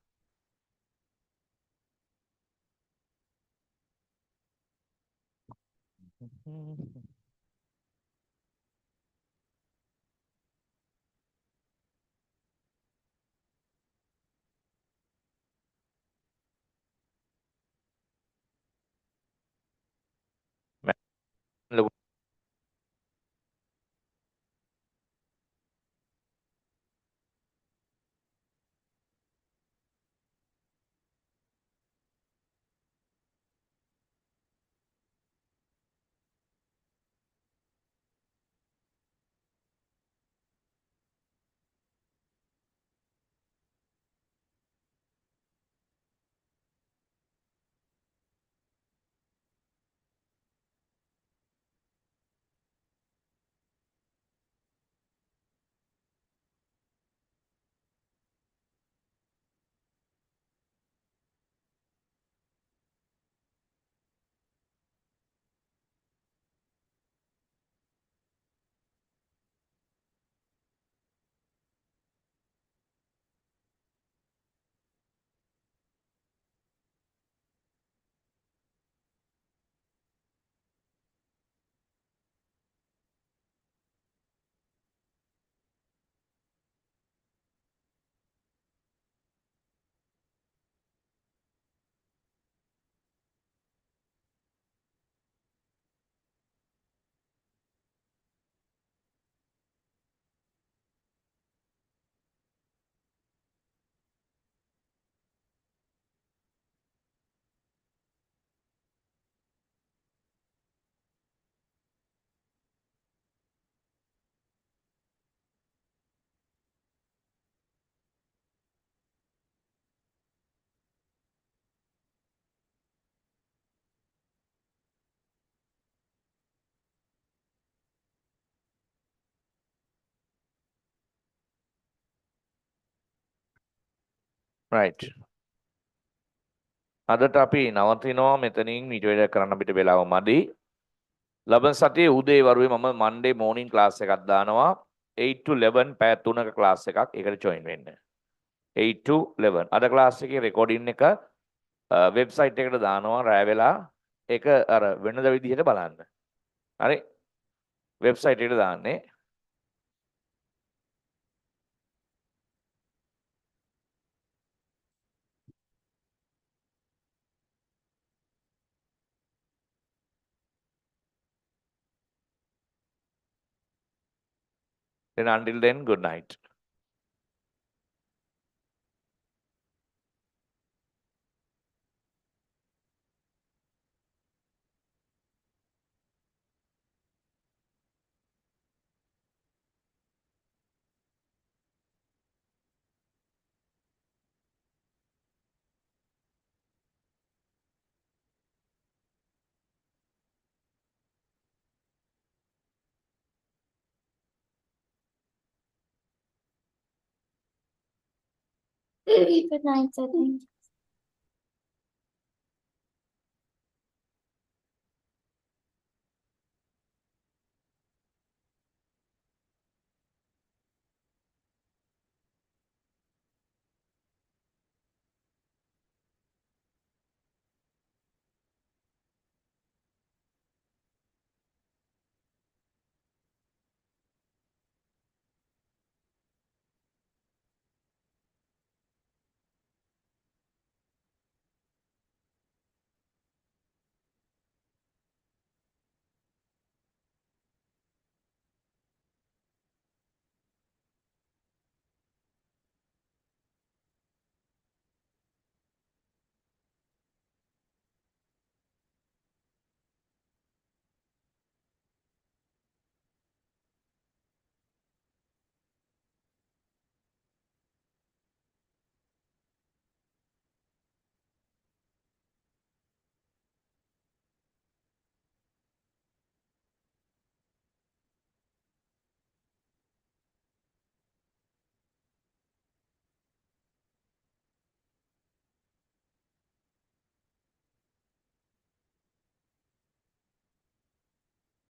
right. අදට අපි නවතිනවා මෙතනින් ඊට වැඩ කරන්න අපිට වෙලාව මදි. ලබන සතියේ උදේ වරුවේ මම Monday morning class එකක් දානවා 8 to 11 පැය 3ක class එකක්. ඒකට join වෙන්න. 8 to 11. අද class එකේ recording එක website එකට දානවා රැ වෙලා. ඒක අර වෙනද විදිහට බලන්න. හරි. website එකට දාන්නේ. Then until then, good night. Good night, I think.